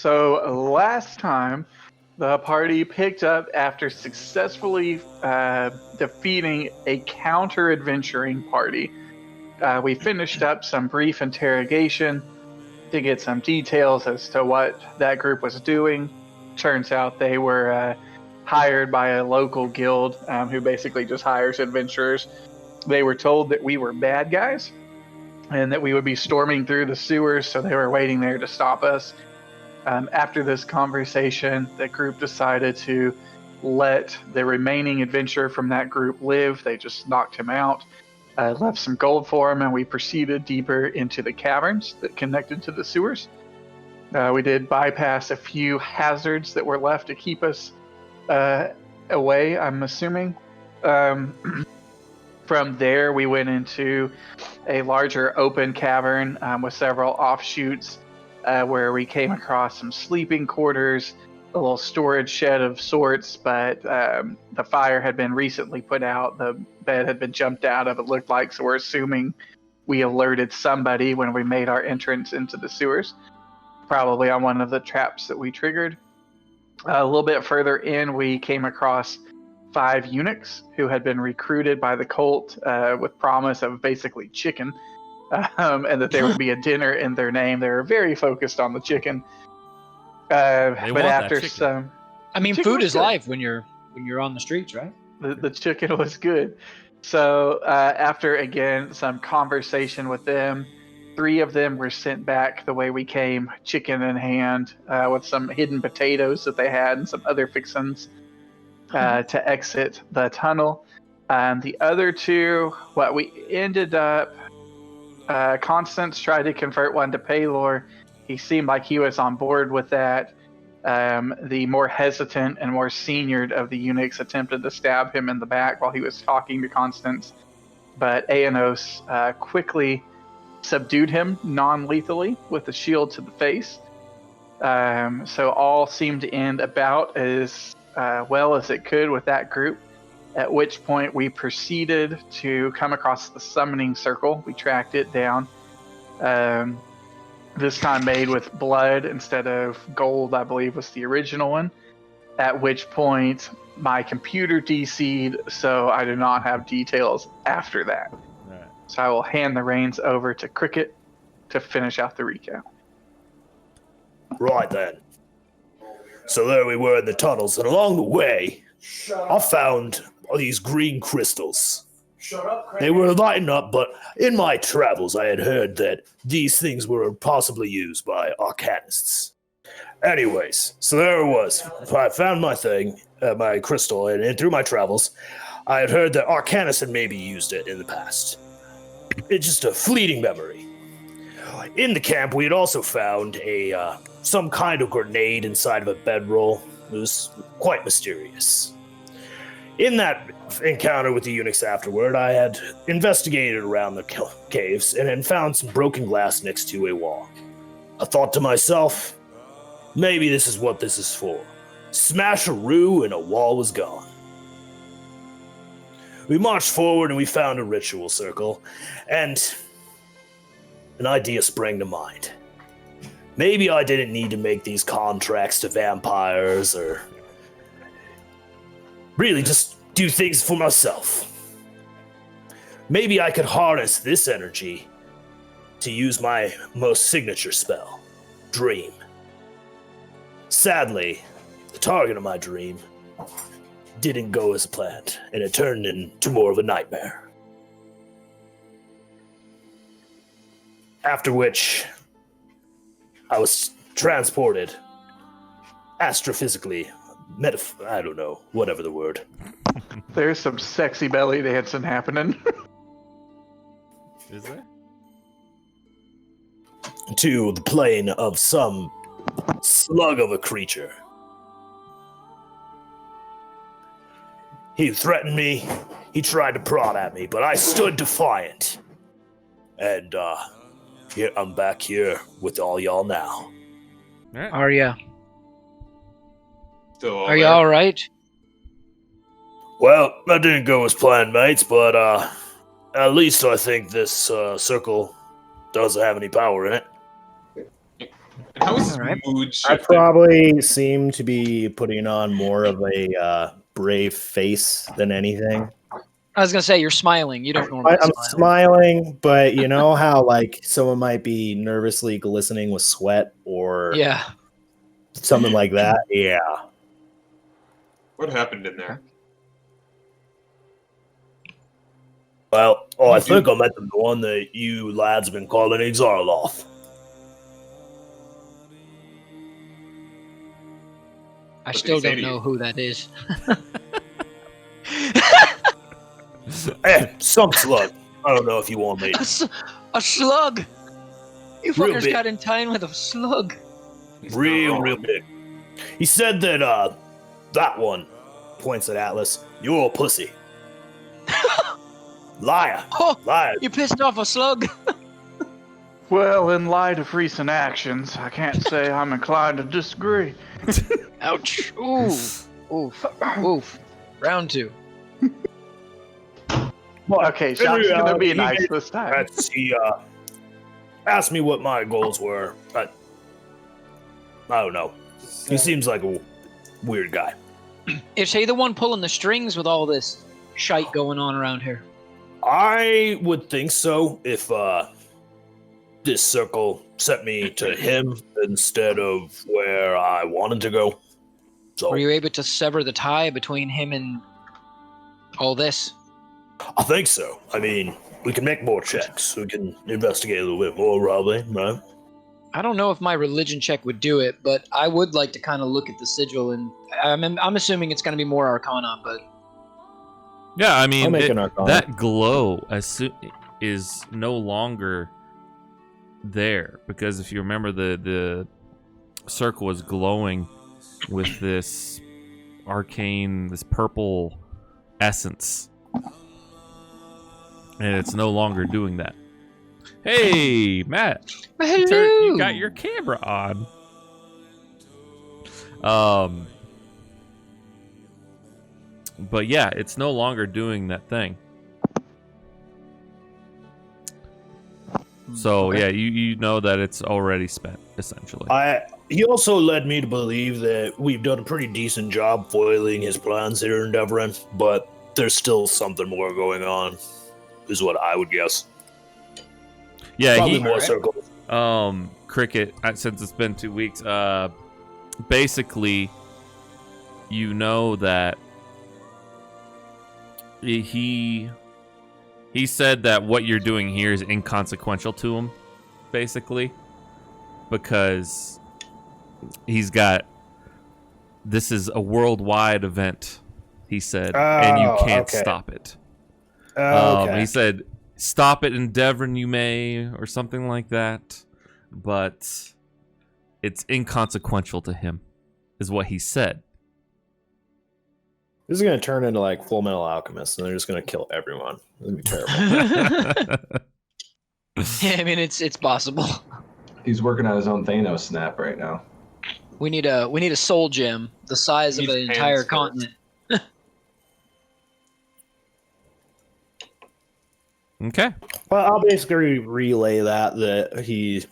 So last time, the party picked up after successfully defeating a counter-adventuring party. We finished up some brief interrogation to get some details as to what that group was doing. Turns out they were hired by a local guild who basically just hires adventurers. They were told that we were bad guys and that we would be storming through the sewers, so they were waiting there to stop us. After this conversation, the group decided to let the remaining adventurer from that group live. They just knocked him out, left some gold for him, and we proceeded deeper into the caverns that connected to the sewers. We did bypass a few hazards that were left to keep us away, I'm assuming. From there, we went into a larger open cavern with several offshoots where we came across some sleeping quarters, a little storage shed of sorts, but the fire had been recently put out. The bed had been jumped out of, it looked like, so we're assuming we alerted somebody when we made our entrance into the sewers, probably on one of the traps that we triggered. A little bit further in, we came across 5 eunuchs who had been recruited by the cult with promise of basically chicken, and that there would be a dinner in their name. They were very focused on the chicken. But after some, I mean, food is life when you're on the streets, right? The chicken was good. So after again some conversation with them, 3 of them were sent back the way we came, chicken in hand, with some hidden potatoes that they had and some other fixins to exit the tunnel. The other 2, what we ended up, Constance tried to convert one to Paylor. He seemed like he was on board with that. The more hesitant and more senior of the eunuchs attempted to stab him in the back while he was talking to Constance, but Aenos quickly subdued him non-lethally with a shield to the face. So all seemed to end about as well as it could with that group, at which point we proceeded to come across the summoning circle. We tracked it down, this time made with blood instead of gold, I believe was the original one, at which point my computer DC'd, so I do not have details after that. Right. So I will hand the reins over to Cricket to finish out the recap. Right then. So there we were in the tunnels, and along the way, I found all these green crystals. They were lighting up, but in my travels, I had heard that these things were possibly used by arcanists. Anyways, so there it was. I found my thing, my crystal, and through my travels, I had heard that arcanists had maybe used it in the past. It's just a fleeting memory. In the camp, we had also found some kind of grenade inside of a bedroll. It was quite mysterious. In that encounter with the eunuchs afterward, I had investigated around the caves and had found some broken glass next to a wall. I thought to myself, maybe this is what this is for. Smash a roo and a wall was gone. We marched forward and we found a ritual circle, and an idea sprang to mind. Maybe I didn't need to make these contracts to vampires, or really just do things for myself. Maybe I could harness this energy to use my most signature spell, Dream. Sadly, the target of my dream didn't go as planned, and it turned into more of a nightmare. After which, I was transported astrophysically, I don't know, whatever the word. There's some sexy belly dancing happening. Is there? To the plane of some slug of a creature. He threatened me, he tried to prod at me, but I stood defiant. And, here, I'm back here with all y'all now. Right. Are ya? Are you all right? Well, that didn't go as planned, mates, but at least I think this circle doesn't have any power in it. And how is his All right. mood I shifting? probably seem to be putting on more of a brave face than anything. I was gonna say you're smiling. You don't normally I'm smile. smiling, but you know how like someone might be nervously glistening with sweat or Yeah. something like that. Yeah. What happened in there? Well, I think I met the one that you lads have been calling Exarloth. I did still he say don't to you? know who that is. Some slug. I don't know if you want me. A slug! You Real fuckers big. got in time with a slug. He's not Real wrong. big. He said that that one points at Atlas. You're a pussy. Liar. Oh, Liar. you pissed off a slug. Well, in light of recent actions, I can't say I'm inclined to disagree. Ouch. Ooh. Oof. Oof. Round 2. Okay, Shop's gonna be nice this time. He asked me what my goals were. I don't know. He seems like a weird guy. Is he the one pulling the strings with all this shite going on around here? I would think so if this circle sent me to him instead of where I wanted to go. So Were you able to sever the tie between him and all this? I think so. I mean, we can make more checks. We can investigate a little bit more, probably, right? I don't know if my religion check would do it, but I would like to kind of look at the sigil, and I'm assuming it's going to be more Arcana, but Yeah, I I'll mean, make an Arcana. that glow is no longer there, because if you remember, the circle was glowing with this arcane, this purple essence, and it's no longer doing that. Hey, Matt, hello. you got your camera on. But yeah, it's no longer doing that thing. So yeah, you know that it's already spent, essentially. He also led me to believe that we've done a pretty decent job foiling his plans here in Deverin, but there's still something more going on, is what I would guess. Yeah, Probably more circles. Cricket, since it's been 2 weeks, basically, you know that he said that what you're doing here is inconsequential to him, basically, because this is a worldwide event, he said, and you can't stop it. Okay. He said, stop it in Devon you may, or something like that, but it's inconsequential to him, is what he said. This is going to turn into like Full Metal Alchemist, and they're just going to kill everyone. It's going to be terrible. Yeah, I mean it's possible. He's working on his own Thanos snap right now. We need a soul gem the size of Needs an entire hands first. continent. Okay. Well, I'll basically relay that he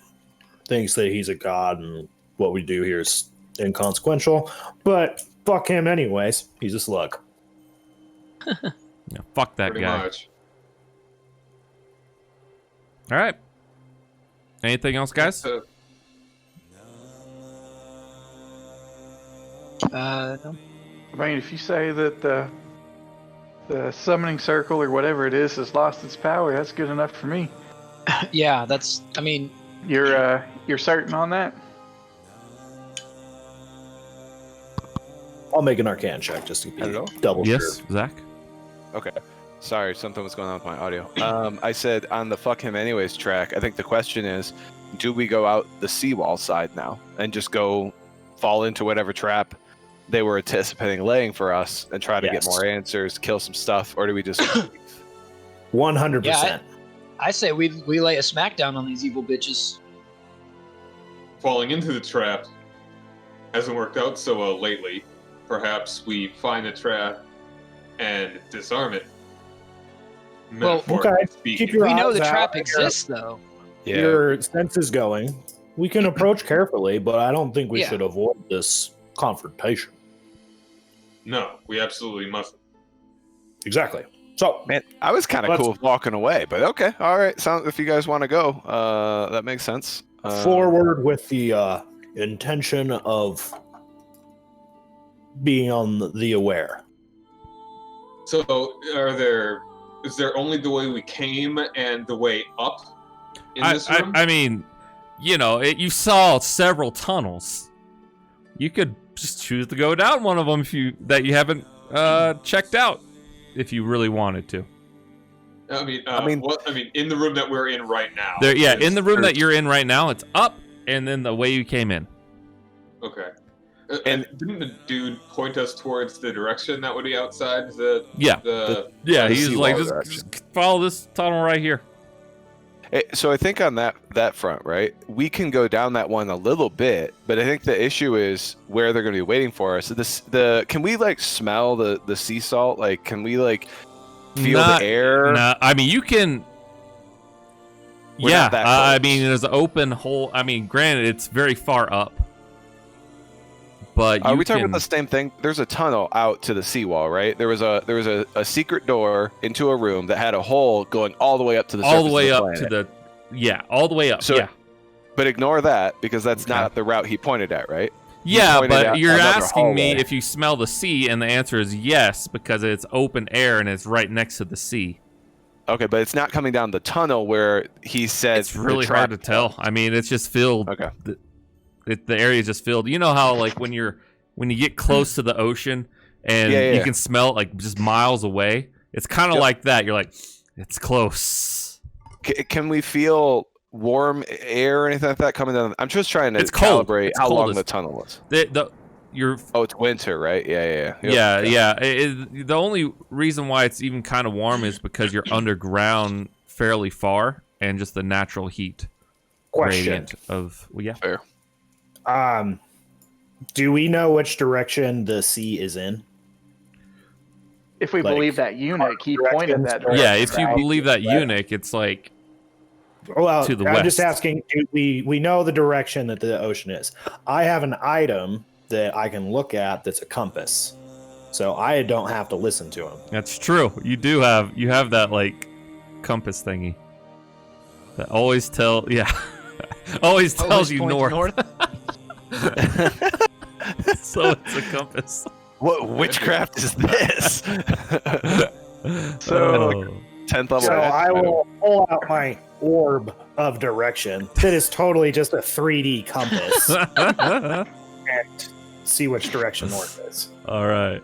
thinks that he's a god, and what we do here is inconsequential, but fuck him anyways. He's a slug. Yeah, fuck that Pretty guy. much. All right. Anything else, guys? No. I mean, if you say that the summoning circle or whatever it is has lost its power, that's good enough for me. Yeah, that's. I mean, You're certain on that? I'll make an Arcana check just to be Hello? double Yes, sure. Zach? Okay. Sorry, something was going on with my audio. I said on the fuck him anyways track, I think the question is, do we go out the seawall side now and just go fall into whatever trap they were anticipating laying for us and try to get Yes. more answers, kill some stuff, or do we just 100%. Yeah, I say we lay a smackdown on these evil bitches. Falling into the trap hasn't worked out so well lately. Perhaps we find the trap and disarm it. Well, Metaphorically okay. speaking. Keep your We know eyes the out trap and exists, though. Your sense is going. We can approach carefully, but I don't think we Yeah. should avoid this confrontation. No, we absolutely mustn't. Exactly. So, Man, I was kind of Let's- cool with walking away, but okay, all right. Sound if you guys want to go, that makes sense. forward with the intention of being on the aware. So, is there only the way we came and the way up in this room? I mean, you know, you saw several tunnels. You could just choose to go down one of them that you haven't checked out, if you really wanted to. I mean, in the room that we're in right now. In the room that you're in right now, it's up, and then the way you came in. Okay. And didn't the dude point us towards the direction that would be outside Yeah. the He's like, seawall just follow this tunnel right here. So I think on that front, right, we can go down that one a little bit, but I think the issue is where they're going to be waiting for us. Can we like smell the sea salt? Like, can we like feel the air? Nah, I mean, you can. We're yeah, not that I close. mean, there's an open hole. I mean, granted, it's very far up, but Are you we talking can- about the same thing? There's a tunnel out to the seawall, right? There was a secret door into a room that had a hole going all the way up to the all surface the way of up the to planet. all the way up. So- yeah, But ignore that because that's Okay. not the route he pointed at, right? yeah, pointed but out you're another asking me hallway. if you smell the sea, and the answer is yes because it's open air and it's right next to the sea. Okay, but it's not coming down the tunnel where he said It's really hard to tell. I mean, it's just filled. Okay. The area is just filled. You know how like when you get close to the ocean and Yeah, you yeah. can smell it like just miles away. It's kind of Yep. like that. You're like, it's close. Can we feel warm air or anything like that coming down? I'm just trying to It's cold. calibrate It's how cold long as- the tunnel was. You're Oh, it's winter, right? Yeah. yeah. The only reason why it's even kind of warm is because you're underground fairly far and just the natural heat Question. gradient of Fair. Do we know which direction the sea is in? If we Like, believe that eunuch, he pointed that directions, direction. Yeah, if you right? believe that Right. eunuch, it's like Well, To the I'm just west. asking. Do we know the direction that the ocean is? I have an item that I can look at that's a compass, so I don't have to listen to him. that's true. You have that like compass thingy that always always tells Always you points north. So it's a compass. What witchcraft is this? So- 10th level. So I witch? will pull out my orb of direction that is totally just a 3D compass and see which direction north is. All right.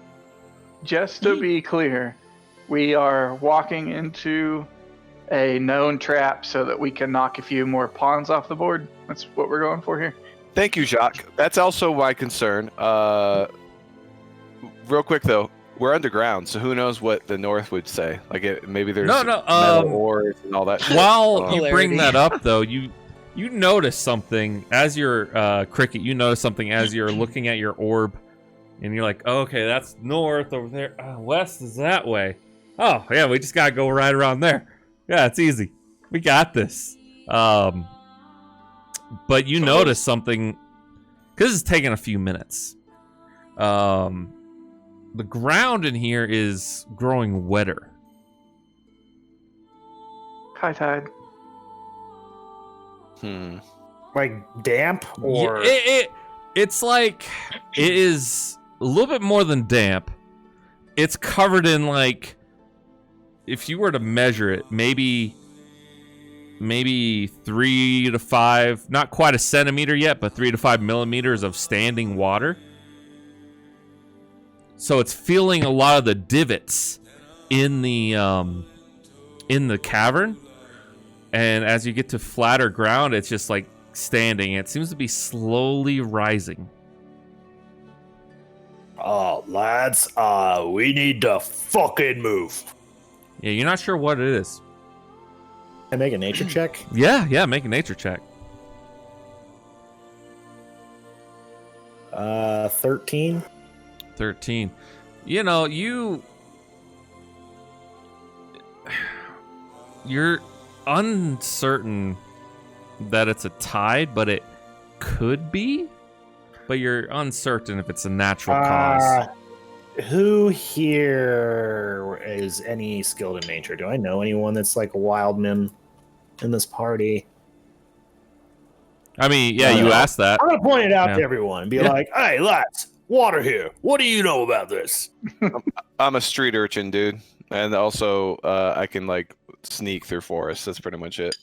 Just to be clear, we are walking into a known trap so that we can knock a few more pawns off the board. That's what we're going for here. Thank you, Jacques. That's also my concern. Real quick though, we're underground, so who knows what the north would say? Like, maybe there's metal ores and all that. Shit. While you bring Hilarity. that up, though, you notice something as you're Cricket. You notice something as you're looking at your orb, and you're like, oh, "Okay, that's north over there. West is that way. Oh, yeah, we just gotta go right around there. Yeah, it's easy. We got this." But you notice something because it's taking a few minutes. The ground in here is growing wetter. High tide. Like damp or It's like it is a little bit more than damp. It's covered in like, if you were to measure it, maybe 3 to 5, not quite a centimeter yet, but 3 to 5 millimeters of standing water. So it's filling a lot of the divots in the cavern. And as you get to flatter ground, it's just like standing. It seems to be slowly rising. Oh, lads, we need to fucking move. Yeah, you're not sure what it is. Can I make a nature check? Yeah, make a nature check. 13. 13. You know, you're uncertain that it's a tide, but could be, but you're uncertain if it's a natural cause. Who here is any skilled in nature? Do I know anyone that's like a wildman in this party? I mean, yeah, you asked that. I'm gonna point it out Yeah. to everyone and be like, "Hey, lads, water here. What do you know about this?" I'm a street urchin, dude, and also I can like sneak through forests. That's pretty much it.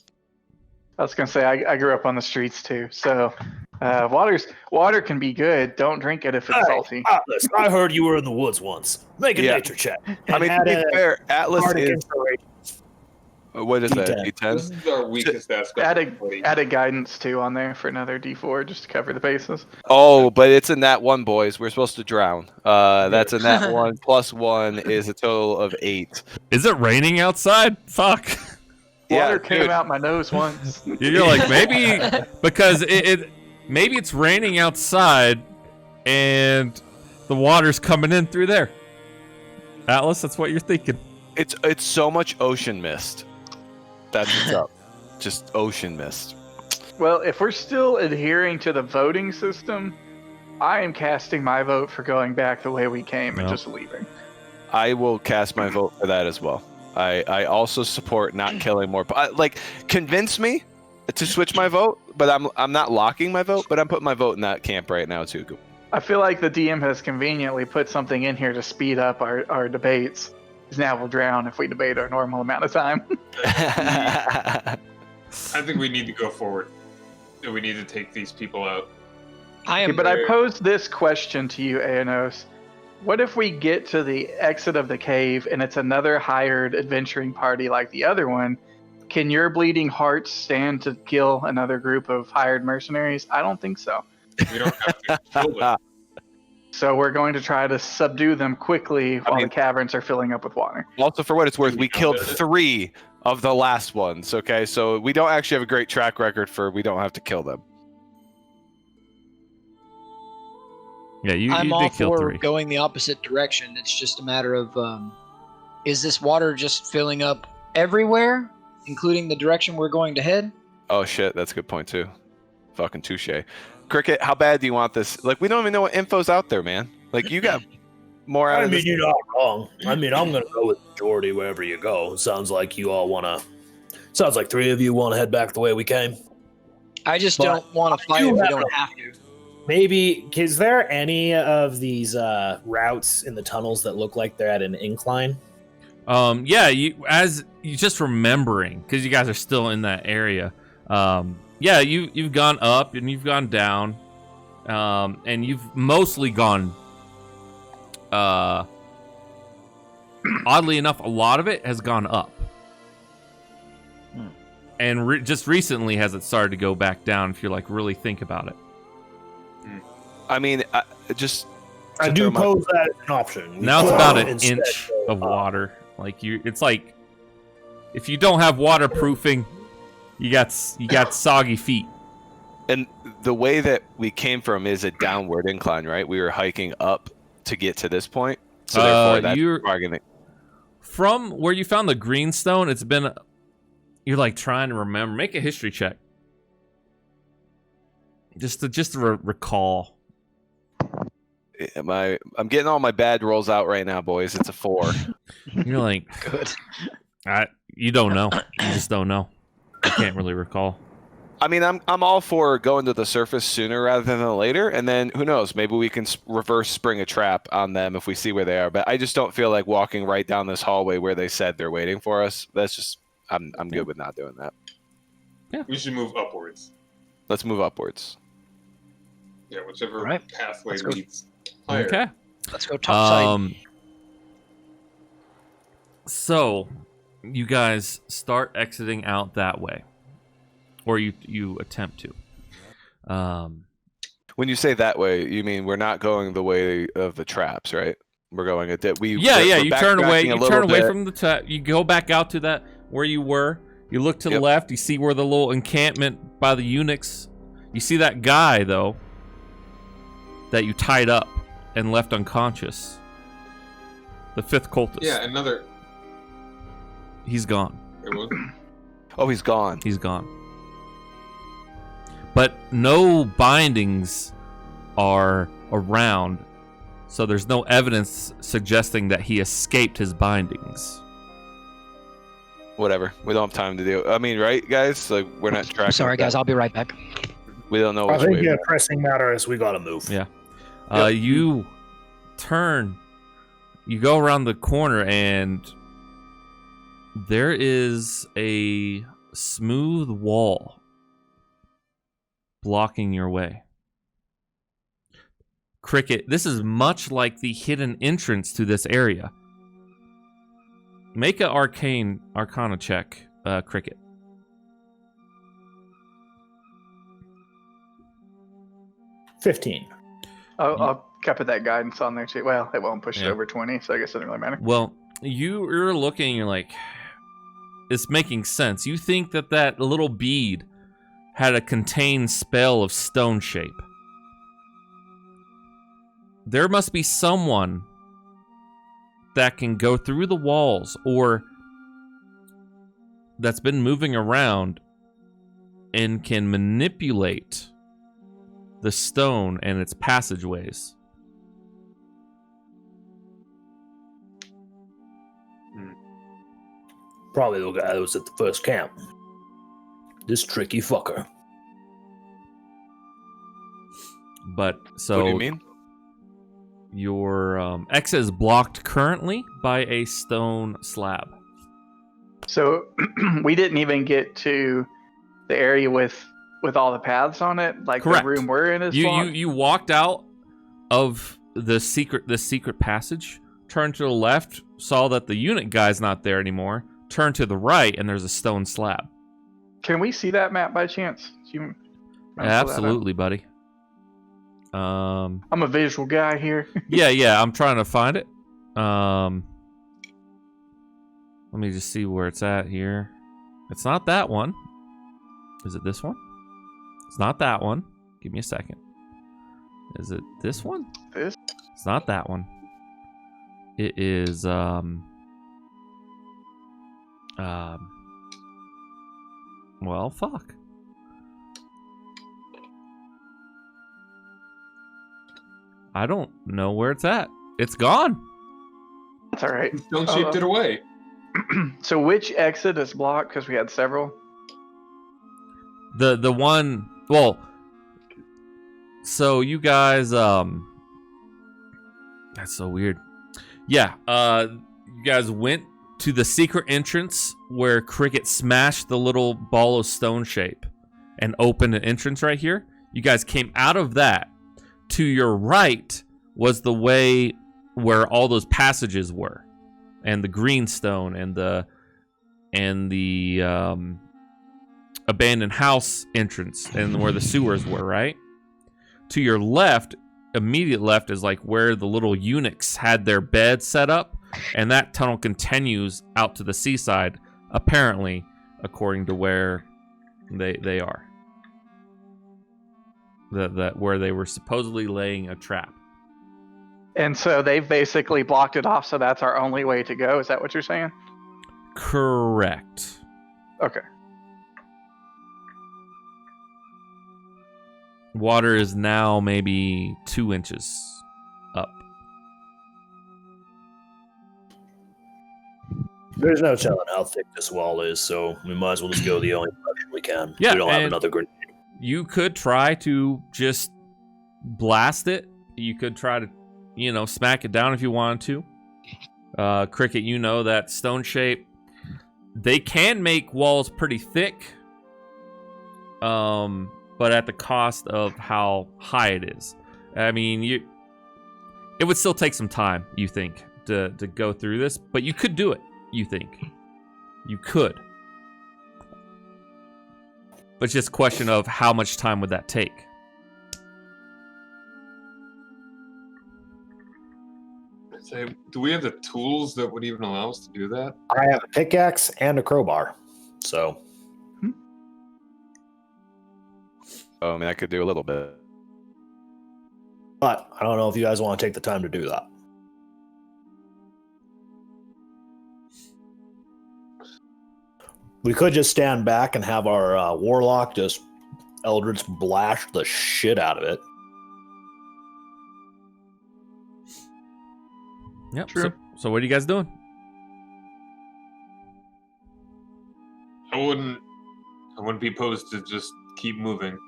I was gonna say I grew up on the streets too, so water can be good. Don't drink it if it's salty. Atlas, I heard you were in the woods once. Make a Yeah. nature check. I mean, to be fair, Atlas Bardic is inspiration. what is that? D10. This D10. is our weakest aspect. Add a guidance too on there for another D4 just to cover the bases. Oh, but it's a nat 1, boys. We're supposed to drown. That's a nat 1 plus 1 is a total of 8. Is it raining outside? Fuck. Water came dude. out my nose once. You're like, maybe because maybe it's raining outside and the water's coming in through there. Atlas, that's what you're thinking. It's so much ocean mist. That's what's up. Just ocean mist. Well, if we're still adhering to the voting system, I am casting my vote for going back the way we came and No. just leaving. I will cast my vote for that as well. I also support not killing more. Like, convince me to switch my vote, but I'm not locking my vote, but I'm putting my vote in that camp right now too. I feel like the DM has conveniently put something in here to speed up our debates. Because now we'll drown if we debate our normal amount of time. I think we need to go forward. We need to take these people out. I am. Okay, but I posed this question to you, Aenos. What if we get to the exit of the cave and it's another hired adventuring party like the other one? Can your bleeding hearts stand to kill another group of hired mercenaries? I don't think so. We don't have to kill them. So we're going to try to subdue them quickly while the caverns are filling up with water. Also, for what it's worth, we killed 3 of the last ones. Okay, so we don't actually have a great track record for we don't have to kill them. Yeah, you I'm all did kill for 3. going the opposite direction. It's just a matter of is this water just filling up everywhere, including the direction we're going to head? Oh shit, that's a good point too. Fucking touche. Cricket, how bad do you want this? Like, we don't even know what info's out there, man. Like, you got more out I of mean, this. you're not wrong. I mean, I'm gonna go with majority wherever you go. Sounds like you all wanna. Sounds like 3 of you want to head back the way we came. I just But don't want to fight if we don't have to. Maybe, is there any of these routes in the tunnels that look like they're at an incline? Yeah, you just remembering because you guys are still in that area. Yeah, you've gone up and you've gone down, and you've mostly gone. Oddly enough, a lot of it has gone up, and just recently has it started to go back down. If you like really think about it. I mean, I do pose that as an option. Now it's about an Instead inch go of up. water. Like it's like if you don't have waterproofing, you got soggy feet. And the way that we came from is a downward incline, right? We were hiking up to get to this point. So therefore, that's bargaining. From where you found the greenstone, it's been. You're like trying to remember. Make a history check. Just to recall. I'm getting all my bad rolls out right now, boys. It's a 4. You're like, Good. you don't know. You just don't know. You can't really recall. I mean, I'm all for going to the surface sooner rather than later, and then who knows? Maybe we can reverse spring a trap on them if we see where they are. But I just don't feel like walking right down this hallway where they said they're waiting for us. That's just I'm good with not doing that. Yeah, we should move upwards. Let's move upwards. Yeah, whichever Right. pathway Let's go. leads higher. Okay. Let's go topside. So, you guys start exiting out that way, or you attempt to. When you say that way, you mean we're not going the way of the traps, right? We're going at that. You we're turn away. backtracking a You little turn away bit. from the trap. You go back out to that where you were. You look to the Yep. left. You see where the little encampment by the eunuchs. You see that guy though that you tied up and left unconscious. The 5th cultist. Yeah, another. He's gone. It was. Oh, he's gone. He's gone. but no bindings are around, so there's no evidence suggesting that he escaped his bindings. Whatever. We don't have time to do. I mean, right, guys? Like we're not tracking. I'm sorry, guys. I'll be right back. We don't know I which think way. the pressing matter is we gotta move. Yeah. You turn, you go around the corner, and there is a smooth wall blocking your way. Cricket, this is much like the hidden entrance to this area. Make an arcana check, Cricket. $15. I'll put that guidance on there too. Well, it won't push it Yeah. over 20, so I guess it doesn't really matter. Well, you're looking, you're like, it's making sense. You think that little bead had a contained spell of stone shape. There must be someone that can go through the walls or that's been moving around and can manipulate the stone and its passageways. Probably the guy that was at the first camp. This tricky fucker. But so What do you mean? your exit is blocked currently by a stone slab. So we didn't even get to the area with all the paths on it, like Correct. the room we're in is blocked. You walked out of the secret passage, turned to the left, saw that the unit guy's not there anymore, turned to the right, and there's a stone slab. Can we see that map by chance? Do you mind pull that up? Absolutely, buddy. I'm a visual guy here. Yeah, I'm trying to find it. Let me just see where it's at here. It's not that one. Is it this one? It's not that one. Give me a second. Is it this one? This? It's not that one. It is well, fuck. I don't know where it's at. It's gone. That's all right. Stone shaped it away. So which exit is blocked? Because we had several. The one, well, so you guys that's so weird. Yeah, you guys went to the secret entrance where Cricket smashed the little ball of stone shape and opened an entrance right here. You guys came out of that. To your right was the way where all those passages were, and the green stone and the abandoned house entrance and where the sewers were, right? To your left, immediate left, is like where the little eunuchs had their bed set up, and that tunnel continues out to the seaside, apparently, according to where they are. That where they were supposedly laying a trap. And so they've basically blocked it off, so that's our only way to go. Is that what you're saying? Correct. Okay. Water is now maybe 2 inches up. There's no telling how thick this wall is, so we might as well just go the only direction we can. Yeah, we don't have and- another grenade. You could try to just blast it. You could try to, smack it down if you wanted to. Cricket, you know that stone shape. They can make walls pretty thick, but at the cost of how high it is. I mean, it would still take some time, you think, to go through this, but you could do it, you think. You could. But it's just a question of how much time would that take. Say, do we have the tools that would even allow us to do that? I have a pickaxe and a crowbar, so Oh, I mean, I could do a little bit. but I don't know if you guys want to take the time to do that. We could just stand back and have our warlock just Eldritch Blast the shit out of it. Yep. True. So what are you guys doing? I wouldn't be opposed to just keep moving.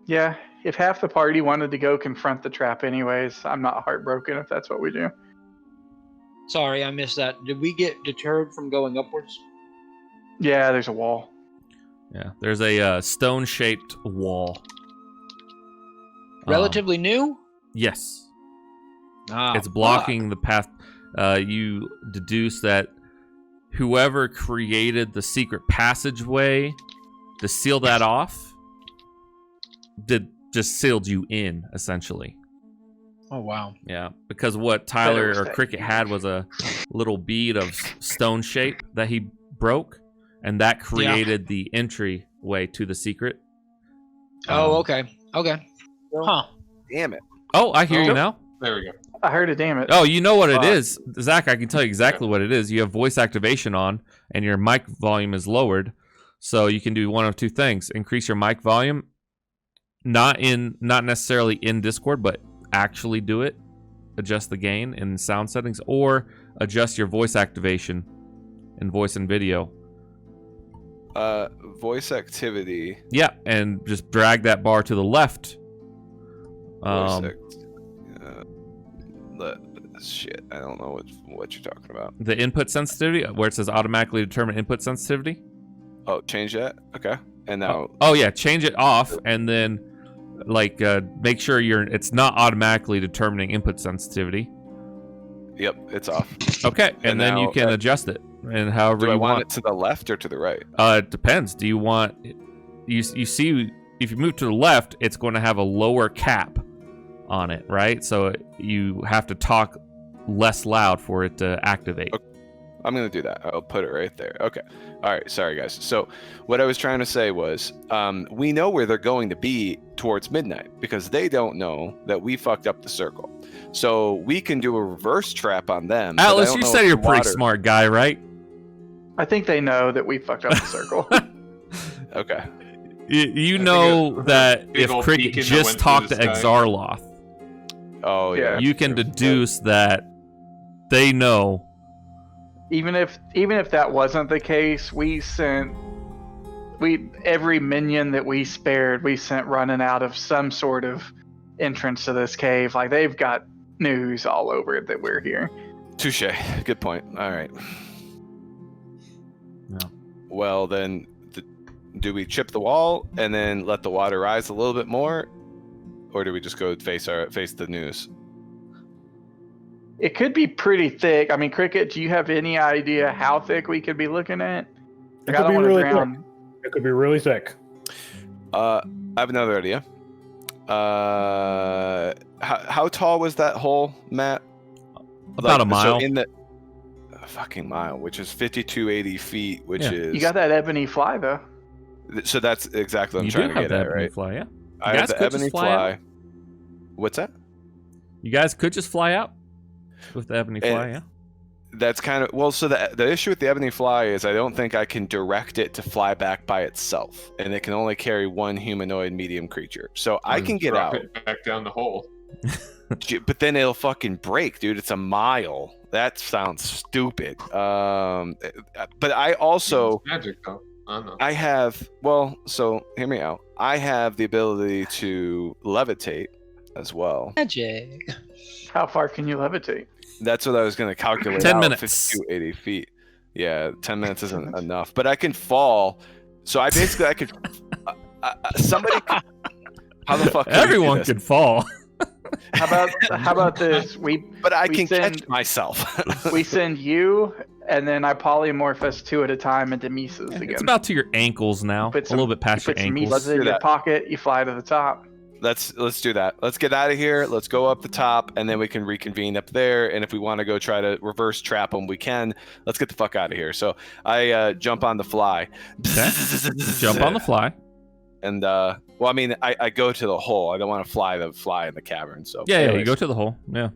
Yeah, if half the party wanted to go confront the trap anyways, I'm not heartbroken if that's what we do. Sorry, I missed that. Did we get deterred from going upwards? Yeah, there's a wall. Yeah, there's a stone-shaped wall. Relatively new? Yes. Ah, It's blocking the path. You deduce that whoever created the secret passageway to seal that off just sealed you in, essentially. Oh, wow. Yeah, because what Tyler was or that Cricket had was a little bead of stone shape that he broke, and that created the entryway to the secret. Oh, okay. Okay. Huh. Damn it. Oh, I hear you Oh. now. There we go. I heard it, damn it. Oh, you know what it is, Zach. I can tell you exactly what it is. You have voice activation on, and your mic volume is lowered, so you can do one of two things: increase your mic volume, not necessarily in Discord, but actually do it. Adjust the gain in sound settings, or adjust your voice activation in voice and video. Voice activity. Yeah, and just drag that bar to the left. Shit, I don't know what you're talking about. The input sensitivity, where it says automatically determine input sensitivity. Oh, change that. Okay, and now. Oh yeah, change it off, and then make sure it's not automatically determining input sensitivity. Yep, it's off. Okay, and then now, you can adjust it, and however Do I you want it to the left or to the right? It depends. Do you want you see if you move to the left, it's going to have a lower cap on it, right? So you have to talk less loud for it to activate. Okay. I'm gonna do that. I'll put it right there. Okay. All right. Sorry, guys. So what I was trying to say was, we know where they're going to be towards midnight because they don't know that we fucked up the circle. So we can do a reverse trap on them. but I Atlas, don't you know say if you're a the pretty water- smart guy, right? I think they know that we fucked up the circle. Okay. You I know think that big if old Cricket beacon that just went talked to through the sky. Exarloth, Oh yeah. Yeah. you can deduce that they know. even if that wasn't the case, every minion that we spared, we sent running out of some sort of entrance to this cave. Like they've got news all over it that we're here. Touche. Good point. All right. Yeah. Well then, do we chip the wall and then let the water rise a little bit more, or do we just go face the news? It could be pretty thick. I mean, Cricket, do you have any idea how thick we could be looking at? It Like, I could don't be want to really drown. thick. It could be really thick. I have another idea. How tall was that hole, Matt? About a mile. So in the fucking mile, which is 5280 feet, which Yeah. is You got that ebony fly though. So that's exactly what I'm You trying do to have get that at, ebony right? fly, yeah. I guys have the could just ebony fly fly. What's that? You guys could just fly out with the ebony fly, yeah. That's kind of well. So the issue with the ebony fly is I don't think I can direct it to fly back by itself, and it can only carry one humanoid medium creature. So I can get Drop out, it back down the hole. but then it'll fucking break, dude. It's a mile. That sounds stupid. But I also Magic though. I don't know. I have so hear me out. I have the ability to levitate as well. Magic. How far can you levitate? That's what I was going to calculate. 10 out, minutes. 5280 feet. Yeah, 10 minutes isn't enough. But I can fall. So I could. Somebody. Could, how the fuck? Can Everyone we do this? could fall. How about this? But I we can send- catch myself. We send you, and then I polymorph us two at a time into Mises again. It's about to your ankles now. Put A little bit past you your put some ankles. Mises in do your that. pocket. You fly to the top. Let's do that. Let's get out of here. Let's go up the top, and then we can reconvene up there. And if we want to go try to reverse trap them, we can. Let's get the fuck out of here. So I jump on the fly. Okay. Jump on the fly. And well, I mean, I go to the hole. I don't want to fly in the cavern. So Yeah, you anyways, go to the hole. Yeah.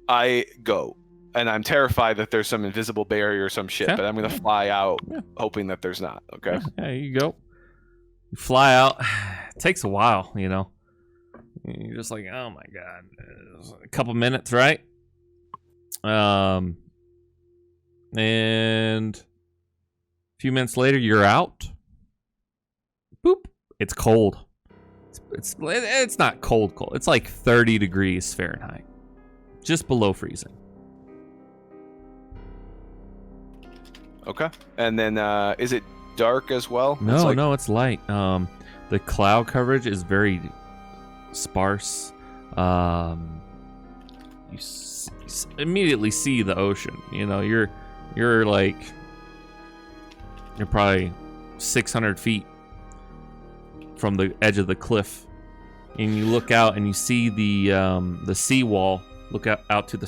I go, and I'm terrified that there's some invisible barrier or some shit. Okay. But I'm gonna fly out, Yeah. hoping that there's not. Okay. Yeah, you go. You fly out. It takes a while, you know. You're just like, oh my god, a couple minutes, right? And a few minutes later, you're out. Boop. It's cold. It's not cold. It's like 30 degrees Fahrenheit, just below freezing. Okay. And then is it dark as well? No, no, it's light. The cloud coverage is very sparse. You immediately see the ocean. You know, you're probably 600 feet from the edge of the cliff, and you look out and you see the seawall. Look out to the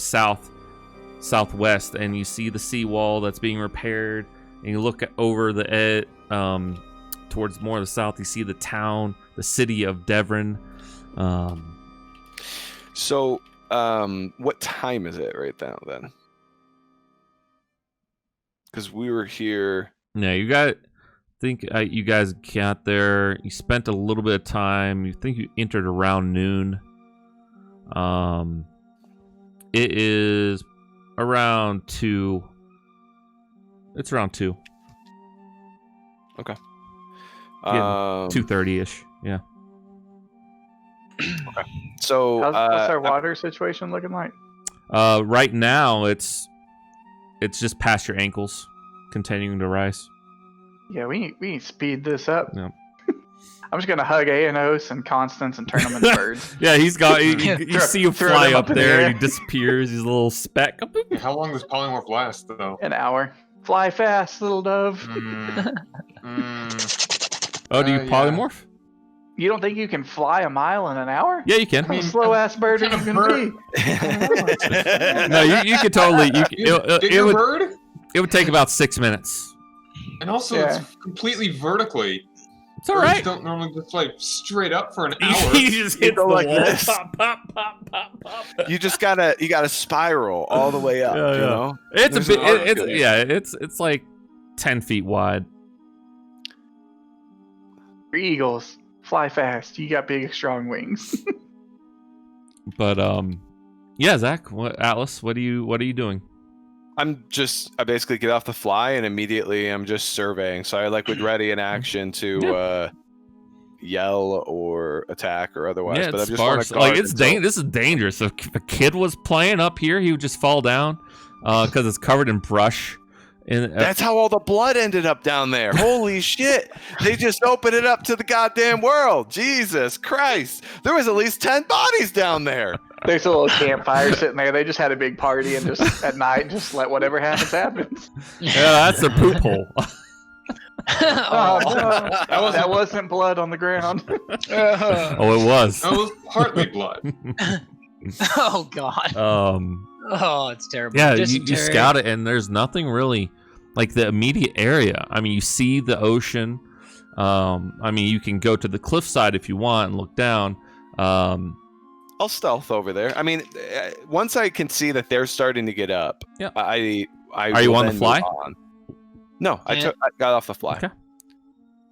southwest, and you see the seawall that's being repaired. And you look over the edge, towards more of the south. You see the town, the city of Devon. So, what time is it right now then? Because we were here. Yeah, you guys got there. You spent a little bit of time. You think you entered around noon. It is around 2. It's around 2. Okay. 2:30ish. Yeah. Okay. So what's our water situation looking like? Right now it's just past your ankles, continuing to rise. Yeah, we need to speed this up. Yeah. I'm just gonna hug Aenos and Constance and turn them into birds. Yeah, he's got. You see him throw fly them up up in the there, air. and he disappears. He's a little speck. How long does polymorph last, though? An hour. Fly fast, little dove. Oh, do you Yeah. polymorph? You don't think you can fly a mile in an hour? Yeah, you can. How slow ass bird are you gonna be? No, you could totally. Bigger bird? It would take about 6 minutes. And also, Yeah. it's completely vertically. It's all Birds right. don't normally just like straight up for an hour. He just hits the like wall. this. Pop, pop, pop, pop, pop. you gotta spiral all the way up. Yeah, You yeah. know. It's There's a bit. an arc It's to it. yeah. It's like 10 feet wide. Eagles fly fast. You got big, strong wings. But yeah, Zach, Atlas, what are you doing? I basically get off the fly and immediately I'm just surveying. So I would ready an action to yell or attack or otherwise. Yeah, but I it's just want sparse. to Like this is dangerous. If a kid was playing up here, he would just fall down because it's covered in brush. And That's how all the blood ended up down there. Holy shit. They just opened it up to the goddamn world. Jesus Christ. There was at least 10 bodies down there. There's a little campfire sitting there. They just had a big party and just at night, just let whatever happens happen. yeah, that's their poop hole. Oh, no. That wasn't blood on the ground. Oh, it was. That was partly blood. Oh God. Oh, it's terrible. Yeah, you Dysentery. scout it, and there's nothing really like the immediate area. I mean, you see the ocean. I mean, you can go to the cliffside if you want and look down. I'll stealth over there. I mean, once I can see that they're starting to get up, Yeah. I Are you will on the then fly? move on. No, I Yeah. got off the fly. Okay.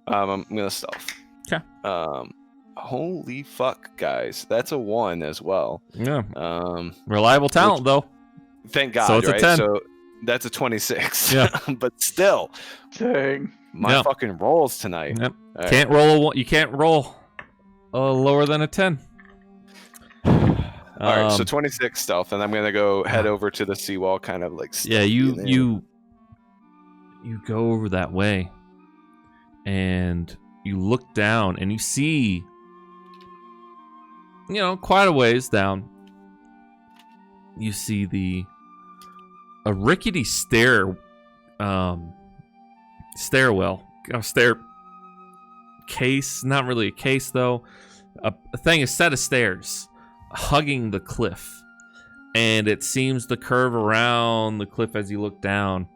I'm gonna stealth. Okay. Holy fuck, guys, that's a 1 as well. Yeah, reliable talent though. Thank God. So it's a right? 10. So that's a 26. Yeah. But still, Dang. my Yeah. fucking rolls tonight. Yep. All right. Can't roll you can't roll lower than a 10. All right, so Um, 26 stealth, and I'm gonna go head over to the seawall, kind of like. yeah, stealthy you there. you go over that way, and you look down, and you see, quite a ways down. You see a rickety stairwell, case. Not really a case though. A set of stairs hugging the cliff, and it seems to curve around the cliff as you look down.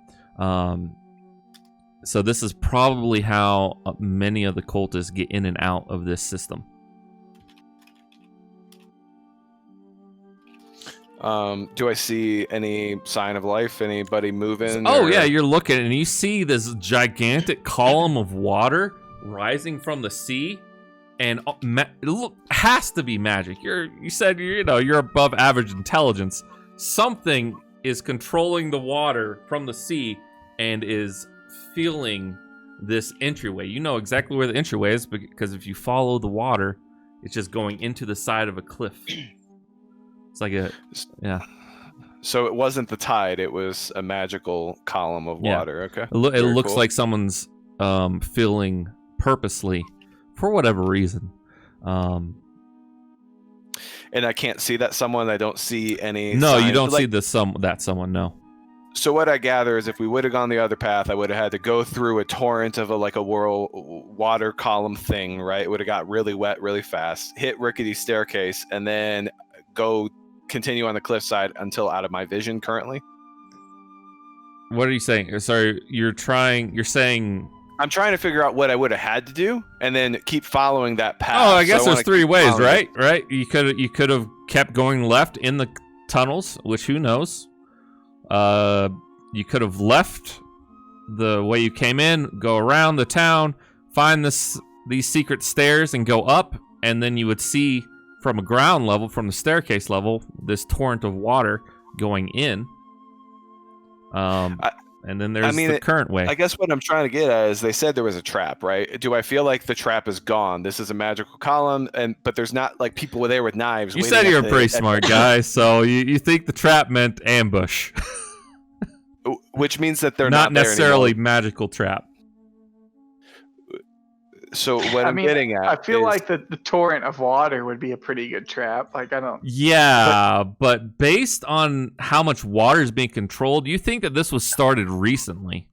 So this is probably how many of the cultists get in and out of this system. Do I see any sign of life? Anybody moving? Oh or- yeah, you're looking and you see this gigantic column of water rising from the sea, and it has to be magic. You said you're above average intelligence. Something is controlling the water from the sea and is feeling this entryway. You know exactly where the entryway is because if you follow the water, it's just going into the side of a cliff. It's like yeah. So it wasn't the tide; it was a magical column of water. Okay. It looks like someone's filling purposely for whatever reason. And I can't see that someone. I don't see any. No, signs. you don't see that someone. No. So what I gather is, if we would have gone the other path, I would have had to go through a torrent of a whirl water column thing, right? It would have got really wet really fast, hit rickety staircase, and then continue on the cliffside until out of my vision currently. What are you saying? Sorry, you're saying... I'm trying to figure out what I would have had to do, and then keep following that path. Oh, I guess there's three ways, right? it. Right? You could have kept going left in the tunnels, which who knows? You could have left the way you came in, go around the town, find these secret stairs, and go up, and then you would see from a ground level, from the staircase level, this torrent of water going in. And then there's the current way. I guess what I'm trying to get at is they said there was a trap, right? Do I feel like the trap is gone? This is a magical column, but there's not like people there with knives. You said you're a pretty smart guy, so you think the trap meant ambush. Which means that they're not not necessarily there magical trap. So what I'm getting at, I feel like the torrent of water would be a pretty good trap. Like I don't. Yeah, but based on how much water is being controlled, you think that this was started recently?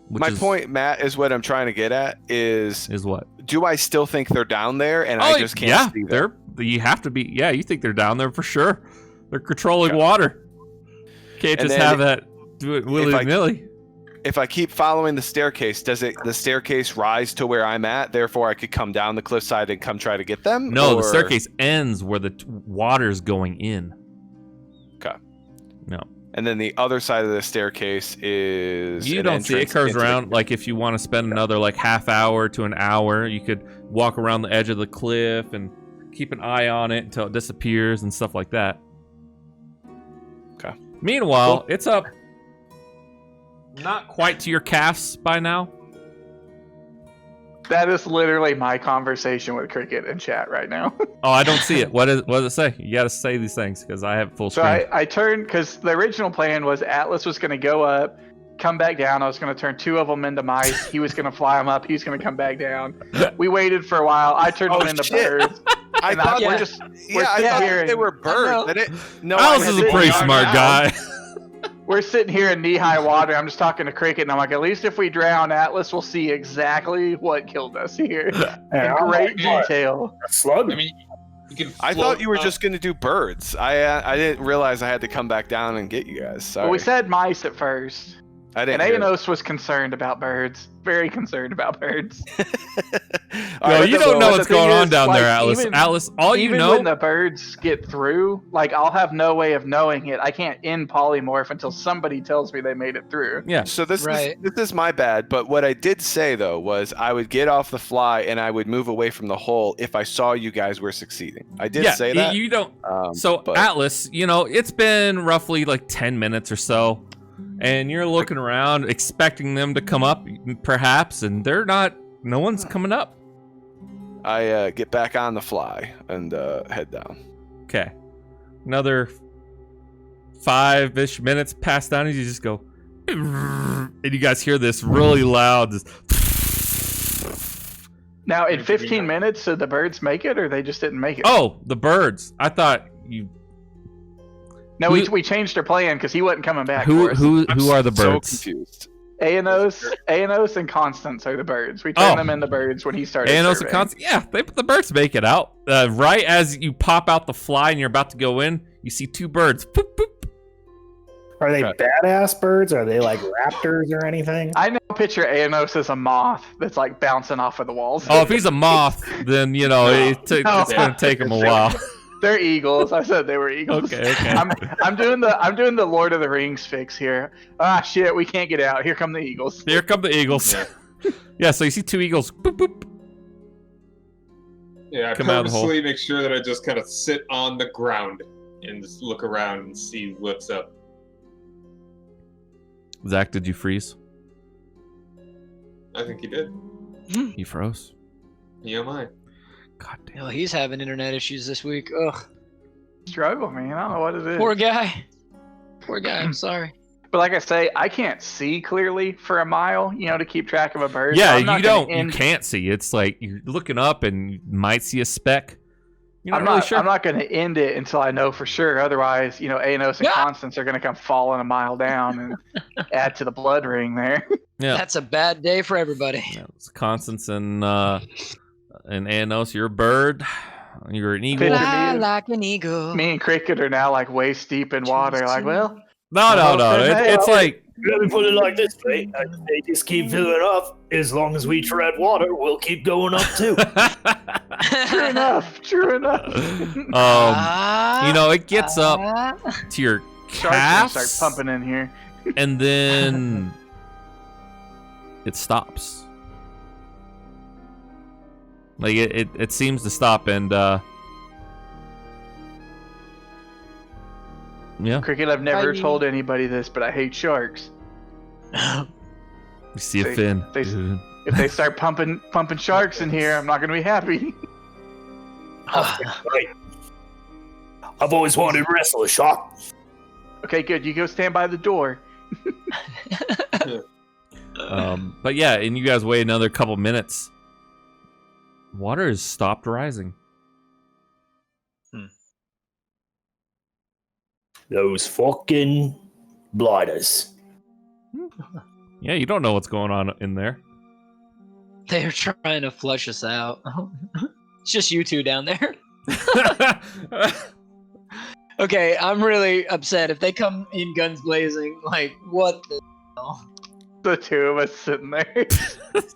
My point, Matt, is what I'm trying to get at is what? Do I still think they're down there and I just can't see them? You have to be. Yeah, you think they're down there for sure. They're controlling water. Can't just have that do it willy-nilly. If I keep following the staircase, does the staircase rise to where I'm at? Therefore, I could come down the cliffside and come try to get them? No, the staircase ends where the water's going in. Okay. No. And then the other side of the staircase is you don't see it curves around. Like if you want to spend another half hour to an hour, you could walk around the edge of the cliff and keep an eye on it until it disappears and stuff like that. Okay. Meanwhile, it's up. Not quite to your calves by now. That is literally my conversation with Cricket in chat right now. Oh, I don't see it. What does it say? You got to say these things because I have full screen. So I turned because the original plan was Atlas was going to go up, come back down. I was going to turn two of them into mice. He was going to fly them up. He was going to come back down. We waited for a while. I turned them into birds. I thought we're I thought they were birds. Alice is a pretty smart guy. We're sitting here in knee-high water. I'm just talking to Cricket, and I'm like, at least if we drown Atlas, we'll see exactly what killed us here in great detail. A slug? I mean, I thought you were just going to do birds. I didn't realize I had to come back down and get you guys. Sorry. Well, we said mice at first. I didn't. And Aenos was concerned about birds. Very concerned about birds. Yo, you don't know what's going on down there, Atlas. Atlas, all you know. Even when the birds get through, I'll have no way of knowing it. I can't end polymorph until somebody tells me they made it through. Yeah. So this is my bad. But what I did say though was I would get off the fly and I would move away from the hole if I saw you guys were succeeding. I did say that. You don't. Atlas, it's been roughly 10 minutes or so. And you're looking around, expecting them to come up, perhaps, and they're not. No one's coming up. I get back on the fly and head down. Okay. Another 5-ish minutes pass down, and you just go, and you guys hear this really loud. Now, in 15 minutes, did the birds make it, or they just didn't make it? Oh, the birds. I thought you. No, we changed our plan because he wasn't coming back. Who are the So birds? confused. Aenos and Constance are the birds. We turned them into birds when he started. Aenos and Constance, yeah, the birds make it out. Right as you pop out the fly and you're about to go in, you see two birds. Boop, boop. Are they badass birds? Are they raptors or anything? I now picture Aenos as a moth that's bouncing off of the walls. Oh, if he's a moth, then it's gonna take him a while. They're eagles. I said they were eagles. Okay. I'm doing the Lord of the Rings fix here. Ah, shit, we can't get out. Here come the eagles. Here come the eagles. Yeah, so you see two eagles. Boop, boop. Yeah, I Come out of the hole. purposely make sure that I just kind of sit on the ground and just look around and see what's up. Zach, did you freeze? I think he did. He froze. Yeah, mine. God damn. Well, he's having internet issues this week. Ugh, Struggle, man. I don't know what it is. poor guy. Poor guy. I'm sorry. But like I say, I can't see clearly for a mile, to keep track of a bird. Yeah, so I'm not you gonna don't. You can't see. It's like you're looking up and you might see a speck. You're I'm not really not. sure. I'm not going to end it until I know for sure. Otherwise, Anos and Yeah. Constance are going to come falling a mile down and add to the blood ring there. Yeah. That's a bad day for everybody. Yeah, it's Constance and Anos, you're a bird. You're an eagle. Picture Fly me. like an eagle. Me and Cricket are now like waist deep in water. Like, well, No. It's like Let me put it like this, mate. They just keep filling up. As long as we tread water, we'll keep going up too. true enough. True enough. it gets up to your Sharks gonna calves, start pumping in here. and then it stops. Like it seems to stop, and yeah, Cricket, I've never Bye. told anybody this, but I hate sharks. you see a They- fin. they- Dude. If they start pumping sharks in here, I'm not going to be happy. Right. I've always wanted to wrestle a shark. Okay, good. You go stand by the door. But yeah, and you guys wait another couple minutes. Water has stopped rising. Those fucking blighters. Yeah, you don't know what's going on in there. They're trying to flush us out. It's just you two down there. Okay, I'm really upset. If they come in guns blazing, like, what the hell? The two of us sitting there.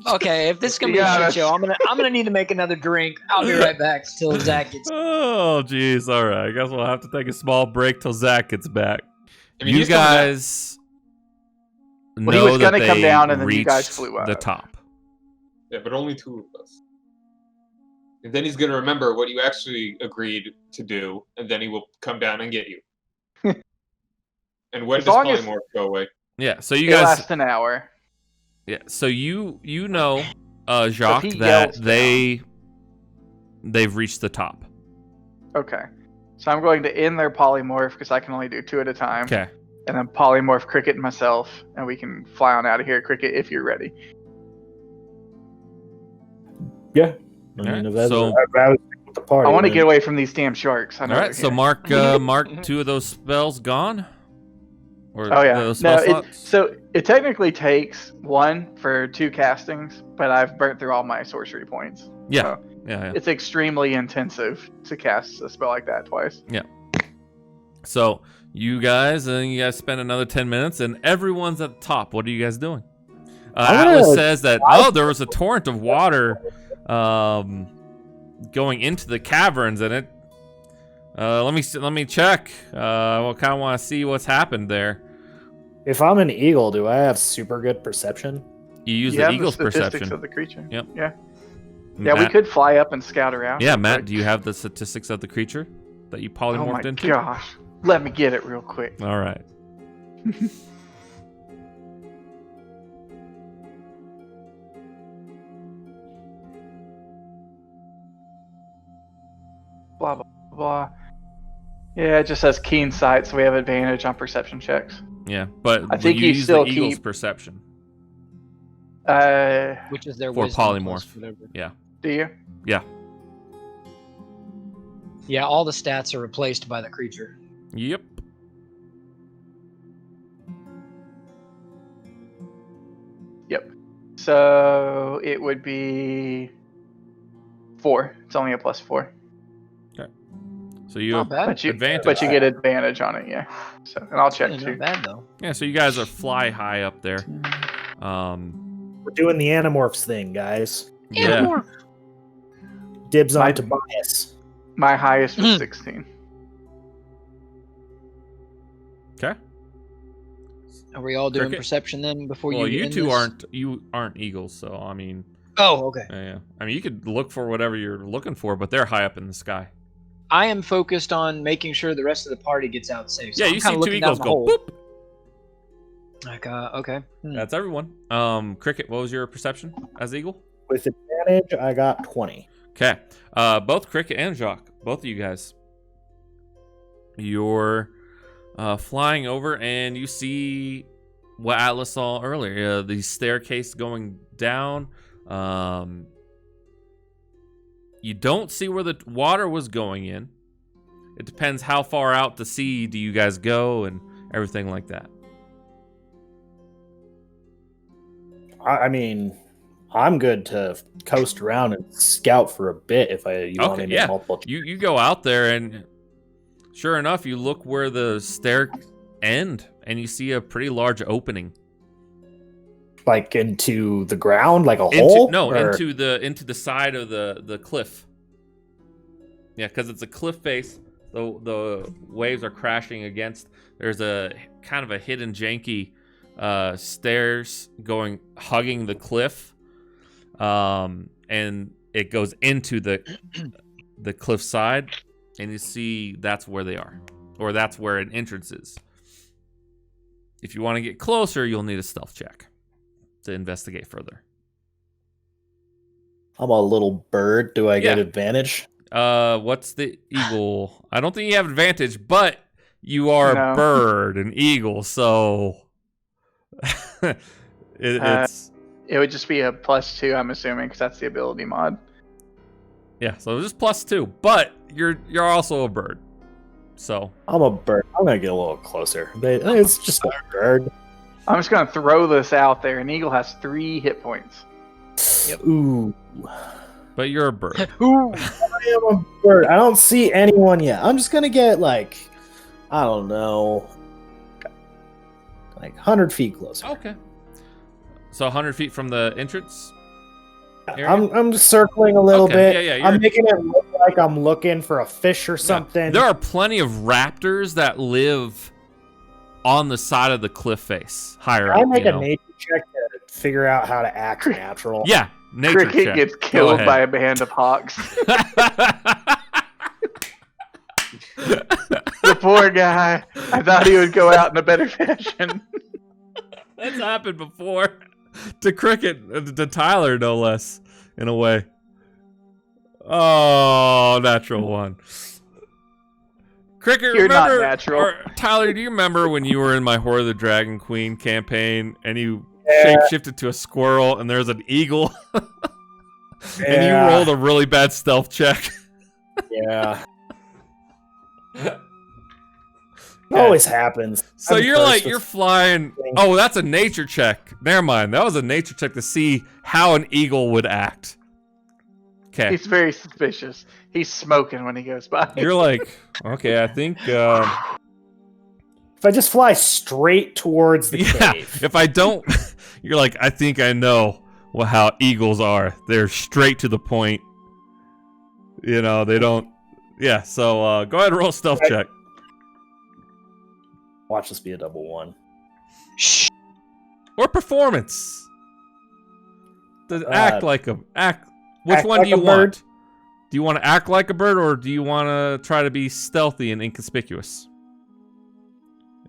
Okay, if this is gonna be Yeah, a that's- shit show, I'm gonna need to make another drink. I'll be right back till Zach gets. Oh, jeez. All right. I guess we'll have to take a small break till Zach gets back. I mean, You he's coming down. guys Well, he know was that gonna come they down and then you reached guys flew the up. top. Yeah, but only two of us. And then he's gonna remember what you actually agreed to do, and then he will come down and get you. And when As does long as- polymorph go away? Yeah. So you It guys. lasts an hour. Yeah. So you know, Jacques, he that yells they've reached the top. Okay. So I'm going to end their polymorph because I can only do two at a time. Okay. And then polymorph Cricket and myself, and we can fly on out of here, Cricket, if you're ready. Yeah. I Alright, mean, if that's so- I'd rather stick with the party. I want to man. get away from these damn sharks. I All know right. they're So here. mark two of those spells gone. Or Oh yeah. those No, spell slots? so it technically takes one for two castings, but I've burnt through all my sorcery points. Yeah. So Yeah. it's extremely intensive to cast a spell like that twice. So you guys spend another 10 minutes, and everyone's at the top. What are you guys doing? I'm Atlas gonna- says that there was a torrent of water going into the caverns, and it. Let me check. I kind of want to see what's happened there. If I'm an eagle, do I have super good perception? You use You the have eagle's the statistics perception. of the creature. Yep. Yeah. Yeah, we Matt- could fly up and scout around. Yeah, real Matt, quick. do you have the statistics of the creature that you Oh my polymorphed into? gosh. Let me get it real quick. All right. Blah blah blah. Yeah, it just says keen sight, so we have advantage on perception checks. Yeah, but I think you you use still the eagle's keep- perception. Which is their For wisdom polymorph. plus whatever. Do you? Yeah, all the stats are replaced by the creature. Yep. So it would be 4. It's only a +4. So you Not bad. But you, advantage. but you get advantage on it, yeah. So, and I'll check Really too. not bad though. Yeah, so you guys are fly high up there. We're doing the Animorphs thing, guys. Yeah. Dibs My- on Tobias. My highest was Mm. 16. Okay. Are we all doing Cricket? perception then before Well, you you end two this? aren't eagles, so I mean, Oh, okay. yeah. I mean, you could look for whatever you're looking for, but they're high up in the sky. I am focused on making sure the rest of the party gets out safe. So Yeah, I'm you kinda see two looking down eagles the go hole. boop. Like, okay. That's everyone. Cricket, what was your perception as eagle? With advantage, I got 20. Okay. Both Cricket and Jacques, both of you guys, you're flying over and you see what Atlas saw earlier, the staircase going down. You don't see where the water was going in. It depends how far out to sea do you guys go and everything like that. I mean, I'm good to coast around and scout for a bit if you want me to make multiple. You go out there and sure enough, you look where the stair end and you see a pretty large opening. Like into the ground, like a hole? No, or? into the side of the cliff. Yeah, because it's a cliff face. The waves are crashing against. There's a kind of a hidden janky stairs hugging the cliff, and it goes into the cliff side, and you see that's where they are, or that's where an entrance is. If you want to get closer, you'll need a stealth check to investigate further. I'm a little bird. Do I get advantage? What's the eagle? I don't think you have advantage, but you are a bird, an eagle, so it's it would just be a +2, I'm assuming, because that's the ability mod. Yeah, so just +2, but you're also a bird, so I'm a bird. I'm gonna get a little closer. It's just a bird. I'm just gonna throw this out there. An eagle has 3 hit points. Yep. Ooh. But you're a bird. Ooh. I am a bird. I don't see anyone yet. I'm just gonna get I don't know, 100 feet closer. Okay. So 100 feet from the entrance area? I'm just circling a little bit. Yeah, I'm making it look like I'm looking for a fish or something. There are plenty of raptors that live on the side of the cliff face, higher up. I make a nature check to figure out how to act natural. Yeah, nature Cricket check. gets killed by a band of hawks. The poor guy. I thought he would go out in a better fashion. That's happened before. To Cricket, to Tyler, no less, in a way. Oh, natural one. Cricket, You're not remember, natural. or Tyler, do you remember when you were in my Horror of the Dragon Queen campaign and you shapeshifted to a squirrel and there's an eagle? And you rolled a really bad stealth check? Yeah. It always happens. So you're flying. Oh, that's a nature check. Never mind. That was a nature check to see how an eagle would act. Okay. He's very suspicious. He's smoking when he goes by. You're like, okay, I think. If I just fly straight towards the cave. If I don't, you're like, I think I know how eagles are. They're straight to the point. They don't. Yeah. So go ahead and roll a stealth check. Watch this be a double 1. Shh. Or performance. To act like a act. Which act one like do you a bird. want? Do you want to act like a bird, or do you want to try to be stealthy and inconspicuous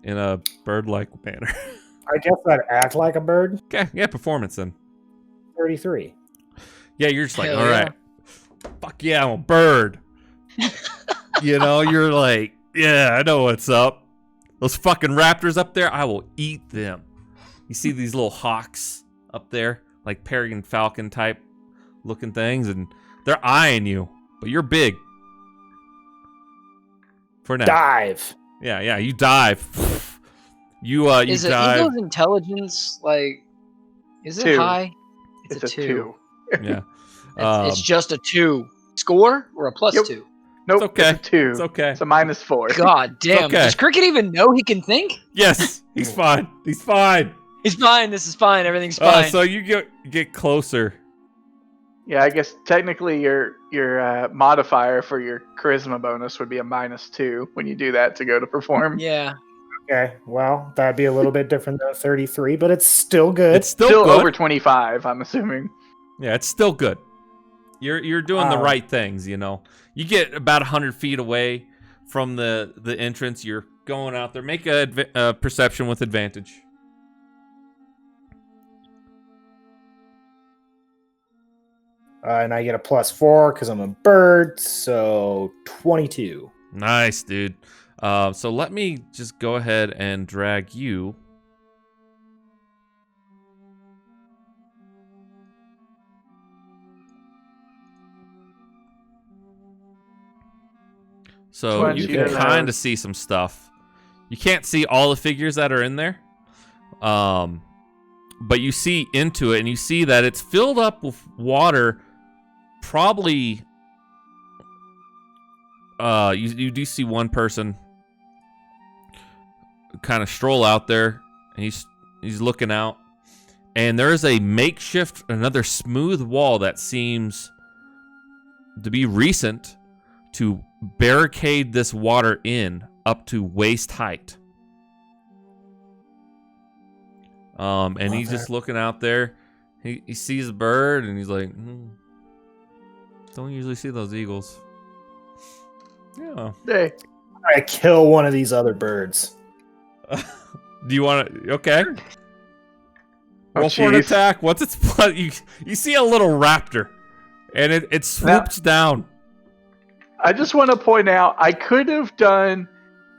in a bird-like manner? I guess I'd act like a bird. Okay, yeah, performance then. 33. Yeah, you're just like, Hell all right, fuck yeah, I'm a bird. You're like, yeah, I know what's up. Those fucking raptors up there, I will eat them. You see these little hawks up there, like peregrine falcon type looking things, and they're eyeing you, but you're big. For now. Dive. Yeah, you dive. You Is an dive. eagle's intelligence is it 2. high? It's a 2. Yeah. It's just a 2. Score or a +2? Nope. It's okay. It's a 2. It's okay. It's a -4. God damn. okay. Does Cricket even know he can think? Yes, he's fine. He's fine. He's fine. This is fine. Everything's fine. So you get closer. Yeah, I guess technically your modifier for your charisma bonus would be a -2 when you do that to go to perform. Yeah. Okay, well, that'd be a little bit different than a 33, but it's still good. It's still Still good. over 25, I'm assuming. Yeah, it's still good. You're doing the right things, you know. You get about 100 feet away from the entrance. You're going out there. Make a perception with advantage. And I get a +4 because I'm a bird, so 22. Nice, dude. So let me just go ahead and drag you. So you can kind of see some stuff. You can't see all the figures that are in there. But you see into it, and you see that it's filled up with water. Probably, you do see one person kind of stroll out there, and he's looking out, and there is a makeshift, another smooth wall that seems to be recent to barricade this water in up to waist height. And he's just looking out there. He sees a bird, and he's like, don't usually see those eagles. Yeah. Hey. I kill one of these other birds. Do you want to? Okay. Roll for an attack. What's its? You see a little raptor, and it swoops down. I just want to point out, I could have done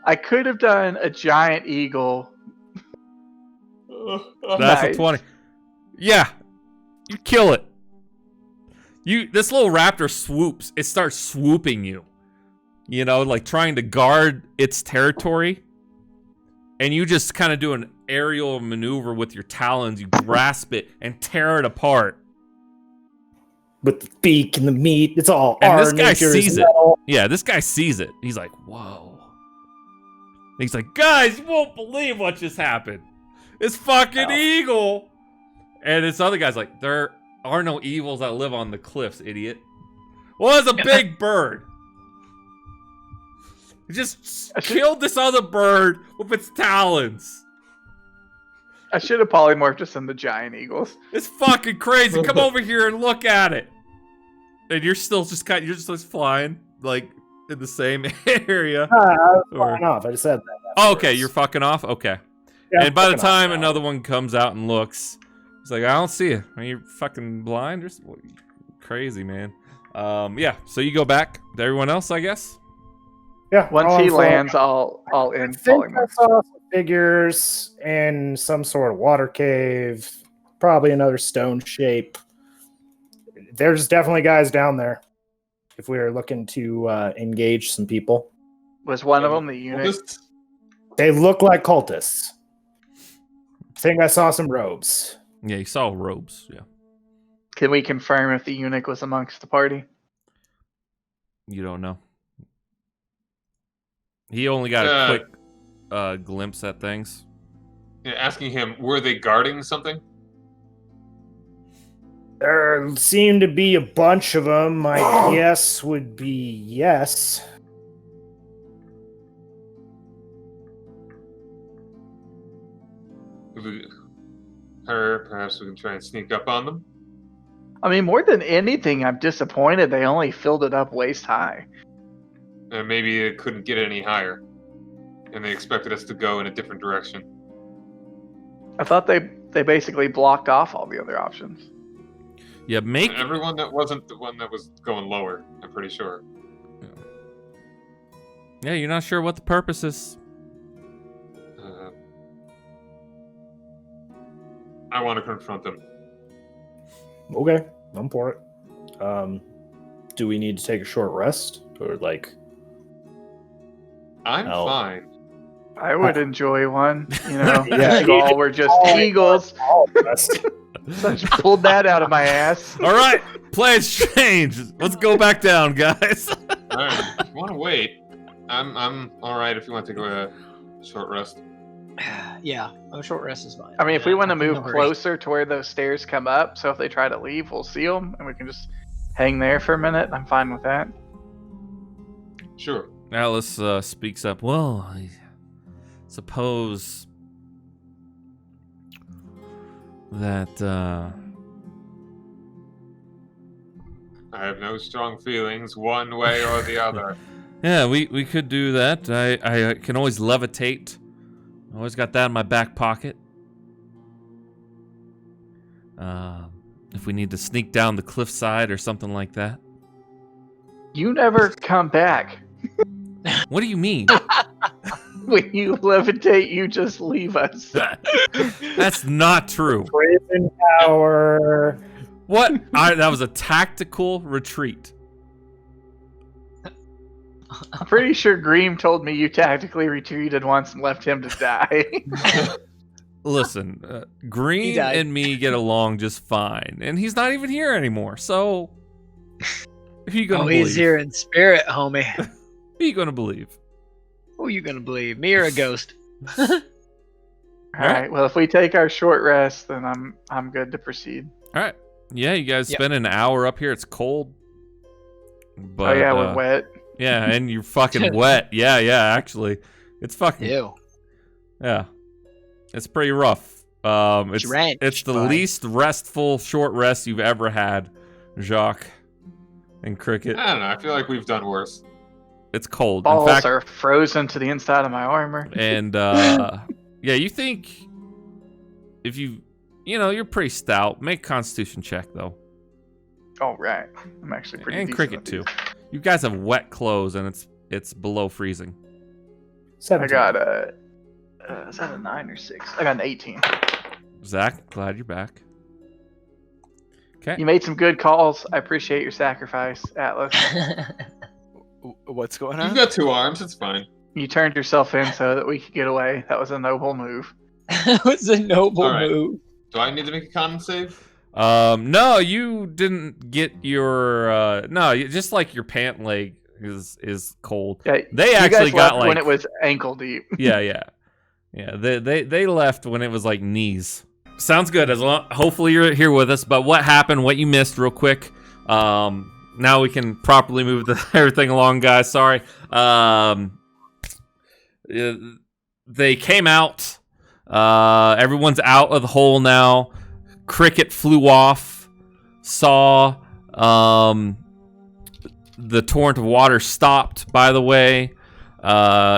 a giant eagle. That's a 20. Yeah, you kill it. This little raptor swoops. It starts swooping you. You know, like trying to guard its territory. And you just kind of do an aerial maneuver with your talons. You grasp it and tear it apart. With the beak and the meat, it's all. And this guy sees it. Yeah, this guy sees it. He's like, whoa. He's like, guys, you won't believe what just happened. It's fucking eagle. And this other guy's like, there are no evils that live on the cliffs, idiot. Well, it's a big bird. It just killed this other bird with its talons. I should have polymorphed us into giant eagles. It's fucking crazy. Come over here and look at it. And you're still just you're just flying like in the same area. I was fucking off. I just said that. Oh, okay, you're fucking off. Okay. Yeah, and by the time another one comes out and looks, he's like, I don't see it. Are you fucking blind or crazy, man? Yeah. So you go back to everyone else, I guess. Yeah. Once he lands, I'll end polymorph. I saw some figures in some sort of water cave, probably another stone shape. There's definitely guys down there. If we are looking to engage some people, was one of them the eunuch? They look like cultists. I think I saw some robes. Yeah, you saw robes. Yeah. Can we confirm if the eunuch was amongst the party? You don't know. He only got a quick glimpse at things. Yeah, asking him, were they guarding something? There seem to be a bunch of them. My guess would be yes. Perhaps we can try and sneak up on them. I mean, more than anything, I'm disappointed they only filled it up waist high. And maybe it couldn't get any higher, and they expected us to go in a different direction. I thought they basically blocked off all the other options. Yeah, everyone that wasn't the one that was going lower, I'm pretty sure. Yeah, you're not sure what the purpose is. I want to confront them. Okay, I'm for it. Do we need to take a short rest? Or like... I'm fine. I would enjoy one, you know. Yeah, you all were just eagles. So I just pulled that out of my ass. All right, plans change. Let's go back down, guys. All right, if you want to wait, I'm all right if you want to take a short rest. Yeah, a short rest is fine. I mean, if we want to move no hurry. closer to where those stairs come up, so if they try to leave, we'll see them, and we can just hang there for a minute. I'm fine with that. Sure. Alice speaks up. Well, suppose that I have no strong feelings one way or the other. yeah, we could do that. I can always levitate. Always got that in my back pocket. If we need to sneak down the cliffside or something like that. You never come back. What do you mean? When you levitate, you just leave us. That's not true. Prison power. What? That was a tactical retreat. I'm pretty sure Greem told me you tactically retreated once and left him to die. Listen, Green died. and me get along just fine, and he's not even here anymore. So, who you gonna believe? He's here in spirit, homie. Who you gonna believe? Who you gonna believe? Me or a ghost? All right. Well, if we take our short rest, then I'm good to proceed. All right. Yeah, you guys Yep. spend an hour up here. It's cold. But, Oh yeah, we're wet. Yeah, and you're fucking wet. Yeah, actually. It's fucking... Ew. Yeah. It's pretty rough. Drenched, It's the bud. least restful short rest you've ever had, Jacques and Cricket. I don't know. I feel like we've done worse. It's cold. Balls In fact, are frozen to the inside of my armor. and yeah, you think if you're pretty stout. Make a Constitution check though. Oh right, I'm actually pretty. And decent Cricket at too. these. You guys have wet clothes and it's below freezing. I 17. got is that a 9 or 6? I got an 18. Zach, glad you're back. Okay. You made some good calls. I appreciate your sacrifice, Atlas. What's going You've on? got 2 arms. It's fine. You turned yourself in so that we could get away. That was a noble move. It was a noble All right. move. Do I need to make a con save? No, you didn't get your just like your pant leg is cold. Yeah, They you actually guys got left like when it was ankle deep. yeah. They left when it was like knees. Sounds good. Hopefully you're here with us. But what happened? What you missed, real quick. Now we can properly move everything along, guys. Sorry. They came out. Everyone's out of the hole now. Cricket flew off. Saw the torrent of water stopped. By the way,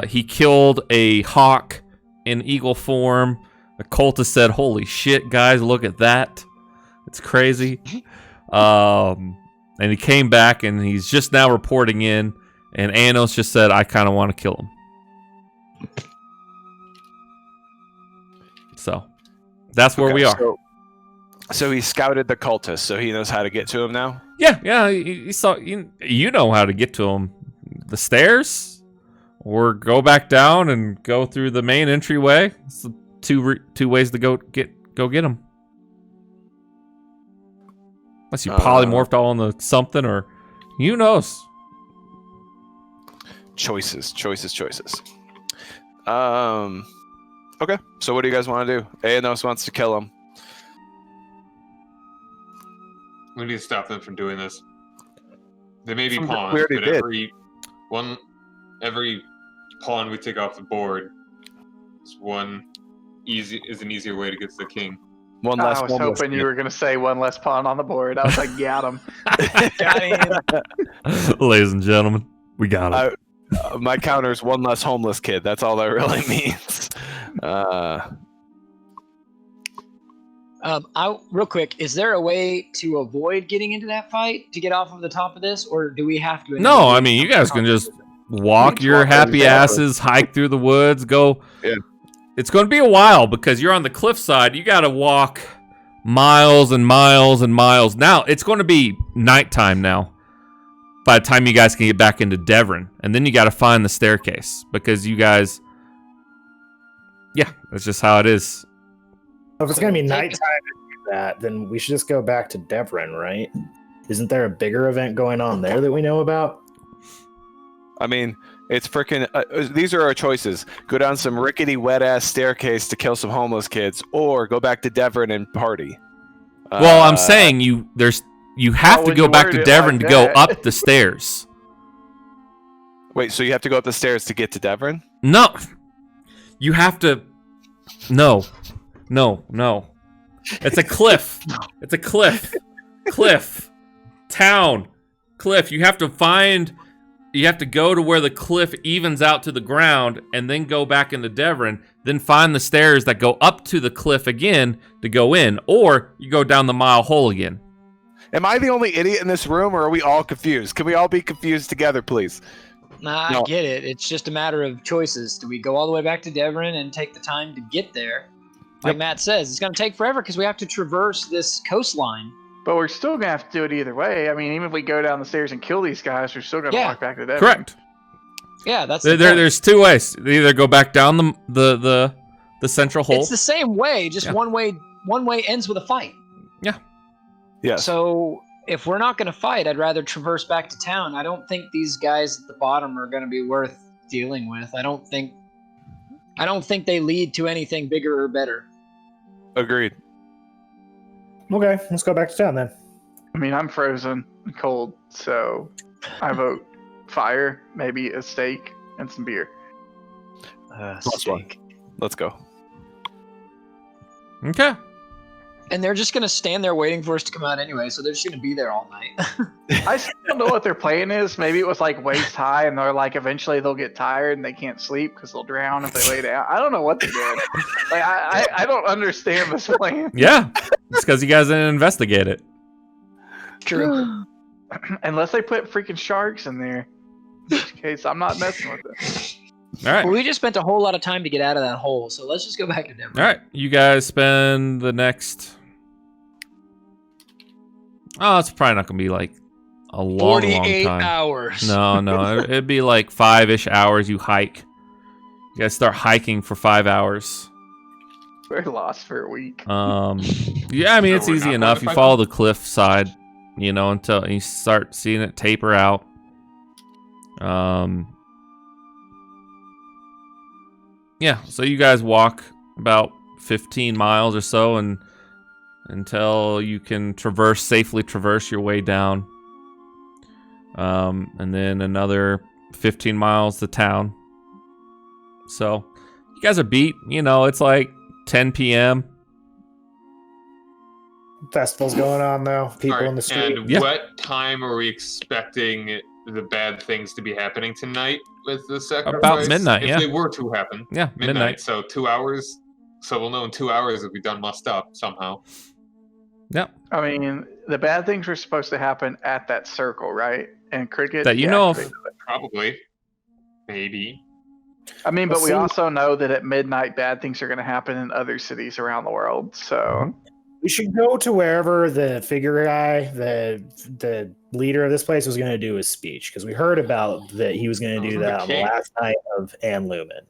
he killed a hawk in eagle form. The cultist said, "Holy shit, guys! Look at that! It's crazy." And he came back, and he's just now reporting in. And Anos just said, "I kind of want to kill him." So that's where we are. So he scouted the cultist, so he knows how to get to him now. Yeah. He saw. You know how to get to him. The stairs, or go back down and go through the main entryway. It's the two ways to go get him. Unless you polymorphed all into something, or who knows. Choices. Okay, so what do you guys want to do? Aenos wants to kill him. We need to stop them from doing this. They may be We pawns, already but did. every pawn we take off the board is an easier way to get to the king. One less. I was homeless hoping kid. you were going to say one less pawn on the board. I was like, got him. Got him. Ladies and gentlemen, we got him. My counter is one less homeless kid. That's all that really means. Real quick, is there a way to avoid getting into that fight to get off of the top of this, or do we have to? No, I mean, you guys can just walk your happy asses, hike through the woods, go. Yeah. It's going to be a while because you're on the cliffside. You got to walk miles and miles and miles. Now, it's going to be nighttime now by the time you guys can get back into Devon. And then you got to find the staircase because you guys... Yeah, that's just how it is. If it's going to be nighttime to do that, then we should just go back to Devon, right? Isn't there a bigger event going on there that we know about? I mean, it's freaking. These are our choices: go down some rickety, wet-ass staircase to kill some homeless kids, or go back to Devon and party. Well, I'm saying you have Oh, to when go you back worded to it Devon like to go that. up the stairs. Wait, so you have to go up the stairs to get to Devon? No. You have to. No. It's a cliff. It's a cliff. Cliff. Town. Cliff. You have to go to where the cliff evens out to the ground and then go back into Devon, then find the stairs that go up to the cliff again to go in, or you go down the mile hole again. Am I the only idiot in this room, or are we all confused? Can we all be confused together, please? Nah, No. I get it. It's just a matter of choices. Do we go all the way back to Devon and take the time to get there? Like Matt says, it's going to take forever because we have to traverse this coastline. But we're still gonna have to do it either way. I mean, even if we go down the stairs and kill these guys, we're still gonna walk back to Devon. Correct. Yeah, that's There's two ways. They either go back down the central hole. It's the same way, just one way ends with a fight. Yes. So if we're not going to fight, I'd rather traverse back to town. I don't think these guys at the bottom are going to be worth dealing with. I don't think they lead to anything bigger or better. Agreed. Okay, let's go back to town then. I mean, I'm frozen and cold, so I vote fire, maybe a steak and some beer. Plus one. Let's go. Okay. And they're just going to stand there waiting for us to come out anyway, so they're just going to be there all night. I still don't know what their plan is. Maybe it was like waist high, and they're like, eventually they'll get tired and they can't sleep because they'll drown if they lay down. I don't know what they did. Like, I don't understand this plan. Yeah. It's because you guys didn't investigate it. True. Unless they put freaking sharks in there. In which case, I'm not messing with it. All right. Well, we just spent a whole lot of time to get out of that hole, so let's just go back to Denver. All right. You guys spend the next. Oh, it's probably not gonna be like a long 48 time. hours. No, it'd be like 5-ish hours. You hike. You guys start hiking for 5 hours. We're lost for a week. Yeah, I mean, So it's we're easy not enough. going You to follow the cliff side, until you start seeing it taper out. Yeah, so you guys walk about 15 miles or so and until you can safely traverse your way down. And then another 15 miles to town. So you guys are beat. It's like 10 p.m. Festival's going on though. People in the street. And Yeah. what time are we expecting the bad things to be happening tonight with the sacrifice? About midnight, if yeah. they were to happen. Yeah, midnight. So 2 hours. So we'll know in 2 hours if we've done messed up somehow. Yep. I mean, the bad things were supposed to happen at that circle, right? And cricket. That you know of. deactivated it. Probably. Maybe. I mean, but Let's we see. also know that at midnight, bad things are going to happen in other cities around the world. So We should go to wherever the figure guy, the leader of this place, was going to do his speech, because we heard about that he was going to do Oh, the that on the king. last night of Ann Lumen.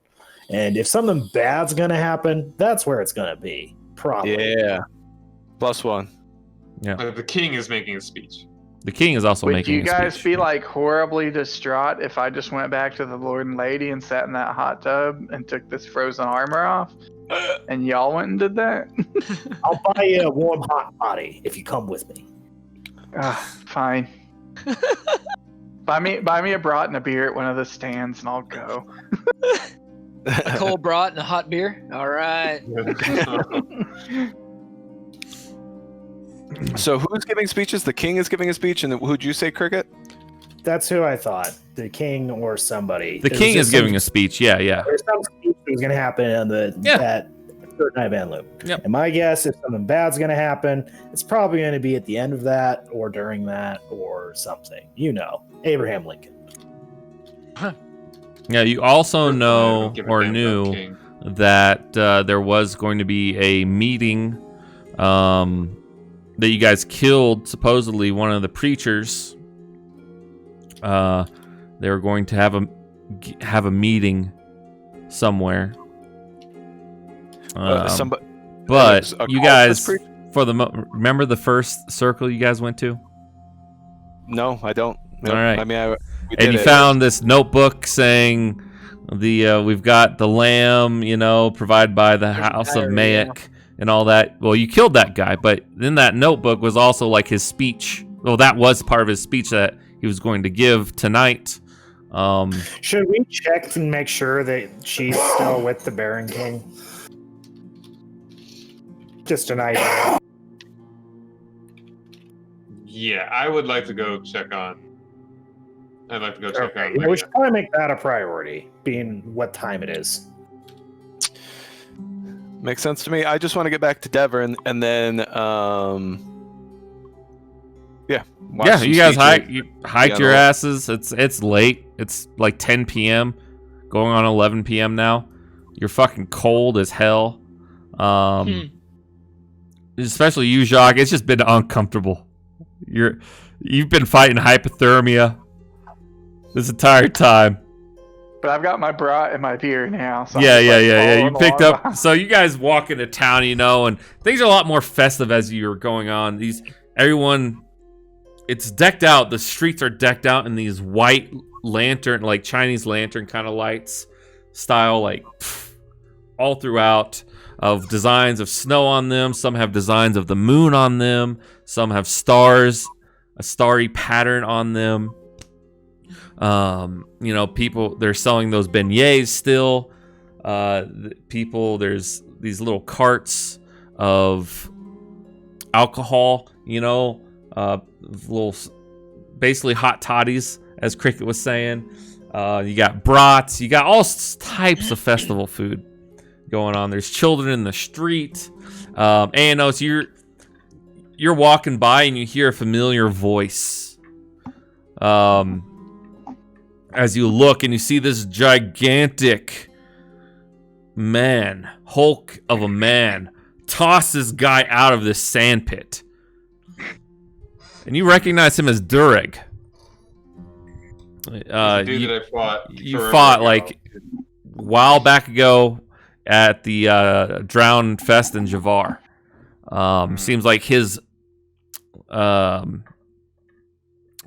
And if something bad's going to happen, that's where it's going to be. Probably. Yeah. Plus one. The king is making a speech. The king is also would making you a guys speech. be like horribly distraught if I just went back to the Lord and Lady and sat in that hot tub and took this frozen armor off? And y'all went and did that? I'll buy you a warm hot body if you come with me. Fine. buy me a brat and a beer at one of the stands, and I'll go. A cold brat and a hot beer. All right. So who's giving speeches? The king is giving a speech, and who'd you say, Cricket? That's who I thought. The king or somebody. The king is giving a speech. Yeah. There's some speech that was going to happen on that certain night of Ann Lumen. Yep. And my guess, if something bad's going to happen, it's probably going to be at the end of that or during that or something. Abraham Lincoln. Yeah. You also know Give a or damn knew about king. that there was going to be a meeting that you guys killed supposedly one of the preachers. They were going to have a meeting somewhere. Somebody. But a you cultist guys, preacher? remember the first circle you guys went to? No, I don't. All right. I mean, we And did you it. found this notebook saying we've got the lamb, provided by the house of Mayak and all that. Well, you killed that guy, but in that notebook was also like his speech. Well, that was part of his speech that he was going to give tonight Should we check to make sure that she's still with the Baron King? Just an idea. Yeah, I would like to go check on. I'd like to go check on. Yeah, we should probably make that a priority, being what time it is. Makes sense to me. I just want to get back to Devon and then, yeah. Yeah, you guys hiked your asses. It's late. It's like 10 p.m. going on 11 p.m. now. You're fucking cold as hell. Especially you, Jacques. It's just been uncomfortable. You've been fighting hypothermia this entire time. But I've got my bra and my beer now. So Yeah. You picked up. So you guys walk into town, and things are a lot more festive as you're going on. Everyone, it's decked out. The streets are decked out in these white lantern, like Chinese lantern kind of lights style, like all throughout, of designs of snow on them. Some have designs of the moon on them. Some have stars, a starry pattern on them. People, they're selling those beignets still. There's these little carts of alcohol, little, basically hot toddies, as Cricket was saying. You got brats, you got all types of festival food going on. There's children in the street. So you're walking by and you hear a familiar voice. As you look and you see this gigantic man, hulk of a man, toss this guy out of this sand pit. And you recognize him as Dureg. Dude that I fought. You fought like a while back ago at the Drown Fest in Javar. Seems like his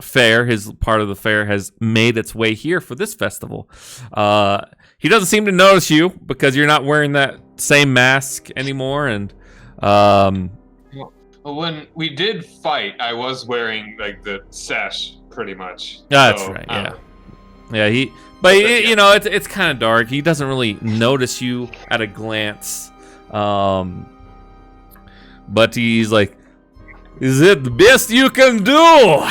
fair, his part of the fair, has made its way here for this festival. He doesn't seem to notice you because you're not wearing that same mask anymore. And when we did fight, I was wearing like the sash pretty much. That's right. Yeah. It's kind of dark. He doesn't really notice you at a glance. But he's like, "Is it the best you can do?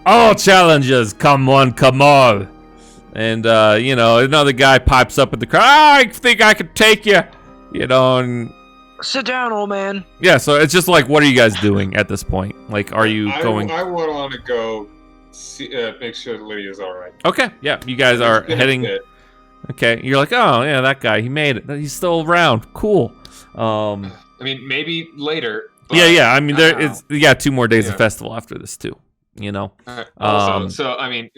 All challenges, come one, come all." And another guy pipes up at the crowd. "I think I could take you," and Sit down, old man. yeah. So it's just like, what are you guys doing at this point? Like, are you going? I would want to go see, make sure Lydia's all right. Okay, yeah. You guys are heading. Okay, you're like, oh yeah, that guy, he made it. He's still around. Cool. I mean, maybe later. But yeah. I mean, you got 2 more days of festival after this too. Also, I mean,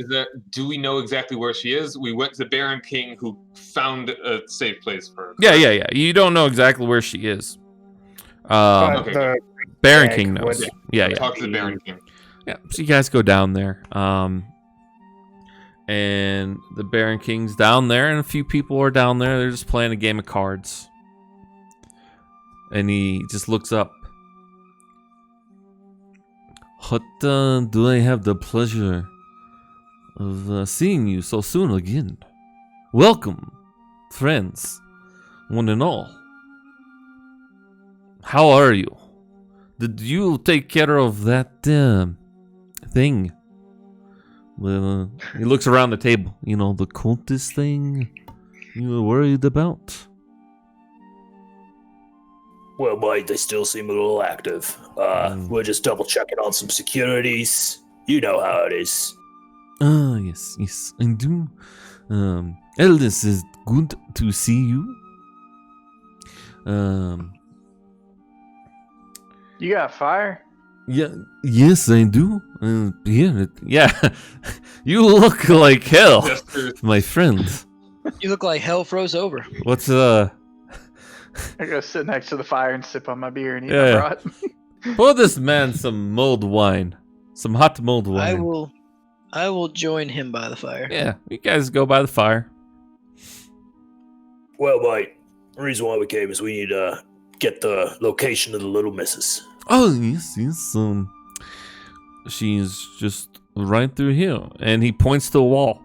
do we know exactly where she is? We went to the Baron King, who found a safe place for her. Yeah. You don't know exactly where she is. The Baron King knows. Yeah. Talk to the Baron King. Yeah. So you guys go down there. And the Baron King's down there, and a few people are down there. They're just playing a game of cards. And he just looks up. "What do I have the pleasure of seeing you so soon again? Welcome, friends, one and all. How are you? Did you take care of that thing?" Well, he looks around the table. The cultist thing you were worried about? Well, mate, they still seem a little active. We're just double checking on some securities. You know how it is. Yes, I do. Eldest, is good to see you. You got fire? Yeah, yes, I do. Yeah. You look like hell, my friend. You look like hell froze over. What's I go sit next to the fire and sip on my beer and eat my brat. Pour this man some mulled wine. Some hot mulled wine. I will join him by the fire. Yeah, you guys go by the fire. Well, mate, the reason why we came is we need to get the location of the little missus. Oh, yes. She's just right through here. And he points to a wall.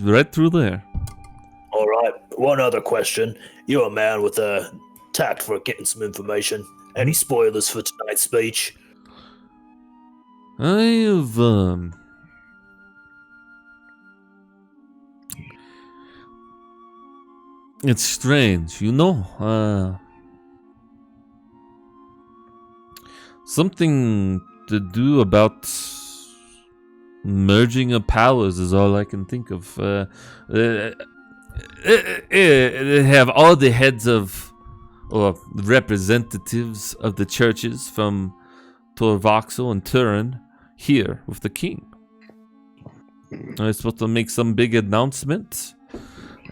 Right through there. All right. One other question. You're a man with a tact for getting some information. Any spoilers for tonight's speech? I've It's strange, you know. Something to do about merging of powers is all I can think of. They have all the heads of, or representatives of the churches from Torvoxel and Turin here with the king. They're supposed to make some big announcement.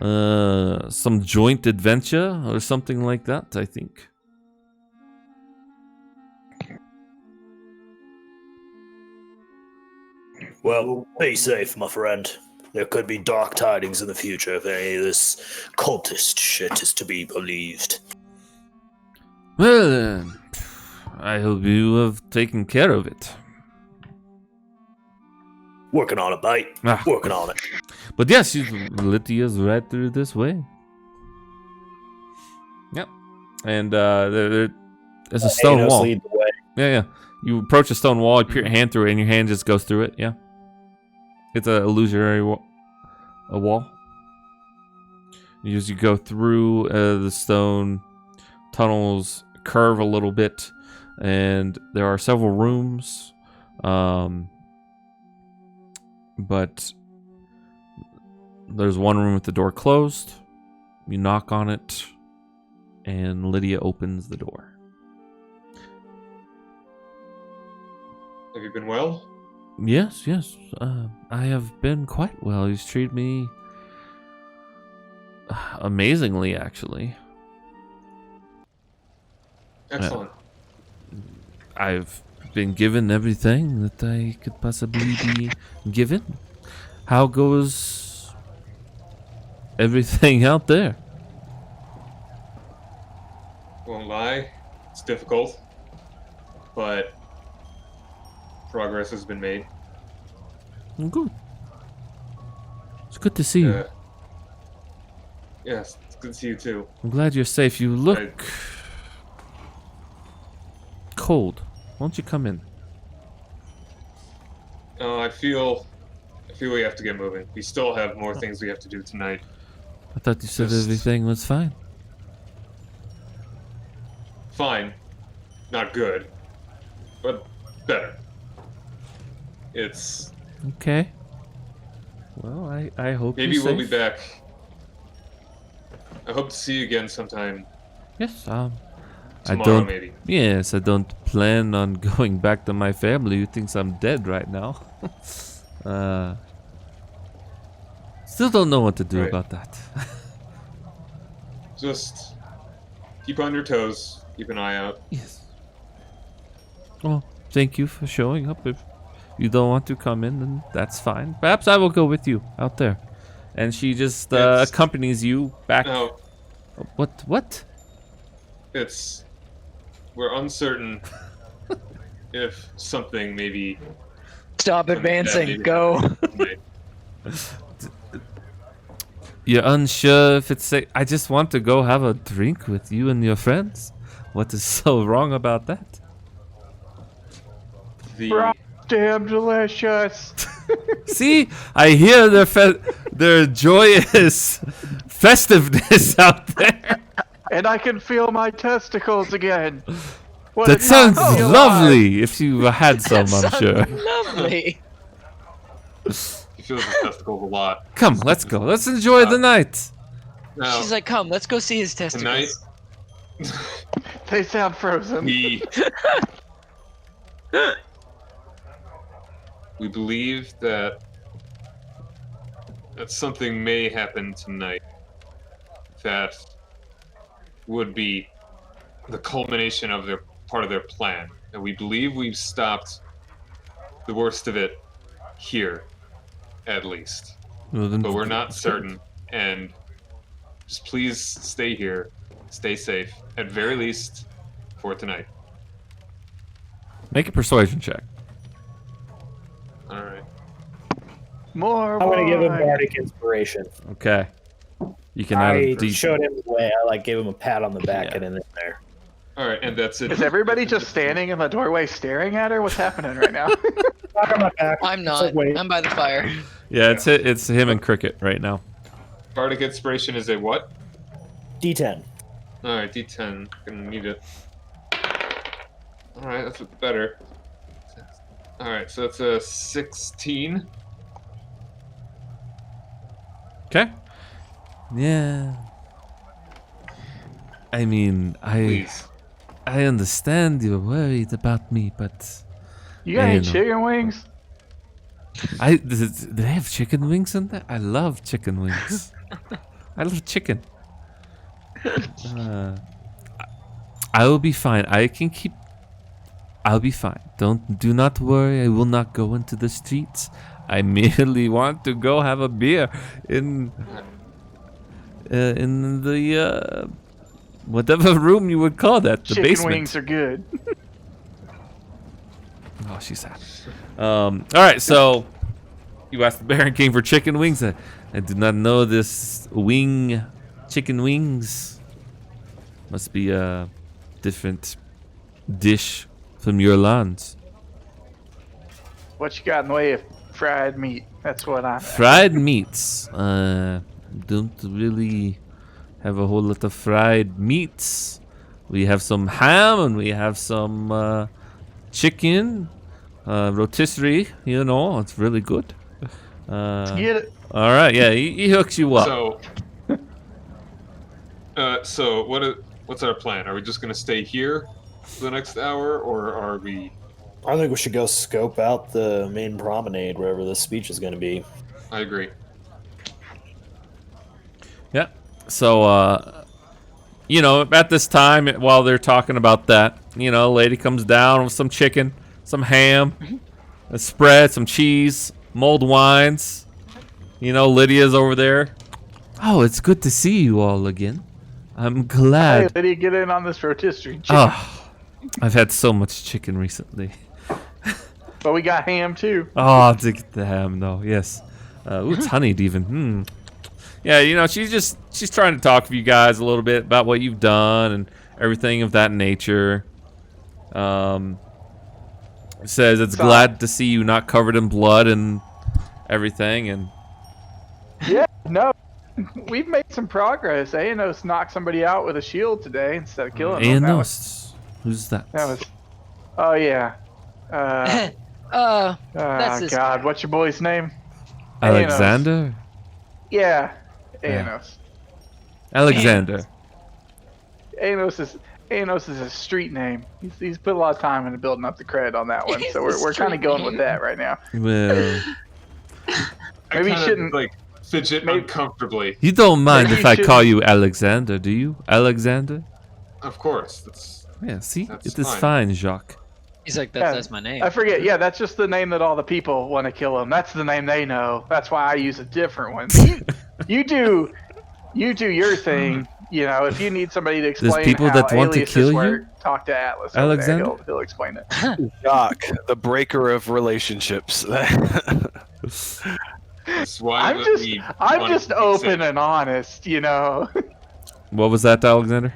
Some joint adventure or something like that, I think. Well, be safe, my friend. There could be dark tidings in the future if any of this cultist shit is to be believed. Well, then, I hope you have taken care of it. Working on it, mate. Ah. Working on it. But yes, Lydia's right through this way. Yep. And there's a stone wall. Lead the way. Yeah. You approach a stone wall, you put your hand through it, and your hand just goes through it. Yeah. It's an illusionary wall. As you go through the stone, tunnels curve a little bit, and there are several rooms. But there's one room with the door closed. You knock on it, and Lydia opens the door. Have you been well? Yes. I have been quite well. He's treated me amazingly, actually. Excellent. I've been given everything that I could possibly be given. How goes everything out there? Won't lie, it's difficult, but progress has been made. Good. It's good to see you. Yes, it's good to see you too. I'm glad you're safe. You look cold. Why don't you come in? I feel we have to get moving. We still have more things we have to do tonight. I thought you said Just- everything was fine. Fine, not good, but better. It's Okay. Well, I hope maybe you're we'll be safe. back. I hope to see you again sometime Yes. tomorrow, I don't. maybe. Yes, I don't plan on going back to my family who thinks I'm dead right now. Still don't know what to do Right. about that. Just keep on your toes. Keep an eye out. Yes. Well, thank you for showing up. If you don't want to come in, then that's fine. Perhaps I will go with you out there. And she just It's- accompanies you back. No, What? we're uncertain if something maybe. Stop advancing. maybe Go. You're unsure if it's safe. I just want to go have a drink with you and your friends. What is so wrong about that? The Damn delicious. See, I hear their joyous festiveness out there. And I can feel my testicles again. What That a sounds time to be alive. lovely. If you had some, I'm Sounds sure. Lovely. he feels his testicles a lot. Come, let's go. Let's enjoy the night. Now, She's like, come, let's go see his testicles. tonight They sound frozen. we believe that something may happen tonight that would be the culmination of their part of their plan. And we believe we've stopped the worst of it here, at least. Well, then- But we're not certain, and just please stay here, stay safe, at very least for tonight. Make a persuasion check. All right. More I'm going to give him wine. bardic inspiration. Okay. You can add I a D. showed him the way. I gave him a pat on the back and in there. All right, and that's it. Is everybody just standing in the doorway staring at her? What's happening right now? Back on my back. I'm It's not. like, wait. I'm by the fire. Yeah, it's him and Cricket right now. Bardic inspiration is a what? D10. All right, D10. Gonna need it. All right, that's better. All right, so that's a 16. Okay. Yeah. I mean, Please. I understand you're worried about me, but You got Yeah, any no. chicken wings? do they have chicken wings in there? I love chicken wings. I love chicken. I will be fine. I'll be fine. Do not worry. I will not go into the streets. I merely want to go have a beer in the whatever room you would call that, the Chicken basement. wings are good. Oh, she's happy. All right, so you asked the Baron King for chicken wings. I do not know this chicken wings. Must be a different dish from your lands. What you got in the way of fried meat? That's what I'm. Fried meats. Don't really have a whole lot of fried meats. We have some ham and we have some chicken, rotisserie. You know, it's really good. Get it? All right, yeah, he hooks you up. So what's our plan? Are we just gonna stay here for the next hour, or are we? I think we should go scope out the main promenade, wherever the speech is going to be. I agree. Yeah. So, you know, at this time, while they're talking about that, you know, a lady comes down with some chicken, some ham, a spread, some cheese, mulled wines. You know, Lydia's over there. Oh, it's good to see you all again. I'm Hey, glad. Lydia, get in on this rotisserie chicken. Oh, I've had so much chicken recently. But we got ham too. Oh, I'll take the ham though. Yes. Ooh, it's honeyed even. Yeah, you know, she's trying to talk to you guys a little bit about what you've done and everything of that nature. Says it's glad to see you not covered in blood and everything. And Yeah, no, we've made some progress. Aenos knocked somebody out with a shield today instead of killing them. Aenos, who's that? That was. Oh yeah. That's his God, what's your boy's name? Alexander. Yeah, Yeah. Aenos. Alexander. Aenos is his street name. He's put a lot of time into building up the cred on that one, so we're kind of going with that right now. Well, Maybe you kinda, shouldn't. like fidget uncomfortably. you don't mind Maybe if you I call shouldn't. you Alexander, do you? Alexander? Of course, that's Yeah. See, That's it is fine. fine, Jacques. He's like, Yeah, that's my name. I forget. Yeah, that's just the name that all the people want to kill him. That's the name they know. That's why I use a different one. You do your thing. You know, if you need somebody to explain people how that want to aliases kill you? work, talk to Atlas. over there. Alexander? He'll explain it. Doc, the breaker of relationships. that's why I'm just open and honest. You know. What was that, Alexander?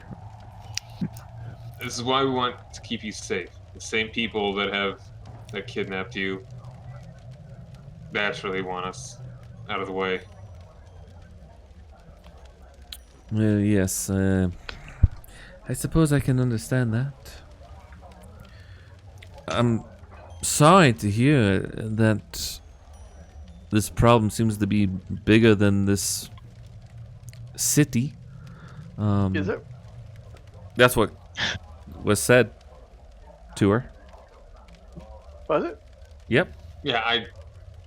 This is why we want to keep you safe. The same people that kidnapped you naturally want us out of the way. Well, yes. I suppose I can understand that. I'm sorry to hear that this problem seems to be bigger than this city. Is it? That's what was said to her. Was it? Yep. Yeah,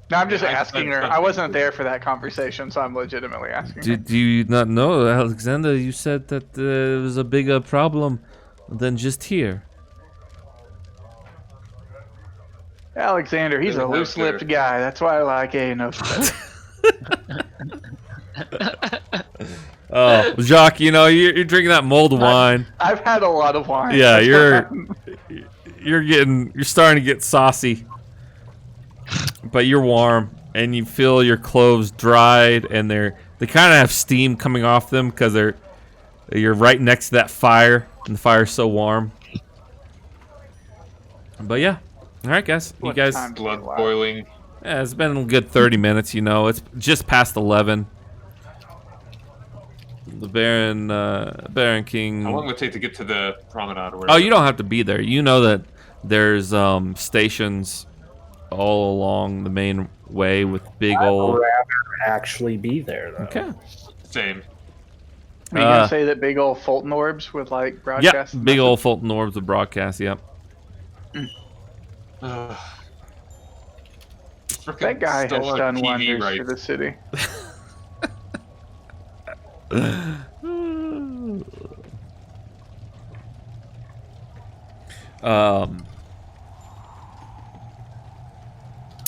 No, I'm just Yeah, I asking said her. I something. wasn't there for that conversation, so I'm legitimately asking her. Do you not know, Alexander? You said that there was a bigger problem than just here. Alexander, he's Doesn't a have loose-lipped their- guy. That's why I like Aenos better. Oh, Jacques, you know you're drinking that mulled wine. I've had a lot of wine. Yeah, That's you're starting to get saucy, but you're warm and you feel your clothes dried, and they kind of have steam coming off them because you're right next to that fire, and the fire's so warm. But yeah, all right, guys, you guys. Blood boiling. Yeah, it's been a good 30 minutes. You know, it's just past 11. The Baron King. How long would it take to get to the promenade? Or oh, you don't have to be there. You know that there's stations all along the main way with big old. I'd rather actually be there, though. Okay. Same. Are you gonna say that big old Fulton orbs with like broadcast? Yep, big old Fulton orbs with broadcast. Yep. That guy has done TV wonders rights. for the city.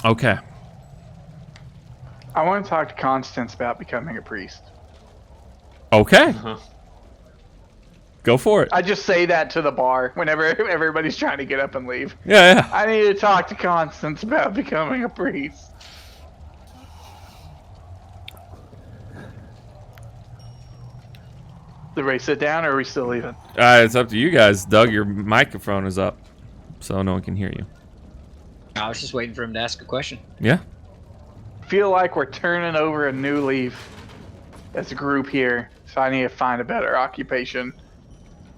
Okay. I want to talk to Constance about becoming a priest. Okay. Go for it. I just say that to the bar whenever everybody's trying to get up and leave. Yeah. I need to talk to Constance about becoming a priest. Did we sit down or are we still leaving? It's up to you guys. Doug, your microphone is up, so no one can hear you. I was just waiting for him to ask a question. Yeah. Feel like we're turning over a new leaf as a group here, so I need to find a better occupation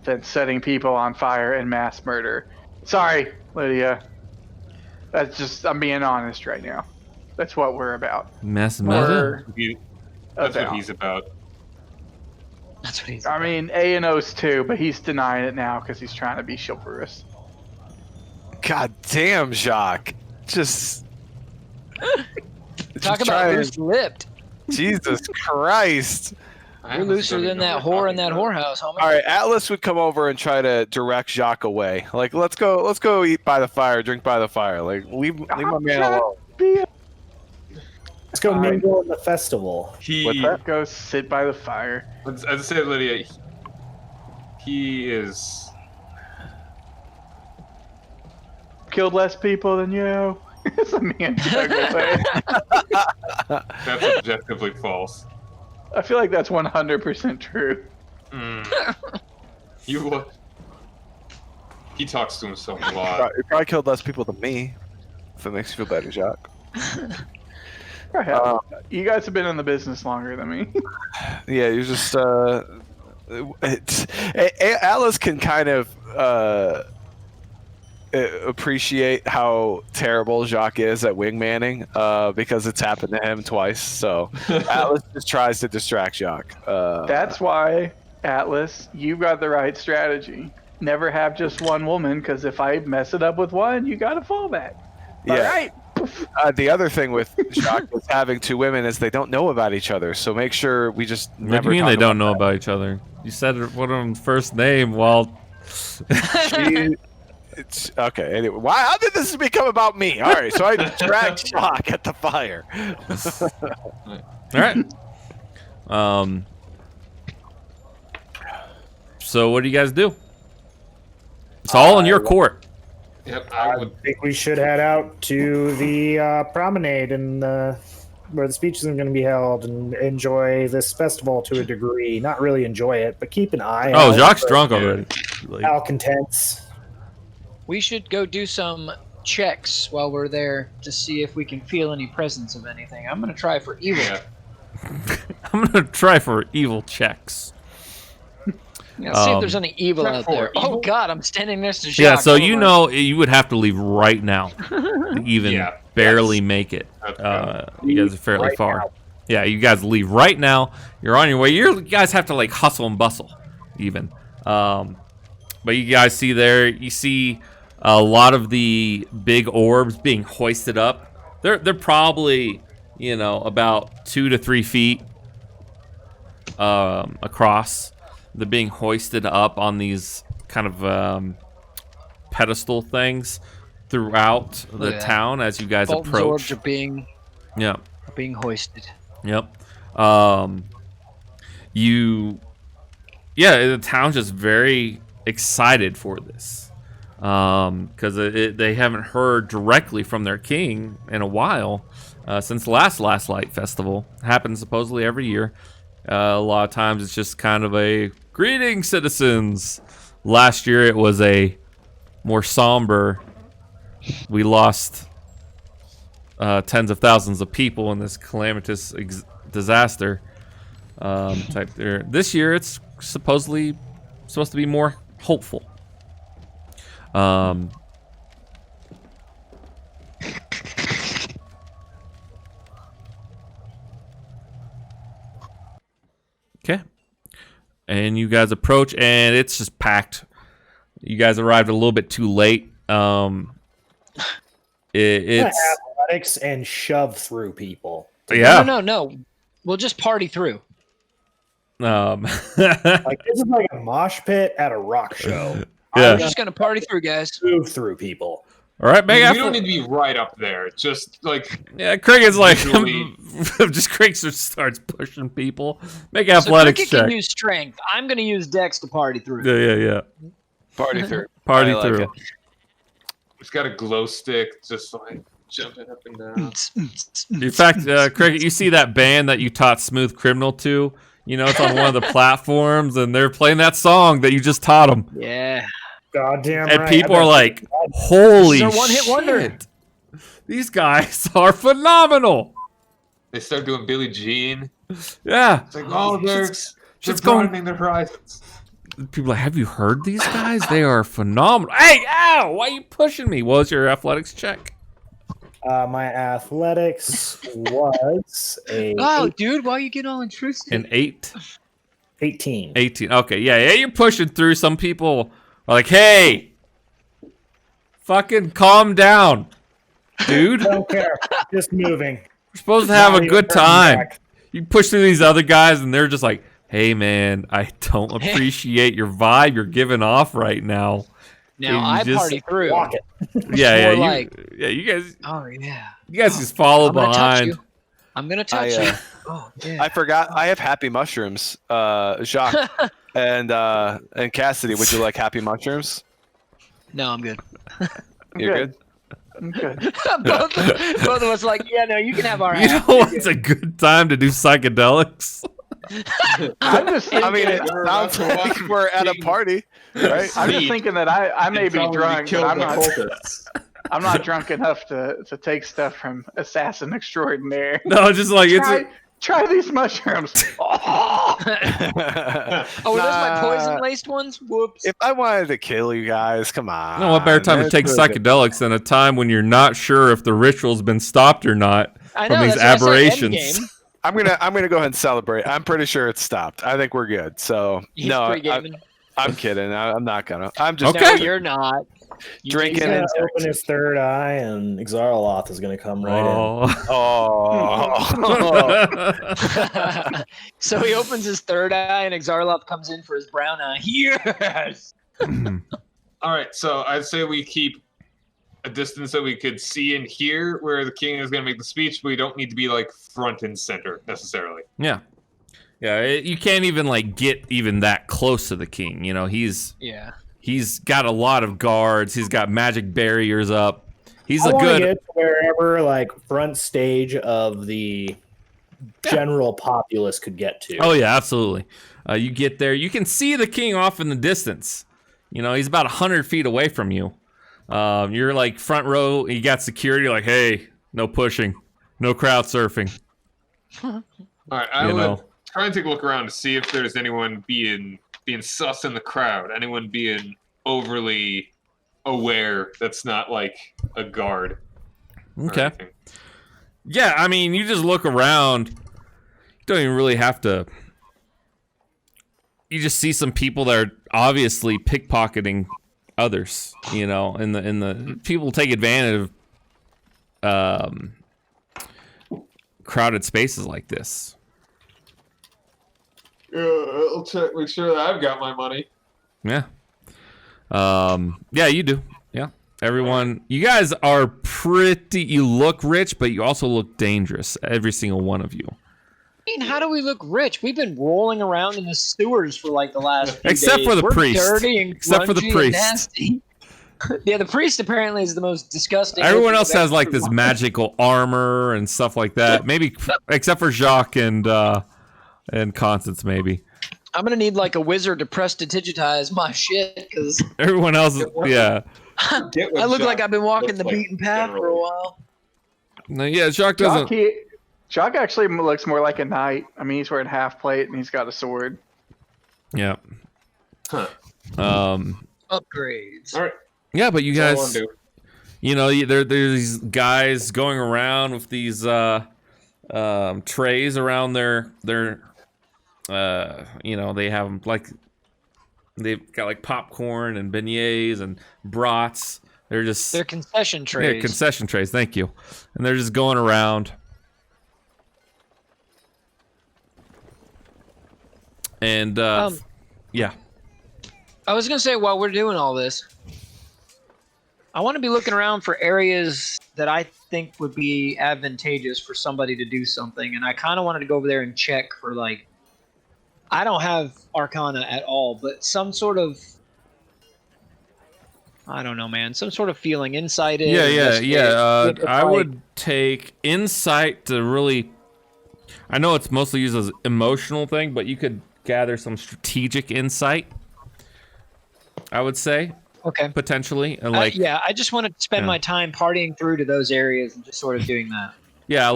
than setting people on fire and mass murder. Sorry, Lydia. That's just, I'm being honest right now. That's what we're about. Mass murder? That's what he's about. That's what he's. I mean, A&O's too, but he's denying it now because he's trying to be chivalrous. God damn, Jacques. Just. Talk about loose-lipped. Jesus Christ. You're looser than that whore in that whorehouse, homie. All right, Atlas would come over and try to direct Jacques away. Like, let's go eat by the fire, drink by the fire. Like, leave my man alone. Let's go mingle in the festival. Go sit by the fire. As I said, Lydia, he is killed less people than you. It's a man Doug will say. That's objectively false. I feel like that's 100% true. He talks to himself a lot. He probably killed less people than me. If it makes you feel better, Jacques. You guys have been in the business longer than me. Yeah, you just Atlas can kind of appreciate how terrible Jacques is at wingmanning because it's happened to him twice. So Atlas just tries to distract Jacques. That's why, Atlas, you've got the right strategy. Never have just one woman, because if I mess it up with one, you got a fallback. Yeah. All right. The other thing with Jacques with having two women is they don't know about each other. So make sure we just never. What do you mean they don't know that. about each other? You said one of them's first name while. It's okay. Anyway, how did this become about me? All right, so I dragged Jacques at the fire. All right. So what do you guys do? It's all in your court. Yep, I think we should head out to the promenade and where the speeches are going to be held and enjoy this festival to a degree. Not really enjoy it, but keep an eye out. Oh, Jacques drunk already. Malcontents. We should go do some checks while we're there to see if we can feel any presence of anything. I'm going to try for evil. Yeah. I'm going to try for evil checks. Yeah, see if there's any evil check out for there. evil? Oh God, I'm standing next to Jacques. Yeah, so Oh, you my- know you would have to leave right now to even barely make it. You guys are fairly Right far. now. Yeah, you guys leave right now. You're on your way. You guys have to like hustle and bustle, even. But you guys see there, you see a lot of the big orbs being hoisted up. They're probably about 2 to 3 feet across. They're being hoisted up on these kind of pedestal things throughout the town as you guys Fulton's approach. orbs are being hoisted. Yep. The town's just very excited for this. because they haven't heard directly from their king in a while, since the last Light Festival. Happens supposedly every year. A lot of times it's just kind of a greeting, citizens. Last year it was a more somber. We lost tens of thousands of people in this calamitous disaster type there. This year it's supposed to be more hopeful. Okay. And you guys approach, and it's just packed. You guys arrived a little bit too late. It's athletics and shove through people. Yeah. No. We'll just party through. Like this is like a mosh pit at a rock show. Yeah. We're just gonna party through, guys. Move through people. All right, We don't need to be right up there. Just like Cricket's like visually- Cricket just starts pushing people. Make athletics Cricket check. can use strength. I'm gonna use Dex to party through. Yeah. Party through. Party I like through. it. it's got a glow stick, just like jumping up and down. In fact, Cricket, you see that band that you taught Smooth Criminal to? You know, it's on one of the platforms, and they're playing that song that you just taught them. Yeah. Goddamn And right. people are like, holy This is our one-hit wonder. shit. These guys are phenomenal. They start doing Billie Jean. Yeah. It's like, oh, they're shit's going- broadening their horizons. People are like, have you heard these guys? They are phenomenal. Hey, ow! Why are you pushing me? What was your athletics check? My athletics was a Oh, dude, why you get all intrusive? An 8? 18. 18. Okay, yeah, you're pushing through. Some people are like, hey, fucking calm down, dude. Don't care. Just moving. We're supposed to have Not a even good turning time. back. You push through these other guys, and they're just like, hey, man, I don't appreciate your vibe you're giving off right now. Now You I just party through. Walk it. Yeah, More you guys Oh yeah. just follow I'm gonna touch behind. you. I'm gonna touch you. Oh yeah. I forgot. I have happy mushrooms. Jacques and Cassidy, would you like happy mushrooms? No, I'm good. You're good. I'm good. both of us like, yeah, no, you can have our You know ass. what's a good time to do psychedelics? I'm just I mean, thinking, it sounds like we're at a party, right? I'm just thinking that I may be Probably drunk, but killed I'm the not. cultists. I'm not drunk enough to take stuff from Assassin Extraordinaire. No, just like Try these mushrooms. Oh, are those my poison laced ones? Whoops. If I wanted to kill you guys, come on. no, what better time to There's take no- psychedelics than a time when you're not sure if the ritual's been stopped or not I from know, these that's why I said aberrations. endgame. I'm gonna go ahead and celebrate. I'm pretty sure it's stopped. I think we're good. So He's no, pre-gaming. I'm kidding. I'm not gonna. I'm just Okay. No, you're not. You Drinking He's think gonna and open his third eye, and Xarloth is gonna come right in. Oh. Oh. so he opens his third eye, and Xarloth comes in for his brown eye. Yes. All right, so I'd say we keep a distance that we could see and hear where the king is going to make the speech, but we don't need to be like front and center necessarily. Yeah. Yeah, you can't even like get even that close to the king. You know, he's got a lot of guards. He's got magic barriers up. He's I a wanna good. get to wherever like front stage of the general populace could get to. Oh yeah, absolutely. You get there, you can see the king off in the distance. You know, he's about 100 feet away from you. You're like front row. You got security. Like, hey, no pushing, no crowd surfing. All right, I You would know. try and take a look around to see if there's anyone being sus in the crowd, anyone being overly aware that's not like a guard. or Okay. anything. Yeah, I mean, you just look around. You don't even really have to. You just see some people that are obviously pickpocketing others. You know, in the people take advantage of crowded spaces like this. I'll check, make sure that I've got my money. Yeah. Yeah, you do. Yeah. Everyone, you guys are pretty. You look rich, but you also look dangerous. Every single one of you. I mean, how do we look rich? We've been rolling around in the sewers for like the last few Except days. for the We're priest. dirty and Except for the grungy and priest. nasty. Yeah, the priest apparently is the most disgusting. Everyone else has like this magical armor and stuff like that. Maybe except for Jacques and Constance, maybe. I'm gonna need like a wizard to prestidigitize my shit because Everyone else, yeah. I look like I've been walking the beaten path for a while. No, yeah, Jacques doesn't. Jacques actually looks more like a knight. I mean, he's wearing half plate and he's got a sword. Yeah. Huh. Upgrades. All right. Yeah, but you That's all guys, I'm doing. you know, there's these guys going around with these trays around their you know, they have them like they've got like popcorn and beignets and brats. They're concession trays. Yeah, concession trays. Thank you. And they're just going around. And yeah. I was gonna say while we're doing all this, I want to be looking around for areas that I think would be advantageous for somebody to do something, and I kind of wanted to go over there and check for like. I don't have Arcana at all, but some sort of. I don't know, man. Some sort of feeling, insight. Yeah. I would take insight to really. I know it's mostly used as emotional thing, but you could gather some strategic insight. I would say. Okay. Potentially, and like. Yeah, I just want to spend my time partying through to those areas and just sort of doing that. Yeah,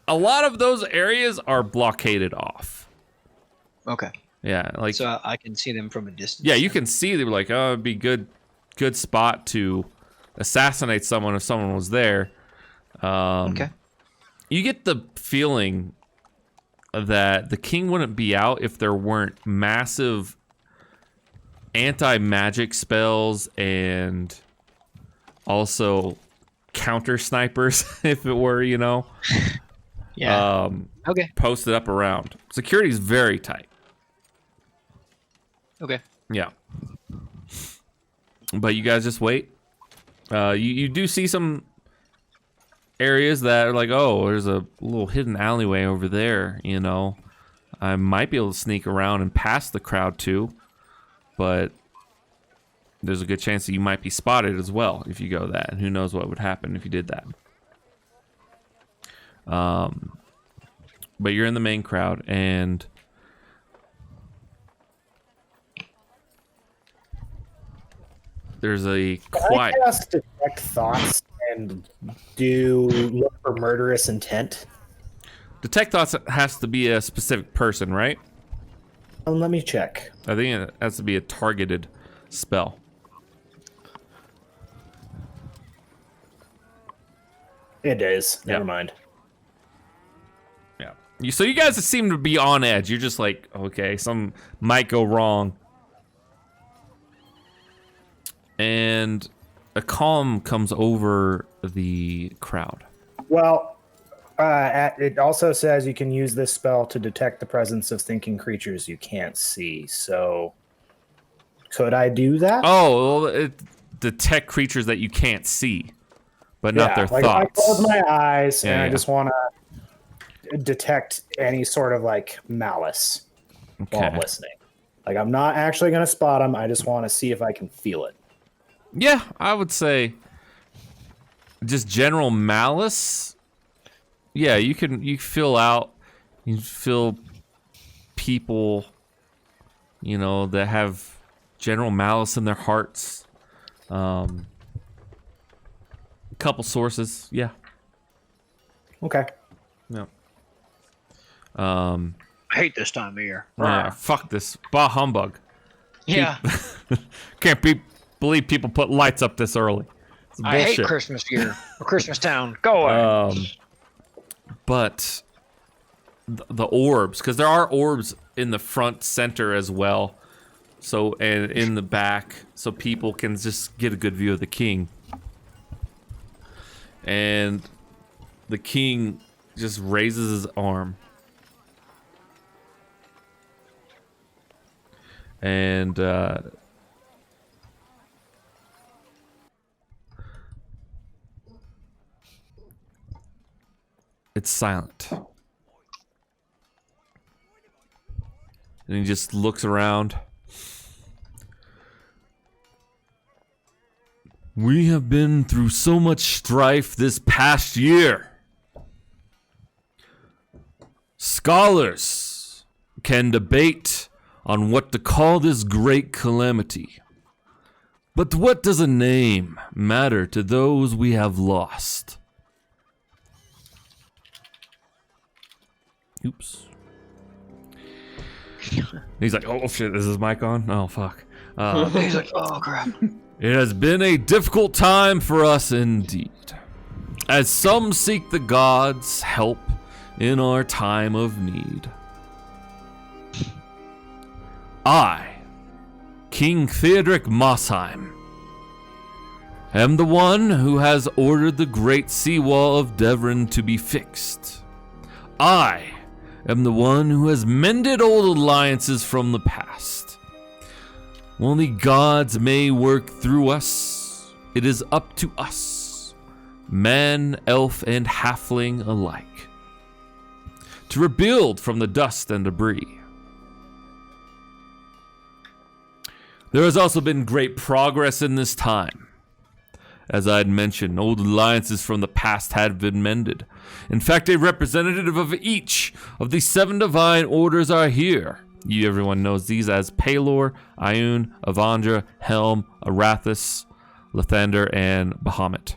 a lot of those areas are blockaded off. Okay. Yeah, like. So I can see them from a distance. Yeah, you can see them like, oh, it'd be good spot to assassinate someone if someone was there. Okay. You get the feeling that the king wouldn't be out if there weren't massive anti-magic spells and also counter snipers, if it were, you know. Yeah. Okay. Posted up around. Security's very tight. Okay. Yeah. But you guys just wait. You do see some areas that are like, oh, there's a little hidden alleyway over there, you know. I might be able to sneak around and pass the crowd too, but there's a good chance that you might be spotted as well if you go that, and who knows what would happen if you did that. But you're in the main crowd, and there's a quiet. Can I cast detect thoughts and do look for murderous intent? Detect thoughts has to be a specific person, right? Let me check. I think it has to be a targeted spell. It is. Yeah. Never mind. Yeah. So you guys seem to be on edge. You're just like, okay, some might go wrong. And a calm comes over the crowd. Well, it also says you can use this spell to detect the presence of thinking creatures you can't see. So, could I do that? Oh, well, it detect creatures that you can't see, but not their like thoughts. I close my eyes and I Yeah. just want to detect any sort of like malice while I'm listening. Like I'm not actually going to spot them. I just want to see if I can feel it. Yeah, I would say just general malice. Yeah, you feel people, you know, that have general malice in their hearts. A couple sources, yeah. Okay. Yeah. I hate this time of year. Yeah, fuck this. Bah humbug. Yeah. Can't believe people put lights up this early. It's I hate bullshit. Christmas here. Or Christmas Town. Go away. But the orbs, because there are orbs in the front center as well, so and in the back, so people can just get a good view of the king. And the king just raises his arm, and it's silent. And he just looks around. We have been through so much strife this past year. Scholars can debate on what to call this great calamity. But what does a name matter to those we have lost? Oops. He's like, oh shit, is his mic on? Oh fuck. He's like, oh crap. It has been a difficult time for us indeed, as some seek the gods' help in our time of need. I, King Theodoric Mossheim, am the one who has ordered the great seawall of Devon to be fixed. I am the one who has mended old alliances from the past. While the gods may work through us, it is up to us, man, elf, and halfling alike, to rebuild from the dust and debris. There has also been great progress in this time. As I had mentioned, old alliances from the past had been mended. In fact, a representative of each of the 7 divine orders are here. Everyone knows these as Palor, Ioun, Avandra, Helm, Arathis, Lathander, and Bahamut.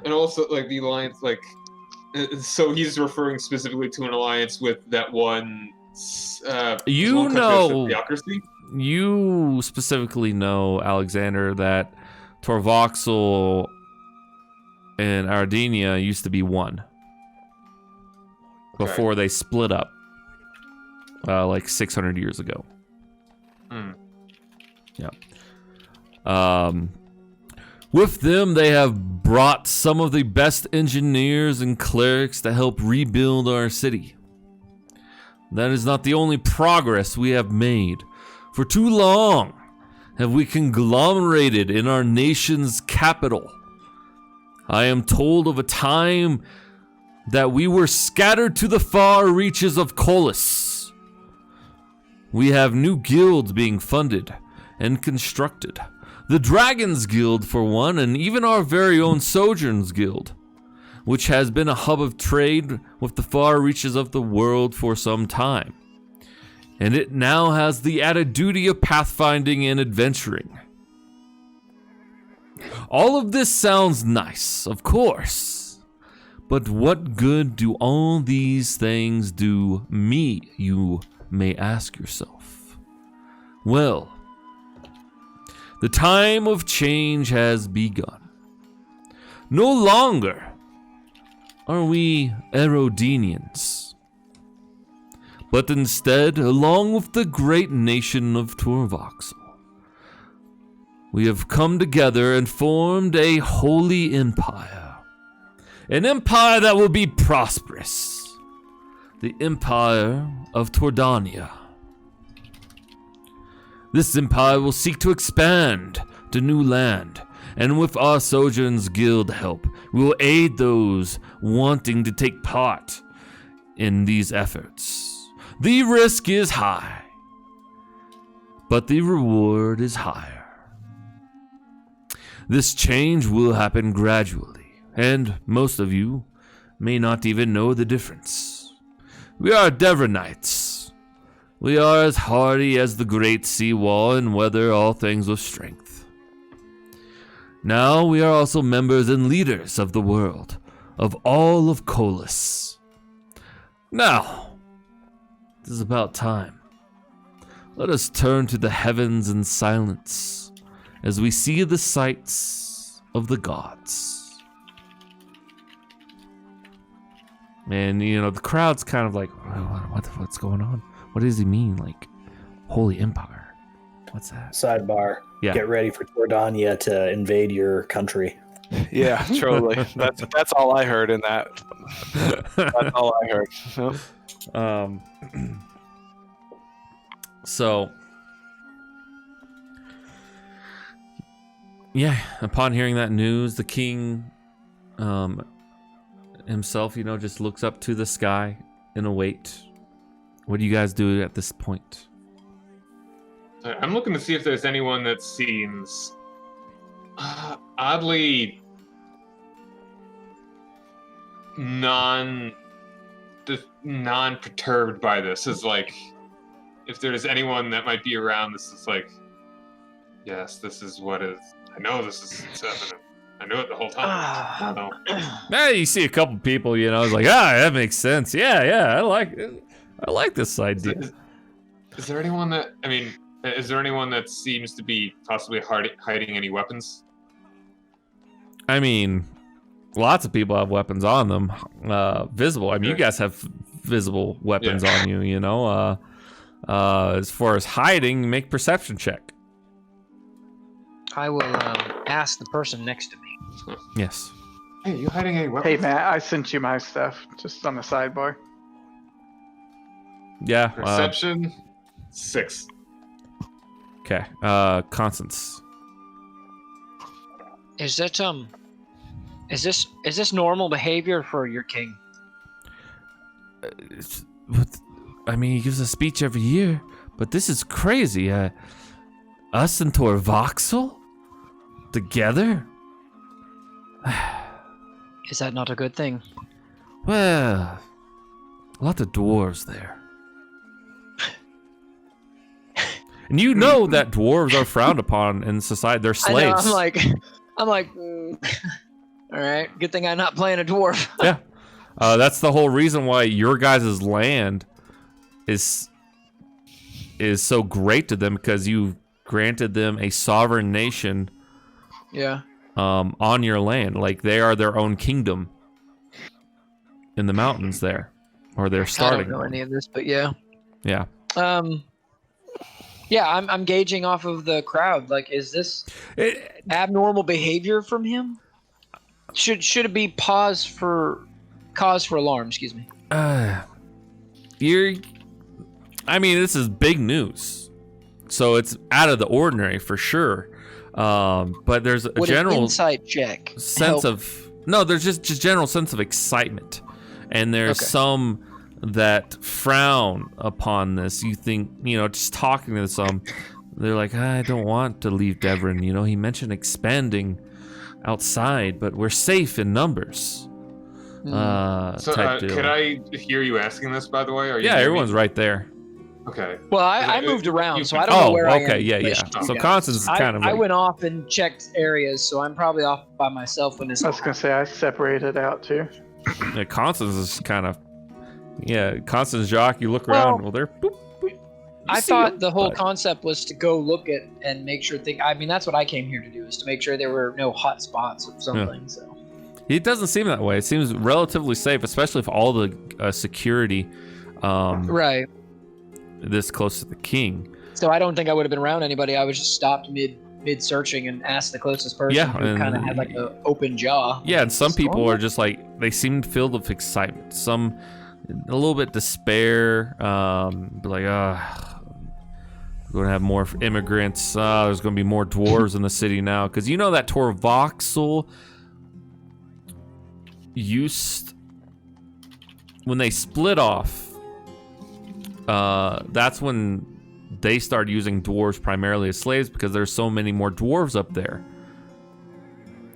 And also, like, the alliance, like, so he's referring specifically to an alliance with that one. You know, you specifically know, Alexander, that Torvoxel and Ardenia used to be one before they split up, like 600 years ago. Yeah. With them, they have brought some of the best engineers and clerics to help rebuild our city. That is not the only progress we have made. For too long have we conglomerated in our nation's capital. I am told of a time that we were scattered to the far reaches of Colis. We have new guilds being funded and constructed. The Dragons Guild, for one, and even our very own Sojourns Guild, which has been a hub of trade with the far reaches of the world for some time. And it now has the added duty of pathfinding and adventuring. All of this sounds nice, of course. But what good do all these things do me, you may ask yourself? Well, the time of change has begun. No longer are we Erodenians, but instead, along with the great nation of Torvoxel, we have come together and formed a holy empire. An empire that will be prosperous. The Empire of Tordania. This empire will seek to expand to new land, and with our Sojourns Guild help, we will aid those wanting to take part in these efforts. The risk is high, but the reward is higher. This change will happen gradually, and most of you may not even know the difference. We are Devronites. We are as hardy as the great seawall and weather all things with strength. Now we are also members and leaders of the world, of all of Colis. Now, it is about time. Let us turn to the heavens in silence as we see the sights of the gods. And, you know, the crowd's kind of like, what's going on? What does he mean? Like, Holy Empire? What's that? Sidebar. Yeah. Get ready for Tordania to invade your country. Yeah, totally. That's all I heard in that. That's all I heard. So, yeah, upon hearing that news, the king himself, you know, just looks up to the sky and await. What do you guys do at this point? I'm looking to see if there's anyone that seems oddly non-perturbed by this. Is like, if there's anyone that might be around, this is like, yes, this is what is. I know this is happening. I knew it the whole time. I don't know. Yeah, you see a couple people, you know, it's like, that makes sense. Yeah, I like this idea. Is there anyone that? I mean, is there anyone that seems to be possibly hiding any weapons? I mean, lots of people have weapons on them, visible. I mean, you guys have visible weapons on you. You know, as far as hiding, make perception check. I will ask the person next to me. Yes. Hey, you hiding any weapons? Hey, Matt, I sent you my stuff just on the sidebar. Yeah. Perception 6. Okay. Constance. Is that is this normal behavior for your king? I mean, he gives a speech every year, but this is crazy. Us and Torvoxel together? Is that not a good thing? Well, a lot of dwarves there. And you know that dwarves are frowned upon in society. They're slaves. I know, I'm like, all right. Good thing I'm not playing a dwarf. Yeah. That's the whole reason why your guys' land is so great to them, because you granted them a sovereign nation. Yeah. On your land, like they are their own kingdom in the mountains there, or they're starting. I don't know any of this, but yeah. Yeah. Yeah, I'm gauging off of the crowd. Like, is this abnormal behavior from him? Should it be cause for alarm? Excuse me. I mean, this is big news, so it's out of the ordinary for sure. But there's a general insight check sense of there's just general sense of excitement, and there's some that frown upon this. You think, just talking to some, they're like, I don't want to leave Devon. He mentioned expanding outside, but we're safe in numbers. Type deal. Could I hear you asking this, by the way? Everyone's right there. Okay. Well, I moved around, so I don't know where I am. Yeah. So Constance is kind of. I went off and checked areas, so I'm probably off by myself when this. I was gonna say I separated out too. Yeah, Constance is kind of. Yeah, Constance, Jacques, you look around. Well, they're. Boop, boop. I thought the whole concept was to go look at and make sure I mean, that's what I came here to do, is to make sure there were no hot spots or something. Yeah. So. It doesn't seem that way. It seems relatively safe, especially for all the security. Right. This close to the king. So I don't think I would have been around anybody. I was just stopped mid searching and asked the closest person who kind of had like an open jaw. Yeah, and some people are just like, they seem filled with excitement. Some a little bit despair. Like, we're gonna have more immigrants. There's gonna be more dwarves in the city now, because that Torvoxel used, when they split off. That's when they started using dwarves primarily as slaves, because there's so many more dwarves up there.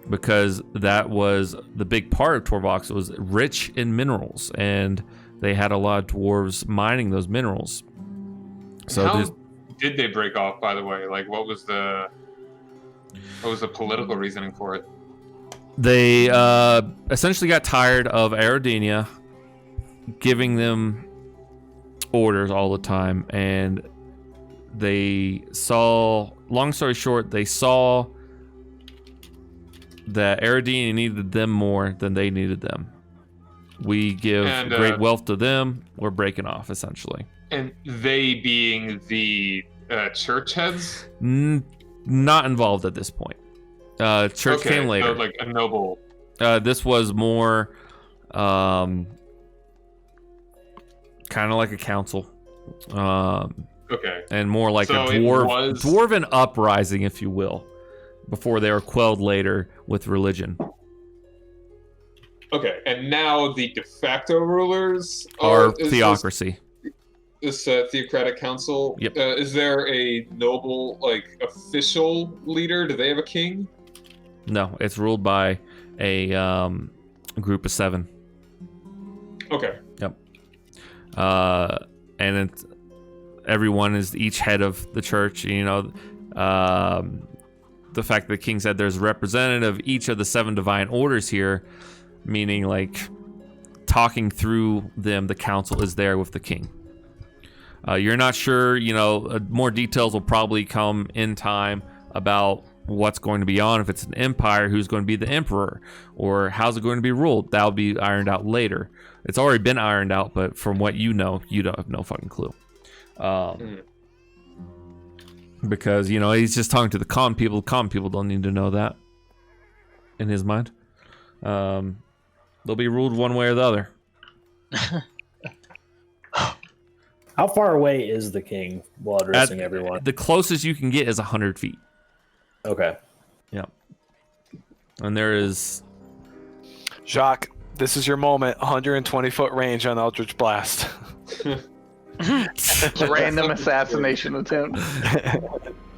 Because that was the big part of Torvox, was rich in minerals, and they had a lot of dwarves mining those minerals. So how did they break off, by the way? Like, what was the political reasoning for it? They essentially got tired of Aerodenia giving them orders all the time, and they saw, long story short, they saw that Aerodenia needed them more than they needed them. We give great wealth to them, we're breaking off, essentially. And they being the church heads? Not involved at this point. Church came later. So like a noble. This was more kind of like a council, and more like a dwarven uprising, if you will, before they were quelled later with religion. Okay, and now the de facto rulers are theocracy. This theocratic council. Yep. Is there a noble, like, official leader? Do they have a king? No, it's ruled by a group of 7. Okay. Yep. And it's, everyone is each head of the church. You know, the fact that the king said there's a representative of each of the 7 divine orders here, meaning like talking through them, the council is there with the king. You're not sure, you know, more details will probably come in time about what's going to be on, if it's an empire, who's going to be the emperor, or how's it going to be ruled. That'll be ironed out later. It's already been ironed out, but from what you know, you don't have no fucking clue. Because, you know, he's just talking to the common people. The common people don't need to know that in his mind. They'll be ruled one way or the other. How far away is the king while addressing everyone? The closest you can get is 100 feet. Okay. Yep. And there is... Jacques, this is your moment. 120-foot range on Eldritch Blast. Random assassination attempt.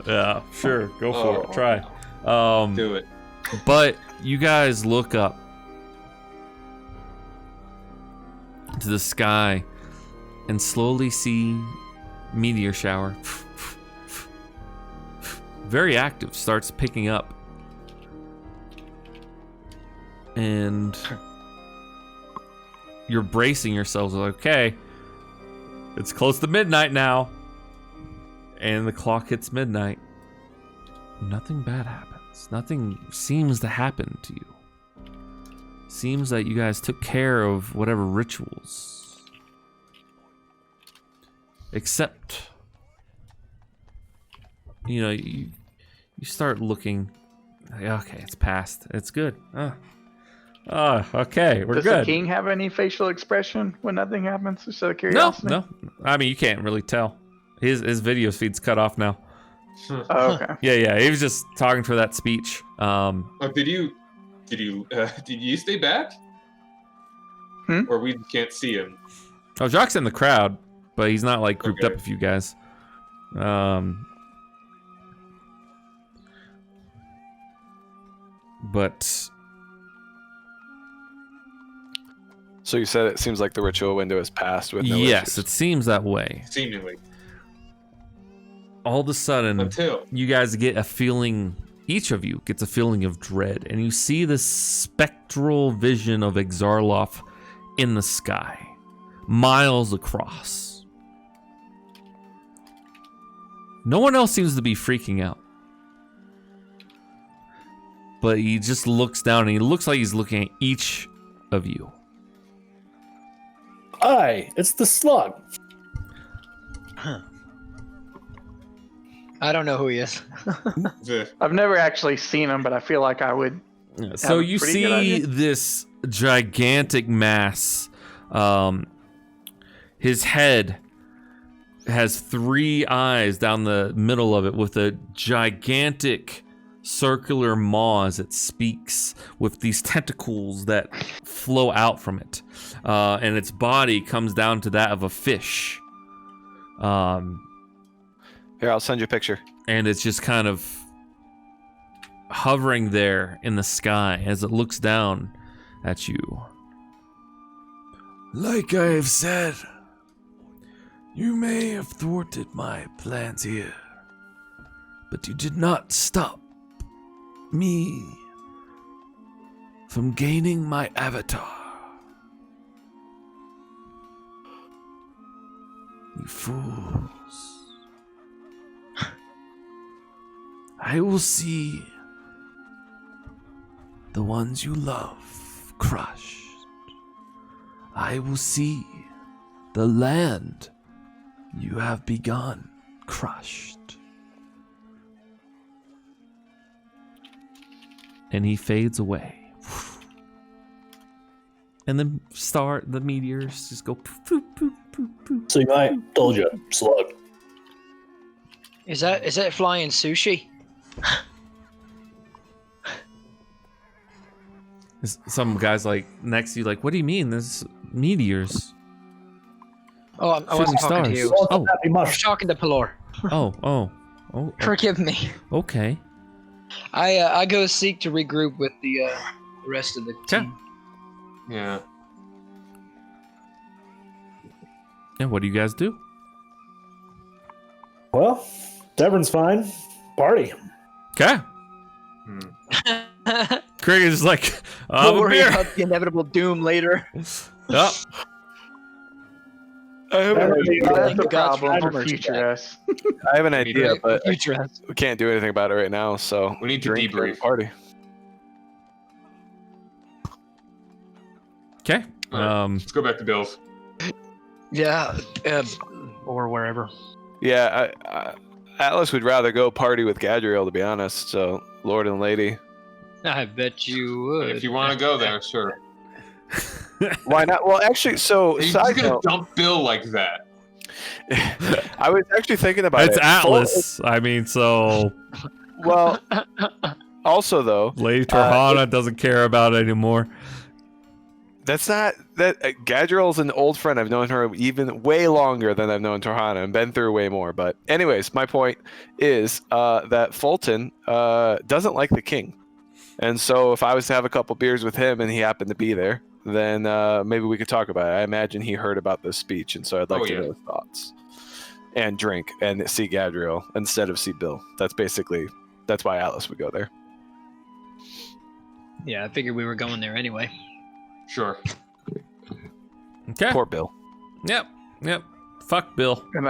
Yeah, sure. Go for it. Try. Do it. But you guys look up to the sky and slowly see meteor shower. Very active, starts picking up. And you're bracing yourselves like, okay, it's close to midnight now. And the clock hits midnight. Nothing bad happens. Nothing seems to happen to you. Seems that you guys took care of whatever rituals. Except, you know, you start looking. Okay, it's past. It's good. Okay, we're Does good. Does the king have any facial expression when nothing happens? Just out of curiosity. No. I mean, you can't really tell. His video feed's cut off now. Oh, okay. Yeah. He was just talking for that speech. Did you stay back? Or we can't see him? Oh, Jacques in the crowd, but he's not like grouped Okay. up with you guys. But So you said it seems like the ritual window is passed with no yes, issues. it seems that way. Seemingly. All of a sudden, Until. you guys get a feeling, each of you gets a feeling of dread, and you see this spectral vision of Exarloth in the sky, miles across. No one else seems to be freaking out. But he just looks down, and he looks like he's looking at each of you. Aye, it's the slug. I don't know who he is. I've never actually seen him, but I feel like I would. So a you pretty good see idea. this gigantic mass. His head has 3 eyes down the middle of it with a gigantic circular maw as it speaks with these tentacles that flow out from it. And its body comes down to that of a fish. Here, I'll send you a picture. And it's just kind of hovering there in the sky as it looks down at you. Like I have said, you may have thwarted my plans here, but you did not stop me from gaining my avatar. You fools. I will see the ones you love crushed. I will see the land you have begun crushed. And he fades away. And the meteors just go poof, poof, poof, poof, poof. So I told you, slug. Is that flying sushi? Some guys like next to you like, what do you mean? There's meteors. Oh, I wasn't Shooting talking to stars. you. Oh. I was talking to Pelor. Oh. Forgive me. Okay. I go seek to regroup with the rest of the team. Yeah. And what do you guys do? Well, Devon's fine. Party. Okay. Craig is like, We'll a worry beer. about the inevitable doom later. Yep. I have an idea. That's the God's problem for farmers future back. us. I have an idea, Right? but Future us. we can't do anything about it right now. So We need to drink during debrief. the party. Okay. Let's go back to Bill's. Yeah, or wherever. Yeah, Atlas would rather go party with Gadriel, to be honest. So Lord and Lady, I bet you would. If you want to go there, sure. why not? Well, actually, so You're side just gonna note, dump Bill like that. I was actually thinking about It's it. Atlas. I mean, so Well, also though, Lady Torhana doesn't care about it anymore. that's not that Gadriel's an old friend. I've known her even way longer than I've known Torhana and been through way more. But anyways, my point is that Fulton doesn't like the king, and so if I was to have a couple beers with him and he happened to be there, then maybe we could talk about it. I imagine he heard about this speech, and so I'd like to know his thoughts and drink and see Gadriel instead of see Bill. That's why Atlas would go there. Yeah, I figured we were going there anyway. Sure. Okay. Poor Bill. Yep. Fuck Bill. And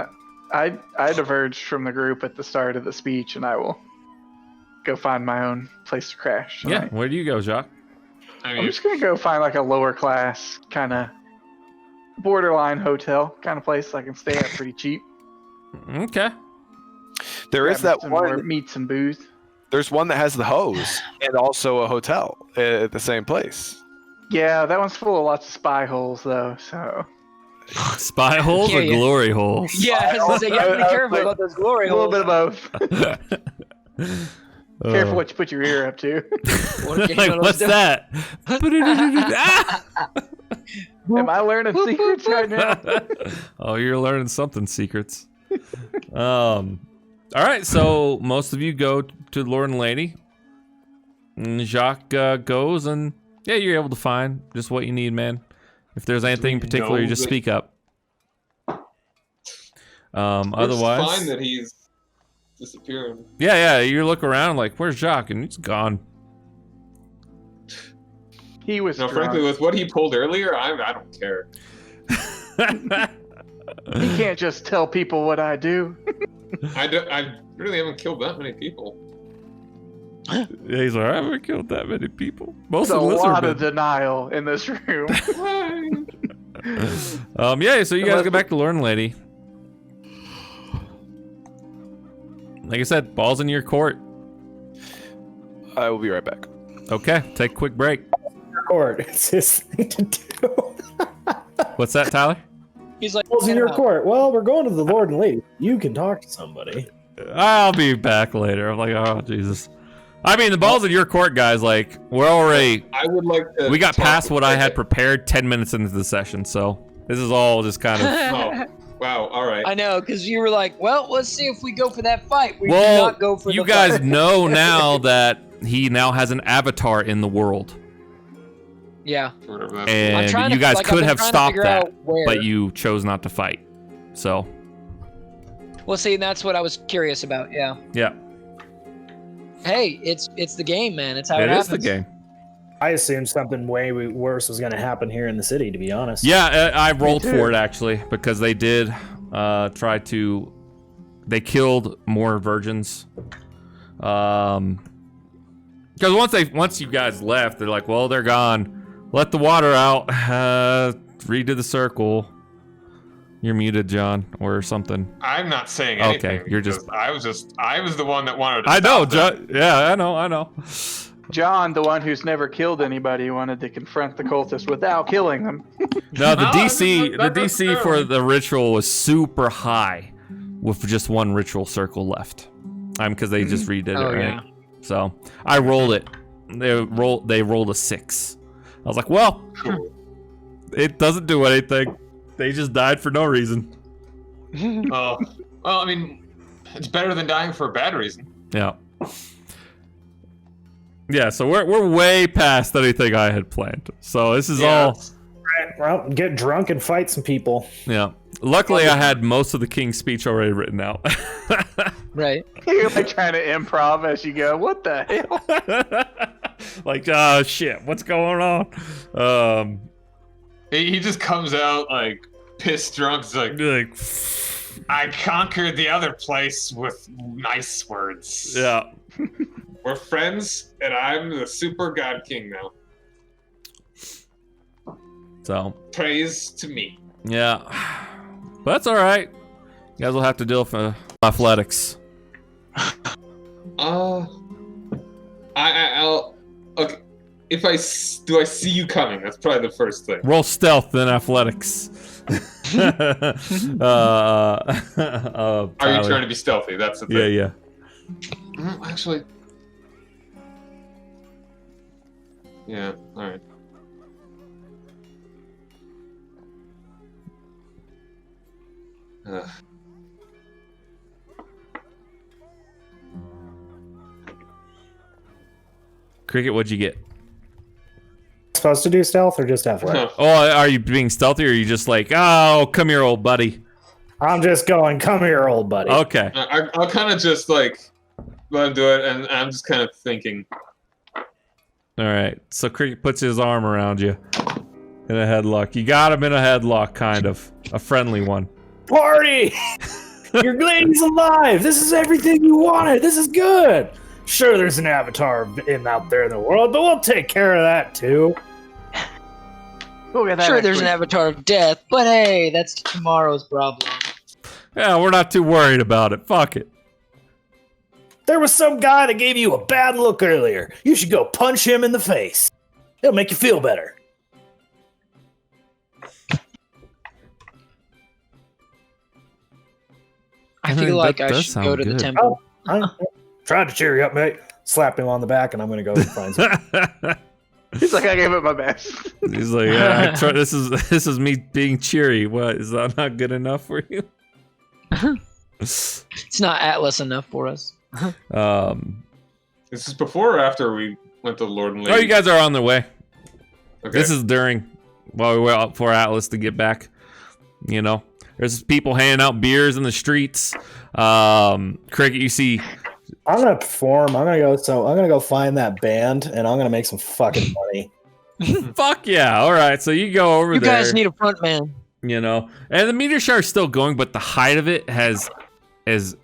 I diverged from the group at the start of the speech, and I will go find my own place to crash Yeah. tonight. Where do you go, Jacques? I'm just gonna go find like a lower class kind of borderline hotel kind of place I can stay at pretty cheap. Okay. There is Grab that some more one. meats and booze. There's one that has the hose and also a hotel at the same place. Yeah, that one's full of lots of spy holes though. So Spy holes Yeah, or yeah. glory holes? Yeah, I was gonna say, you have to be careful about those glory a little holes. bit of both. Careful what you put your ear up to. Like, what's that? Am I learning secrets right now? Oh, you're learning something secrets. All right, so most of you go to Lord and Lady. And Jacques goes, and yeah, you're able to find just what you need, man. If there's anything in particular, you just speak up. Otherwise, It's fine that he's disappearing. yeah, you look around like, where's Jacques? And he's gone. He was No, drunk. frankly, with what he pulled earlier, I don't care. He can't just tell people what I do. I really haven't killed that many people. Yeah, he's like, I haven't killed that many people. Most There's a of the lot lizardmen. of denial in this room. Yeah, so you guys go back to Lord and Lady. Like I said, ball's in your court. I will be right back. Okay, take a quick break. Court. It's his thing to do. What's that, Tyler? He's like, What's in your court? Well, we're going to the Lord and Lady. You can talk to somebody. I'll be back later. I'm like, oh, Jesus. I mean, the ball's in your court, guys. Like, we're already... I would like to... We got talk past what I about had it. prepared 10 minutes into the session, so this is all just kind of... Oh, wow, alright. I know, because you were like, well, let's see if we go for that fight. We Well, did not go for you the guys fight. know now that he now has an avatar in the world. Yeah. Whatever that's And trying you to- guys like, I've could been have trying to stopped figure that, out where. but you chose not to fight. So, Well, see, that's what I was curious about. Yeah. yeah. Hey, it's the game, man. It's how it It happens. is the game. I assumed something way worse was going to happen here in the city, to be honest. Yeah, I rolled too. for it, actually, because they did try to... They killed more virgins. Because once you guys left, they're like, well, they're gone. Let the water out. Redo the circle. You're muted, John, or something. I'm not saying Okay, anything. you're just- because I was the one that wanted to I know, stop them. John. Yeah, I know. John, the one who's never killed anybody, wanted to confront the cultists without killing them. No, the No, DC, that the doesn't DC for sound- the ritual was super high, with just one ritual circle left. Because they just redid it, Oh, right? yeah. So I rolled it. They rolled a 6. I was like, well, Cool. it doesn't do anything. They just died for no reason. Well, I mean, it's better than dying for a bad reason. Yeah. Yeah, so we're way past anything I had planned. So this is all. Right, well, get drunk and fight some people. Yeah. Luckily, I had most of the king's speech already written out. Right. You're like trying to improv as you go. What the hell? Like, oh shit, what's going on? He just comes out like pissed drunk. He's like, I conquered the other place with nice words. Yeah. We're friends, and I'm the super god king now. So. Praise to me. Yeah. But that's all right. You guys will have to deal with athletics. I'll. Okay. I see you coming? That's probably the first thing. Roll stealth, then athletics. Are you trying to be stealthy? That's the thing. Yeah. Actually. Yeah. All right. Cricket, what'd you get? Supposed to do stealth or just athletics? Oh, are you being stealthy or are you just like, oh, come here, old buddy? I'm just going, come here, old buddy. Okay. I'll kind of just like let him do it, and I'm just kind of thinking. All right. So Cricket puts his arm around you in a headlock. You got him in a headlock, kind of. A friendly one. Party! Your lady's alive! This is everything you wanted! This is good! Sure, there's an avatar out there in the world, but we'll take care of that too. Sure, there's an avatar of death, but hey, that's tomorrow's problem. Yeah, we're not too worried about it. Fuck it. There was some guy that gave you a bad look earlier. You should go punch him in the face. It'll make you feel better. I feel like I should go to the temple. I tried to cheer you up, mate. Slap him on the back, and I'm gonna go find some. He's like, I gave it my best. He's like, yeah, this is me being cheery. What, is that not good enough for you? It's not Atlas enough for us. This is before or after we went to Lord and Lady? Oh, you guys are on the way. Okay. This is while we were out for Atlas to get back. You know, there's people handing out beers in the streets. Cricket, you see. I'm gonna perform. I'm gonna go find that band, and I'm gonna make some fucking money. Fuck yeah! All right, so you go over there. You guys need a front man. You know, and the meteor shower is still going, but the height of it is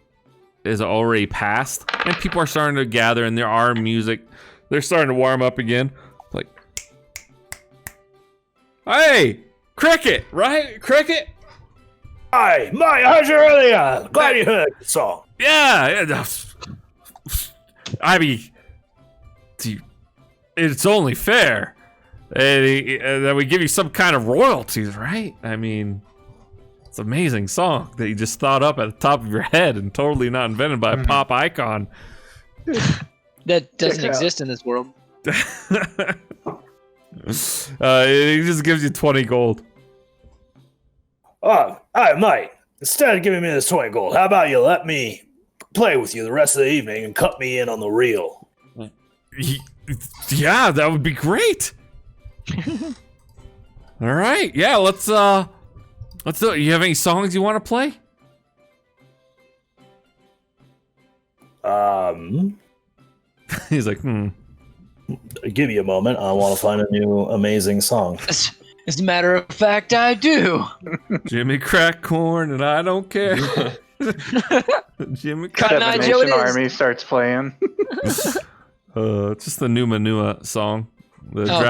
already passed, and people are starting to gather, and there are music. They're starting to warm up again. Like, hey, Cricket, right? Cricket. Hi, Mike. How's your earlier? Glad you heard the song. Yeah. I mean, it's only fair that we give you some kind of royalties, right? I mean, it's an amazing song that you just thought up at the top of your head and totally not invented by a pop icon. That doesn't exist in this world. It just gives you 20 gold. Oh, hi, Mike. Instead of giving me this 20 gold, how about you let me play with you the rest of the evening and cut me in on the reel? Yeah, that would be great. All right, yeah, let's do it. You have any songs you want to play? He's like, Give me a moment. I want to find a new amazing song. As a matter of fact, I do. Jimmy crack corn and I don't care. Jimmy Cotton Eye Joe it is. Army starts playing. Just the Numa Numa song. The God.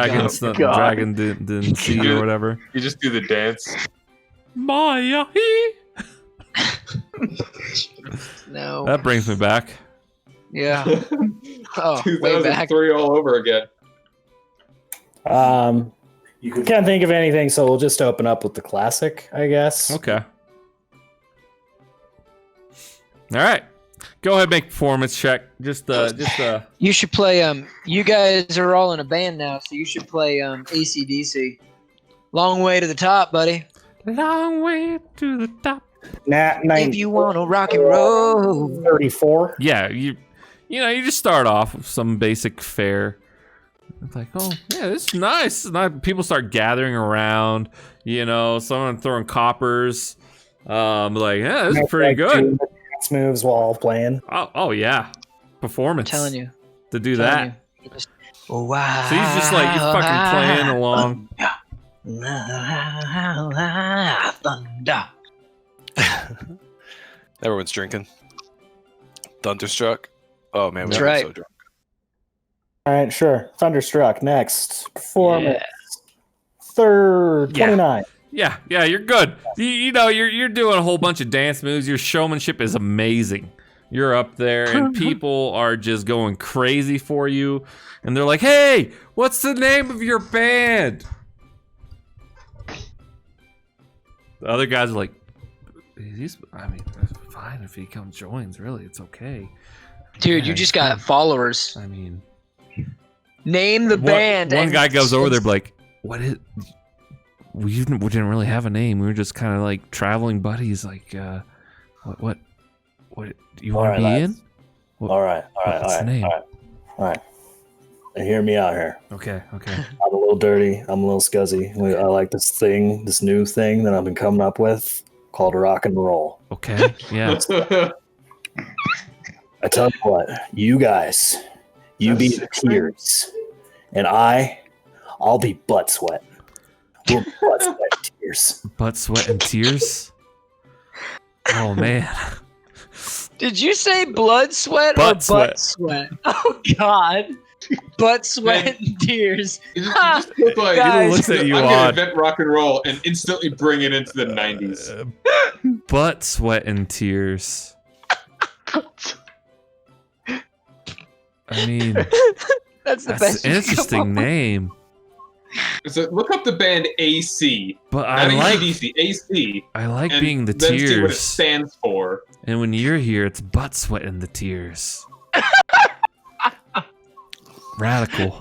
dragon didn't see or whatever. You just do the dance. Maya. No. That brings me back. Yeah. Oh, way back. 2003 all over again. You can't think of anything, so we'll just open up with the classic, I guess. Okay. All right. Go ahead, make performance check. Just You should play. You guys are all in a band now, so you should play AC/DC. Long way to the top, buddy. Long way to the top. If you want to rock and roll. 34. Yeah, you you just start off with some basic fare. It's like, oh yeah, this is nice. People start gathering around. Someone throwing coppers. Like, yeah, this is pretty good. Dance moves while playing. Oh yeah, performance. I'm telling you. To do that. Wow. So he's just like, you're fucking playing along. Thunder. Everyone's drinking. Thunderstruck. Oh man, That's we're right. so drunk. All right, sure. Thunderstruck next. Performance. Third, 29. Yeah, you're good. You're doing a whole bunch of dance moves. Your showmanship is amazing. You're up there, and people are just going crazy for you. And they're like, hey, what's the name of your band? The other guys are like, it's fine if he comes joins, really. It's okay. Dude, you just got followers. I mean... Name the band. One guy goes over there like, what is... We didn't really have a name. We were just kind of like traveling buddies. Like, what you want to be in? All right. What's the name? All right. Hear me out here. Okay. I'm a little dirty. I'm a little scuzzy. I like this new thing that I've been coming up with called rock and roll. Okay, yeah. I tell you what, you guys, you be the tears, and I'll be butt sweat. We'll butt sweat tears. Butt sweat and tears? Oh, man. Did you say blood sweat or butt sweat? Oh, God. Butt sweat and tears. You just look like looks at you I'm odd. gonna invent rock and roll and instantly bring it into the 90s. Butt sweat and tears. I mean, that's the best. An interesting name. So look up the band AC. But not AC/DC, AC. I like and being the then tears. See what it stands for. And when you're here, it's butt sweat and the tears. Radical,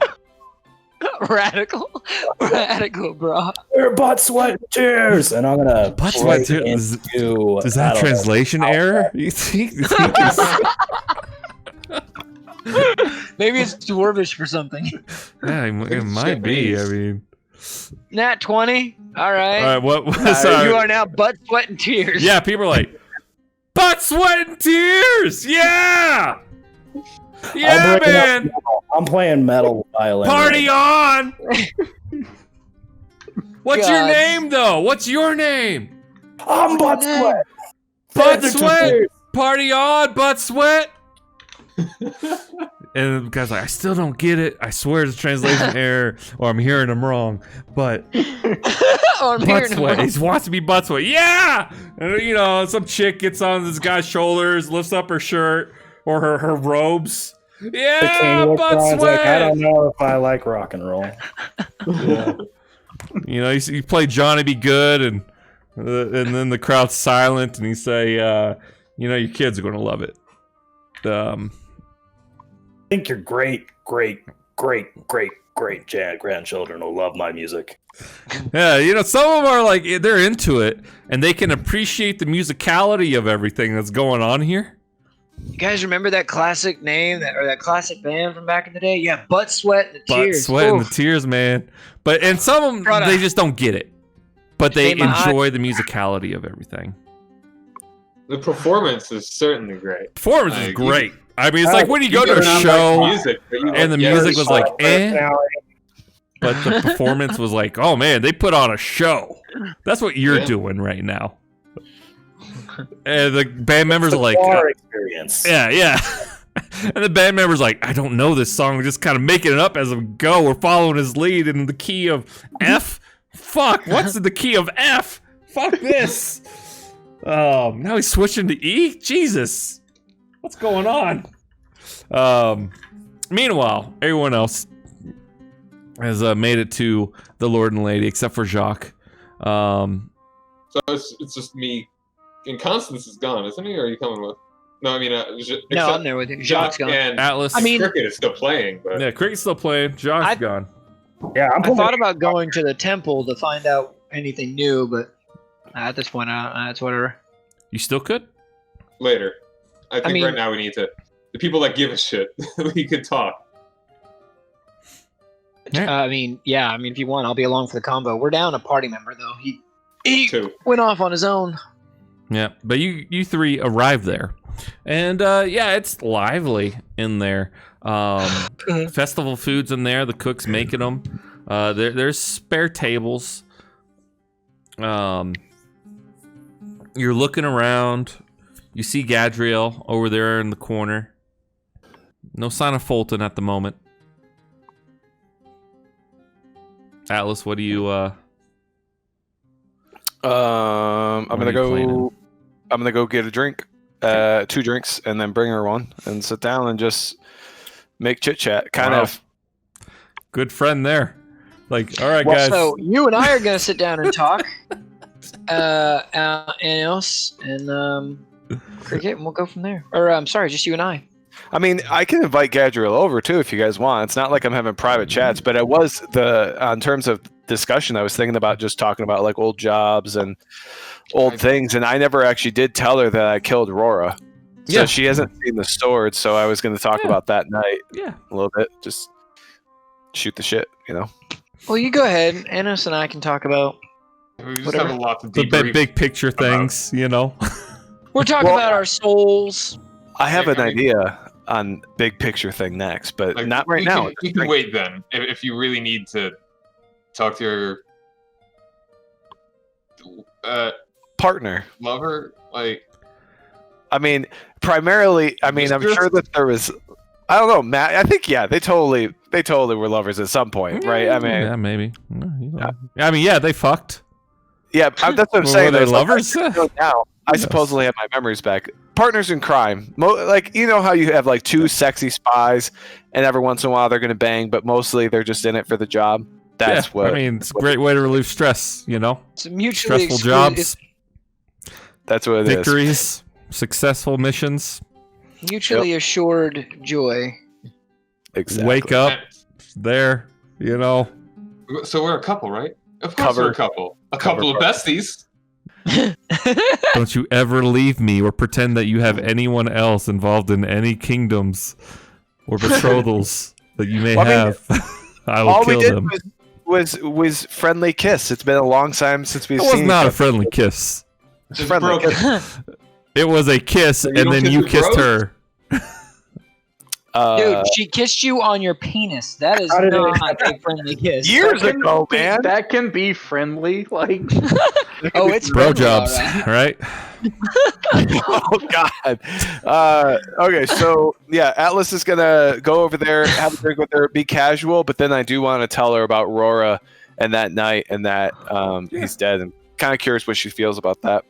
bro. We're butt sweat and tears, and I'm gonna butt sweat tears. Is that a translation error? You think Maybe it's dwarvish for something. Yeah, it might be. I mean, Nat 20. All right. What? Sorry. You are now butt sweat and tears. Yeah, people are like, butt sweat and tears. Yeah. Yeah, man. I'm playing metal violin. Party on. What's your name, though? What's your name? I'm butt sweat. Butt sweat. Party on, butt sweat. And the guy's like, I still don't get it. I swear it's a translation error, or I'm hearing him wrong. But butt sweat. He wants to be butt sweat. Yeah. And some chick gets on this guy's shoulders, lifts up her shirt or her robes. Yeah, butt sweat. Like, I don't know if I like rock and roll. Yeah. You play Johnny Be Good, and then the crowd's silent, and you say, your kids are going to love it. I think your great grandchildren will love my music. Yeah, some of them are like, they're into it, and they can appreciate the musicality of everything that's going on here. You guys remember that classic name or that classic band from back in the day? Yeah, Butt Sweat and the Tears. Butt Sweat and the Tears, man. And some of them, they just don't get it. But they enjoy the musicality of everything. The performance is certainly great. Performance is great. I mean, it's like when you go to a show and the music was like, but the performance was like, oh man, they put on a show. That's what you're doing right now. And the band members are like, experience. Yeah. And the band members are like, I don't know this song. We're just kind of making it up as we go. We're following his lead in the key of F. Fuck, what's in the key of F? Fuck this. Now he's switching to E? Jesus. What's going on? Meanwhile, everyone else has made it to the Lord and Lady, except for Jacques. So it's just me. And Constance is gone, isn't he? Or are you coming with? No, I mean, no, I'm there with you. Jacques gone. And Atlas. Cricket is still playing, but yeah, Cricket's still playing. Jacques gone. Yeah, I thought about going to the temple to find out anything new, but at this point, it's whatever. You still could? Later. I think right now we need to The people that give a shit. We could talk. I mean, if you want, I'll be along for the combo. We're down a party member though. He Two. went off on his own. Yeah, but you three arrive there, and it's lively in there. Festival foods in there. The cook's making them. There's spare tables. You're looking around. You see Gadriel over there in the corner. No sign of Fulton at the moment. Atlas, what do you? I'm gonna go. I'm gonna go get a drink, 2 drinks, and then bring her one, and sit down and just make chit chat. Kind of. Good friend there. Like, all right, Well, guys. so you and I are gonna sit down and talk. And Cricket, and we'll go from there. Or I'm sorry, just you and I. I mean, I can invite Gadriel over too if you guys want. It's not like I'm having private chats, but it was in terms of discussion, I was thinking about just talking about like old jobs and old things, and I never actually did tell her that I killed Aurora. So she hasn't seen the sword, so I was going to talk about that night. Yeah, a little bit, just shoot the shit, you know. Well, you go ahead. Annos and I can talk about We just whatever. have a lot to the debrief. big picture things, you know. We're talking about our souls. I have an idea on big picture thing next, but Like, not right we now. Can, we can wait then if you really need to talk to your partner, lover. Like, I mean, primarily. I mean, I'm sure that there was. I don't know, Matt. I think they totally were lovers at some point, right? I mean, yeah, maybe. I mean, they fucked. Yeah, that's what I'm Well, saying. were they though. lovers? Now, I supposedly have my memories back. Partners in crime. Like, you know how you have like 2 sexy spies, and every once in a while they're going to bang, but mostly they're just in it for the job. That's what. I mean, it's a great way to relieve stress, you know? It's mutually stressful jobs. That's what it is. Victories, successful missions. Mutually assured joy. Exactly. Wake up there, you know. So we're a couple, right? Of course we're a couple. A couple of besties. Don't you ever leave me or pretend that you have anyone else involved in any kingdoms or betrothals that you may have. I will all kill we did them. was friendly kiss. It's been a long time since we've It seen. was not a friendly kiss. It's friendly kiss. It was a kiss, you and don't then kiss you your kissed bros? her. Dude, she kissed you on your penis. That is How did it not a friendly kiss. Years ago, man. That can be friendly. Like, Oh, it's Bro friendly, jobs, all right? right. Oh God. Okay, so yeah, Atlas is gonna go over there, have a drink with her, be casual, but then I do want to tell her about Rora and that night and that he's dead, and kind of curious what she feels about that.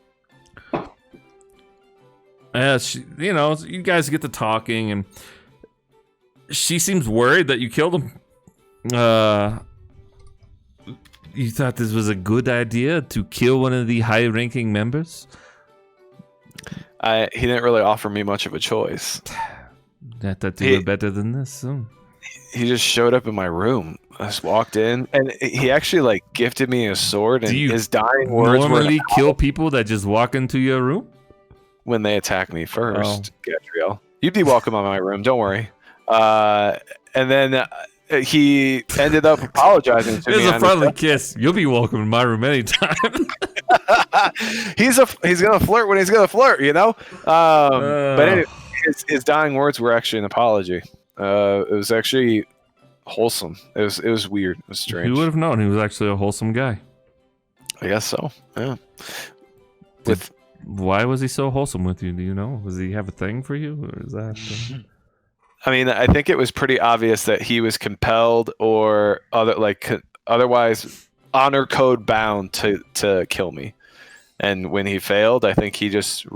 Yeah, you guys get to talking, and she seems worried that you killed him. You thought this was a good idea to kill one of the high-ranking members? He didn't really offer me much of a choice. I thought you were better than this. He just showed up in my room. I just walked in, and he actually like gifted me a sword, and his dying words normally were kill people that just walk into your room? when they attack me first. Gadriel, you'd be welcome on my room. Don't worry. And then he ended up apologizing to me. It's a friendly kiss. You'll be welcome in my room anytime. He's gonna flirt when he's gonna flirt, you know. But anyway, his dying words were actually an apology. It was actually wholesome. It was weird. It was strange. Who would have known he was actually a wholesome guy? I guess so. Yeah. Why was he so wholesome with you? Do you know? Does he have a thing for you, or is that? I mean, I think it was pretty obvious that he was compelled or otherwise honor code bound to kill me. And when he failed, I think he just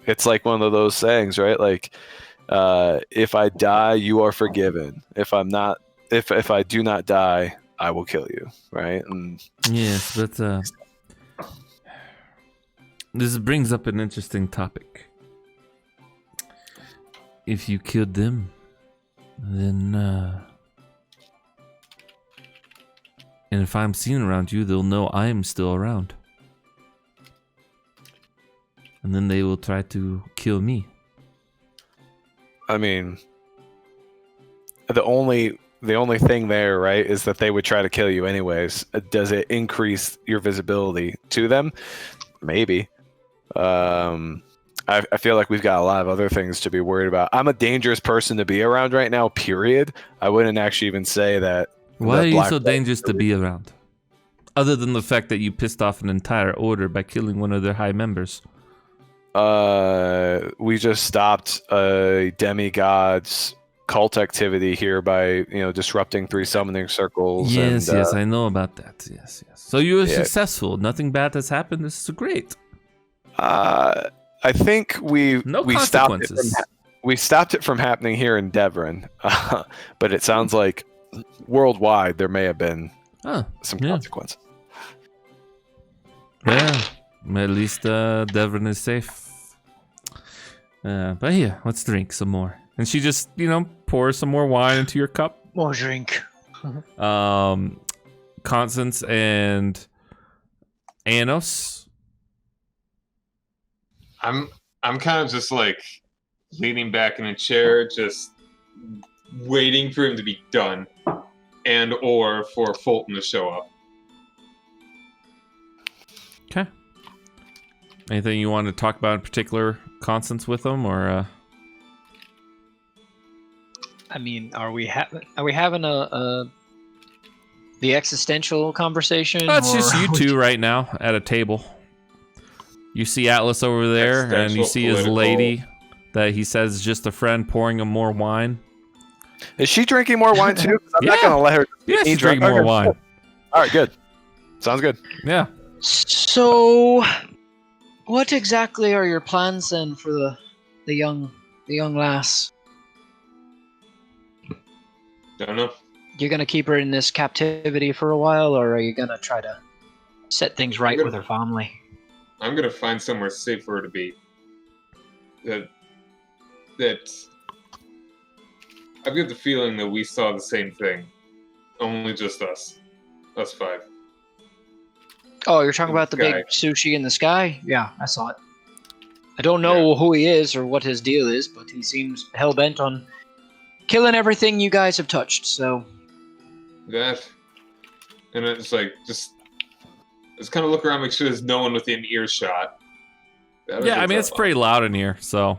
it's like one of those sayings, right? Like, if I die, you are forgiven. If I do not die, I will kill you, right? And yes, but this brings up an interesting topic. If you killed them, then and if I'm seen around you, they'll know I am still around. And then they will try to kill me. I mean, the only thing there, right, is that they would try to kill you anyways. Does it increase your visibility to them? Maybe. I feel like we've got a lot of other things to be worried about. I'm a dangerous person to be around right now, period. I wouldn't actually even say that. Why are you so dangerous to be around? Other than the fact that you pissed off an entire order by killing one of their high members. We just stopped a demigod's cult activity here by, disrupting 3 summoning circles. Yes, and, yes, I know about that. Yes. So you were successful. Nothing bad has happened. This is great. I think we stopped it consequences. we stopped it from happening here in Devon, but it sounds like worldwide there may have been some consequences. Yeah, at least Devon is safe. But here, let's drink some more. And she just, pours some more wine into your cup. More drink. Constance and Anos. I'm kind of just like leaning back in a chair, just waiting for him to be done, and or for Fulton to show up. Okay. Anything you want to talk about in particular, Constance, with them, or? I mean, are we having the existential conversation? It's just you two right now at a table. You see Atlas over there, and you see his lady that he says is just a friend pouring him more wine. Is she drinking more wine too? I'm not going to let her she's drinking more wine. All right, good. Sounds good. Yeah. So, what exactly are your plans then for the young lass? Don't know. You're gonna keep her in this captivity for a while, or are you gonna try to set things right with her family? I'm gonna find somewhere safe for her to be. That I've got the feeling that we saw the same thing, only just us 5. Oh, you're talking about the big Guy. sushi in the sky? Yeah, I saw it. I don't know who he is or what his deal is, but he seems hell-bent on killing everything you guys have touched, so... That, and it's like, just kind of look around, make sure there's no one within earshot. Yeah, I mean, it's pretty loud in here, so...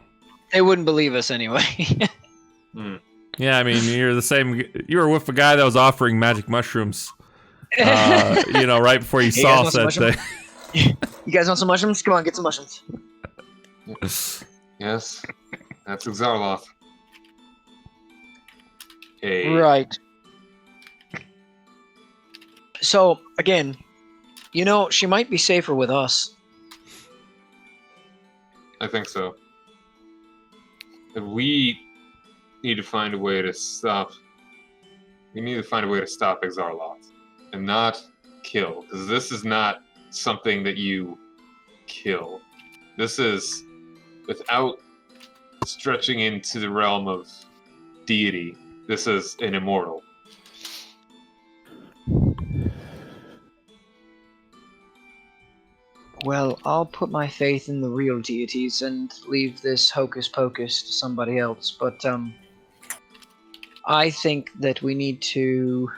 They wouldn't believe us anyway. Yeah, I mean, you were with a guy that was offering magic mushrooms, right before you saw said thing. You guys want some mushrooms? Come on, get some mushrooms. Yes, that's Xarloth. Hey. Right. So, again, she might be safer with us. I think so. If we need to find a way to stop... We need to find a way to stop Xarloth. And not kill. Because this is not something that you kill. This is, without stretching into the realm of deity, this is an immortal. Well, I'll put my faith in the real deities and leave this hocus pocus to somebody else, but I think that we need to...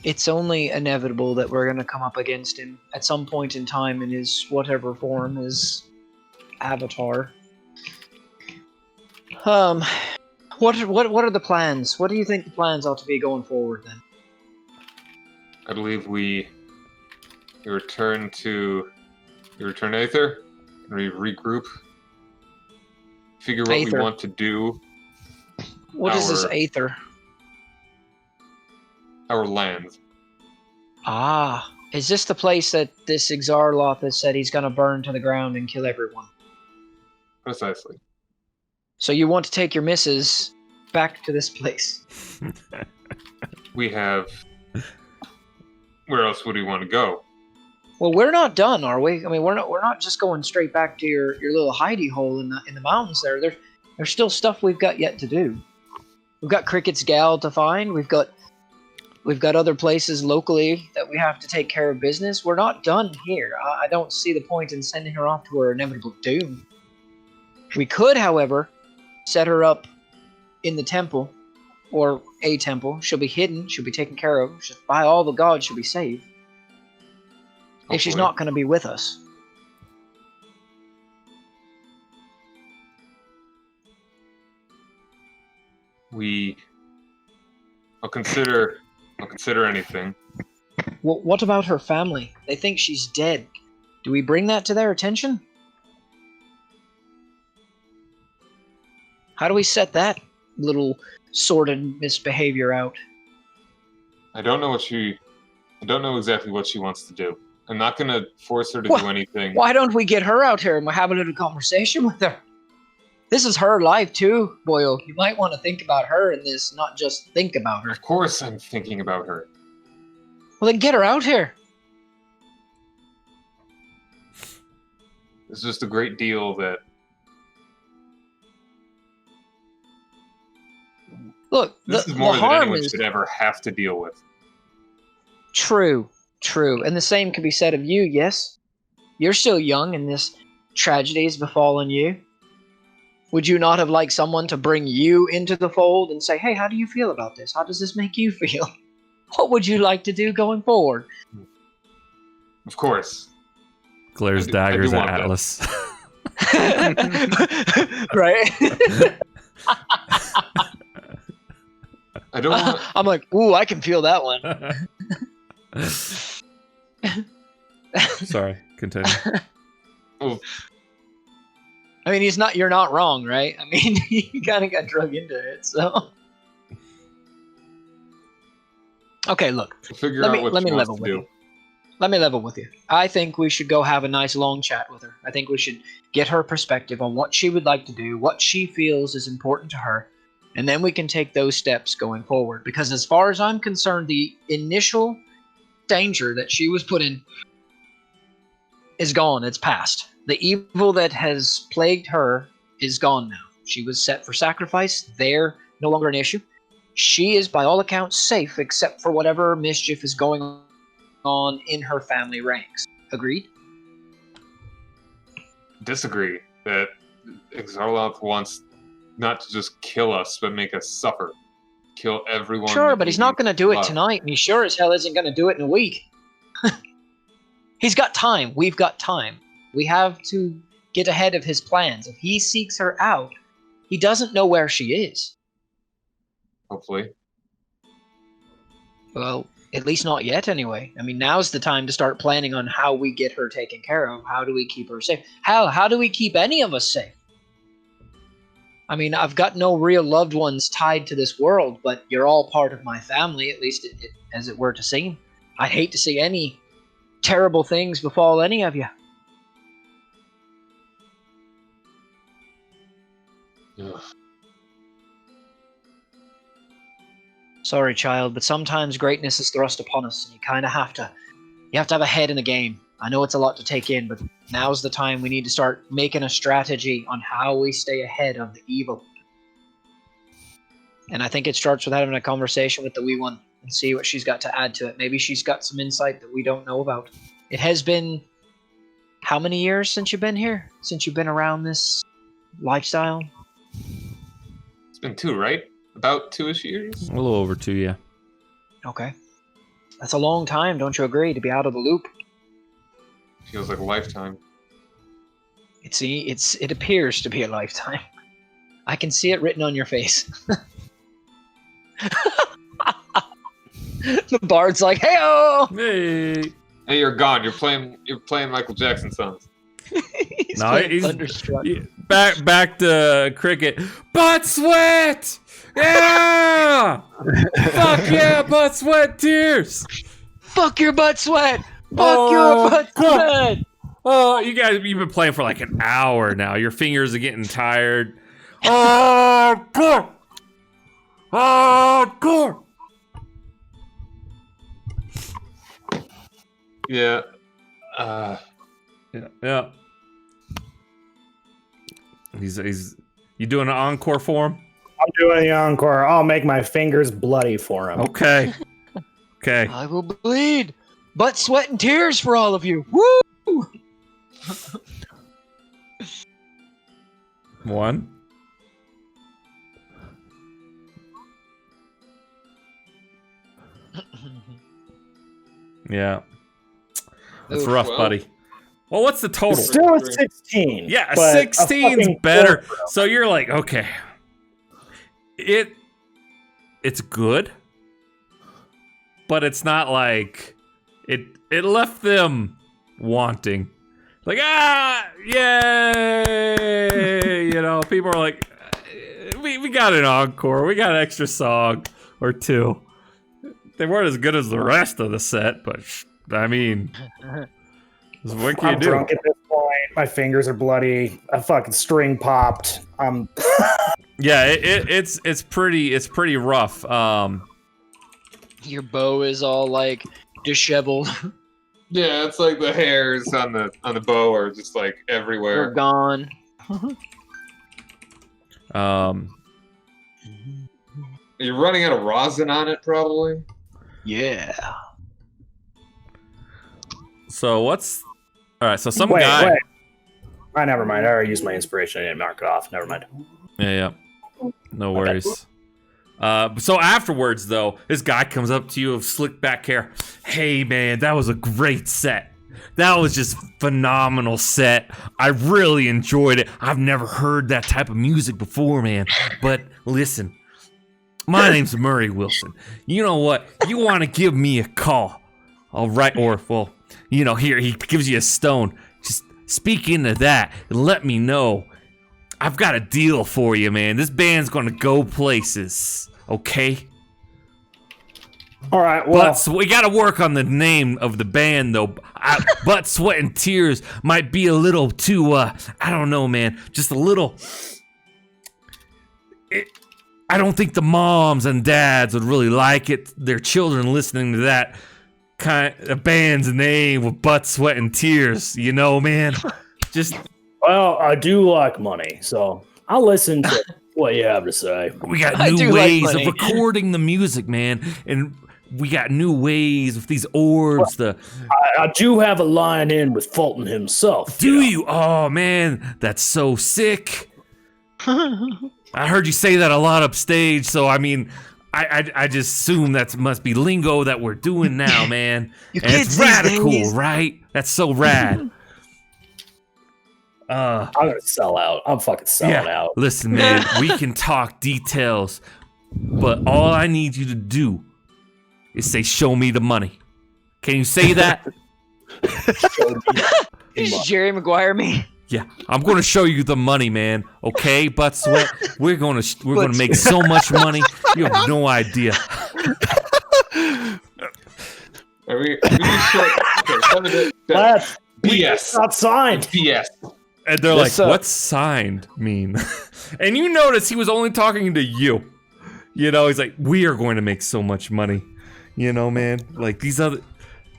It's only inevitable that we're going to come up against him at some point in time in his whatever form, his avatar. What are the plans? What do you think the plans ought to be going forward then? I believe we return to Aether, and we regroup, figure what we want to do. What is this Aether? Our land. Ah, is this the place that this Xarloth has said he's going to burn to the ground and kill everyone? Precisely. So you want to take your missus back to this place? We have... Where else would we want to go? Well, we're not done, are we? I mean, we're not just going straight back to your little hidey hole in the mountains there. There's still stuff we've got yet to do. We've got Cricket's gal to find. We've got other places locally that we have to take care of business. We're not done here. I don't see the point in sending her off to her inevitable doom. We could, however, set her up in the temple, or a temple. She'll be hidden. She'll be taken care of. By all the gods, she'll be saved. If she's Hopefully. not going to be with us. I'll consider anything. What about her family? They think she's dead. Do we bring that to their attention? How do we set that little sordid misbehavior out? I don't know exactly what she wants to do. I'm not gonna force her to do anything. Why don't we get her out here and have a little conversation with her? This is her life too, Boyle. You might want to think about her in this, not just think about her. Of course I'm thinking about her. Well, then get her out here. It's just a great deal that... Look, This the is more than harm anyone is should ever have to deal with. true. And the same can be said of you, yes? You're still young and this tragedy has befallen you. Would you not have liked someone to bring you into the fold and say, hey, how do you feel about this? How does this make you feel? What would you like to do going forward? Of course. Glares I do daggers at want that. Atlas. Right? I don't want... I'm like, ooh, I can feel that one. Sorry, continue. Oh, I mean, you're not wrong, right? I mean, you kind of got drug into it, so. Okay, look. figure Let out me what let she me wants level to with do. you. Let me level with you. I think we should go have a nice long chat with her. I think we should get her perspective on what she would like to do, what she feels is important to her, and then we can take those steps going forward. Because as far as I'm concerned, the initial danger that she was put in is gone. It's past. The evil that has plagued her is gone now. She was set for sacrifice. They're no longer an issue. She is, by all accounts, safe, except for whatever mischief is going on in her family ranks. Agreed? Disagree that Xarloth wants not to just kill us, but make us suffer. Kill everyone. Sure, that but he's we not going to do it love. tonight, and he sure as hell isn't going to do it in a week. He's got time. We've got time. We have to get ahead of his plans. If he seeks her out, he doesn't know where she is. Hopefully. Well, at least not yet, anyway. I mean, now's the time to start planning on how we get her taken care of. How do we keep her safe? How do we keep any of us safe? I mean, I've got no real loved ones tied to this world, but you're all part of my family, at least as it were to seem. I'd hate to see any terrible things befall any of you. Ugh. Sorry, child, but sometimes greatness is thrust upon us, and you kind of have to have a head in the game. I know it's a lot to take in, but now's the time we need to start making a strategy on how we stay ahead of the evil. And I think it starts with having a conversation with the wee one and see what she's got to add to it. Maybe she's got some insight that we don't know about. It has been how many years since you've been here? Since you've been around this lifestyle? It's been 2, right? About 2-ish years? A little over 2, yeah. Okay. That's a long time, don't you agree, to be out of the loop? Feels like a lifetime. It appears to be a lifetime. I can see it written on your face. The bard's like, "Hey-o!" Hey. Hey, you're gone. You're playing Michael Jackson's songs. He's No, playing he's- Thunderstruck. Yeah, back to cricket. Butt sweat! Yeah! Fuck yeah, butt sweat tears! Fuck your butt sweat! Fuck Oh, your butt God. sweat! Oh, you've been playing for like an hour now. Your fingers are getting tired. Oh, God! Oh, God! Yeah. Yeah. He's you doing an encore for him? I'm doing the encore. I'll make my fingers bloody for him. Okay. Okay. I will bleed. Butt, sweat, and tears for all of you. Woo! 1. Yeah. That's Oof, rough, well. buddy. Well, what's the total? Still at 16. Yeah, a but 16's fucking better. cornbrew. So you're like, okay. It's good. But it's not like it left them wanting. Like, yay! You know, people are like, we got an encore. We got an extra song or two. They weren't as good as the rest of the set, but I mean, what can you I'm do? drunk at this point. My fingers are bloody. A fucking string popped. Yeah, it's pretty rough. Your bow is all like disheveled. Yeah, it's like the hairs on the bow are just like They're everywhere. gone. You're running out of rosin on it, probably. Yeah. So what's all right? So some Wait. guy. Never mind. I already used my inspiration. I didn't mark it off. Never mind. Yeah. No worries. So afterwards, though, this guy comes up to you with slick back hair. Hey, man, that was a great set. That was just phenomenal set. I really enjoyed it. I've never heard that type of music before, man. But listen, my name's Murray Wilson. You know what? You want to give me a call, all right? Or, well, you know, here, he gives you a stone. Just speak into that and let me know. I've got a deal for you, man. This band's gonna go places, okay? All right. Well, But we gotta work on the name of the band, though. Blood, Sweat, and Tears might be a little too, I don't know, man. Just a little... I don't think the moms and dads would really like it. Their children listening to that kind of band's name with Butt, Sweat, and Tears. You know, man? Just... Well, I do like money, so I'll listen to what you have to say. We got I new do like ways of money. recording the music, man. And we got new ways with these orbs. I do have a line in with Fulton himself. Do you? Oh, man. That's so sick. I heard you say that a lot upstage, so I mean, I just assume that must be lingo that we're doing now, man. You And it's kids these radical, days. right? That's so rad. I'm gonna sell out. I'm fucking selling out. Listen, man, we can talk details, but all I need you to do is say, show me the money. Can you say that? Is Jerry Maguire me? Yeah, I'm gonna show you the money, man. Okay, Butt Sweat. We're gonna make so much money. You have no idea. Are we sure? Okay, That's BS. not signed. BS. And they're This, like, what's signed mean? And you notice he was only talking to you. You know, he's like, we are going to make so much money. You know, man? Like, these other...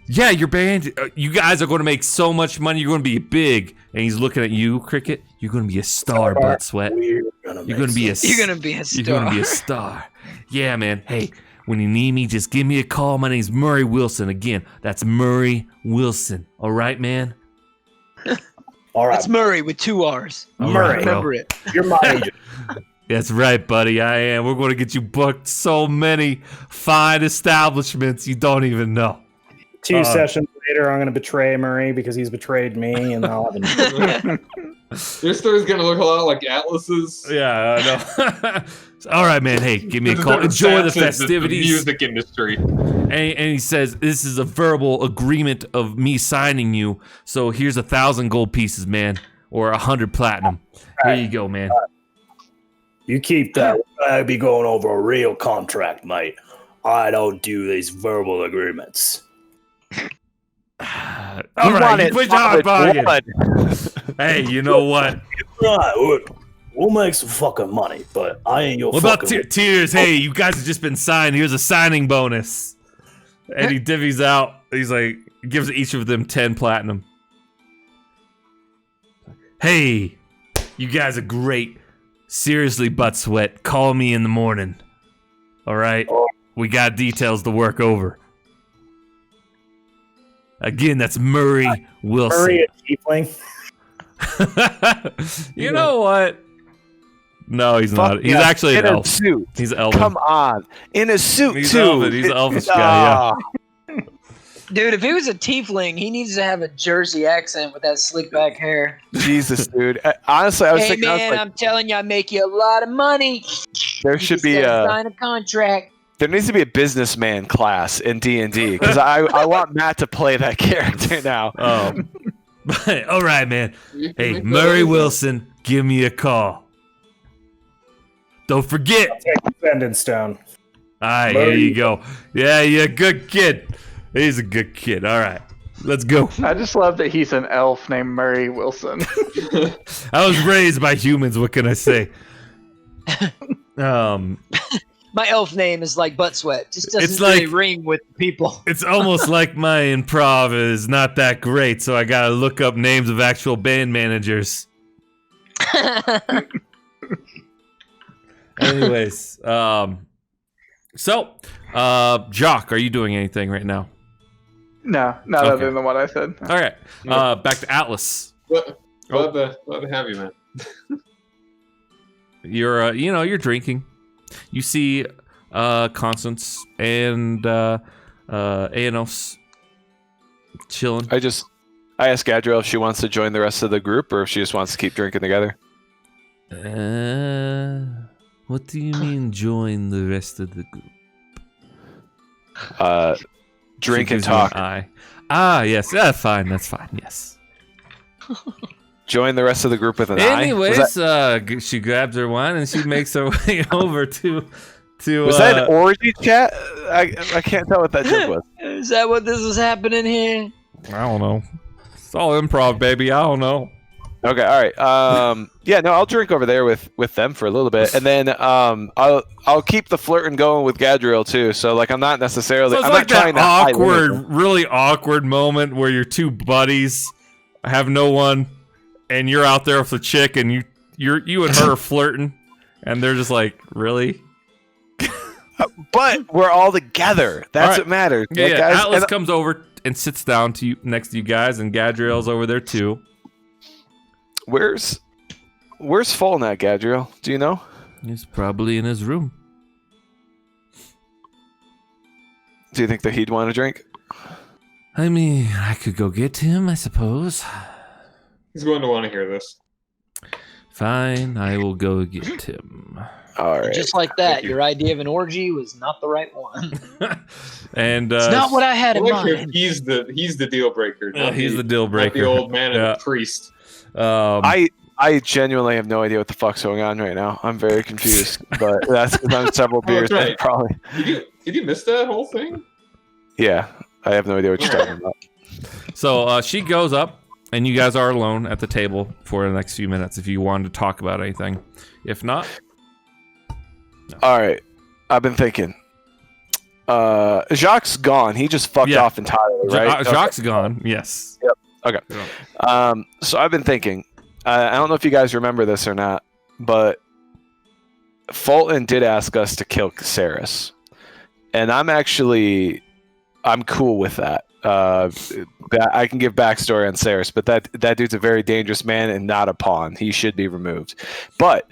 Yeah, your band, you guys are going to make so much money. You're going to be big. And he's looking at you, Cricket. You're going to be a star, Butt Sweat. You're You're going to be a... You're gonna be a star. You're going to be a star. Yeah, man. Hey, when you need me, just give me a call. My name's Murray Wilson. Again, that's Murray Wilson. All right, man? All right, That's Murray with 2 R's. All Murray, right, bro. Remember it. you're my agent. That's right, buddy. I am. We're going to get you booked so many fine establishments you don't even know. 2 sessions later, I'm gonna betray Murray because he's betrayed me, and I'll have him. Your story's gonna look a lot like Atlas's. Yeah, I know. All right, man. Hey, give me a There's call. different Enjoy the facets of festivities. music industry. And he says, this is a verbal agreement of me signing you. So here's 1,000 gold pieces, man. Or 100 platinum. Here you go, man. You keep that. I'd be going over a real contract, mate. I don't do these verbal agreements. All right, you put your hot bargain. Hey, you know what? Right, we'll make some fucking money, but I ain't your What about fucking... Tears? Hey, you guys have just been signed. Here's a signing bonus. And he divvies out. He's like, gives each of them 10 platinum. Hey, you guys are great. Seriously, Butt Sweat, call me in the morning. All right? We got details to work over. Again, that's Murray Wilson. Murray, a tiefling. You know what? No, he's Fuck not. He's yes, actually an in a elf. suit. He's elven. Come on, in a suit He's too. elven. He's an elvish guy, yeah. Dude, if he was a tiefling, he needs to have a Jersey accent with that slick back hair. Jesus, dude. Honestly, I was Hey thinking, I was man, like, I'm telling you, I make you a lot of money. there You should just be gotta a. sign a contract. There needs to be a businessman class in D&D because I want Matt to play that character now. Oh. All right, man. You can Hey, make Murray that- Wilson, give me a call. Don't forget. Sending stone. All right, here you go. Yeah, good kid. He's a good kid. All right, let's go. I just love that he's an elf named Murray Wilson. I was raised by humans. What can I say? My elf name is like butt sweat. Just doesn't It's like- really ring with people. It's almost like my improv is not that great, so I gotta look up names of actual band managers. Anyways, Jock, are you doing anything right now? No, not Okay. other than what I said. All right, back to Atlas. Glad to have you, man. You're, you're drinking. You see, Constance and Aenos chilling. I asked Gadriel if she wants to join the rest of the group or if she just wants to keep drinking together. What do you mean join the rest of the group? Drink She and gives me an talk. eye. Yes. Fine. That's fine. Yes. Join the rest of the group with an eye. Anyways, she grabs her wine and she makes her way over to. Was that an orgy chat? I can't tell what that joke was. Is that what this is happening here? I don't know. It's all improv, baby. I don't know. Okay, all right. Yeah, no, I'll drink over there with them for a little bit, and then I'll keep the flirting going with Gadriel too. So like, I'm not necessarily. So it's I'm like not trying that to awkward, really awkward moment where your two buddies have no one, and you're out there with the chick, and you and her are flirting, and they're just like, really? But we're all together. That's All right. what matters. Yeah, Like, yeah. guys, Atlas and- comes over and sits down to you next to you guys, and Gadriel's over there too. Where's Fulton at, Gadriel? Do you know? He's probably in his room. Do you think that he'd want to drink? I mean, I could go get him, I suppose. He's going to want to hear this. Fine, I will go get him. All right. Just like that, Thank you. your idea of an orgy was not the right one. And It's not what I had in Like mind. he's the deal breaker. not he's the deal not breaker. The old man and Yeah. the priest. I genuinely have no idea what the fuck's going on right now. I'm very confused, but that's because I'm several beers. that's right. Probably. Did you miss that whole thing? Yeah, I have no idea what you're talking about. So she goes up, and you guys are alone at the table for the next few minutes if you wanted to talk about anything. If not, All right, I've been thinking. Jacques gone. He just fucked Yeah. off entirely, right? Jacques gone. Yes. Okay. So I've been thinking. I don't know if you guys remember this or not, but Fulton did ask us to kill Caceres, and I'm cool with that. I can give backstory on Ceres, but that dude's a very dangerous man and not a pawn. He should be removed. But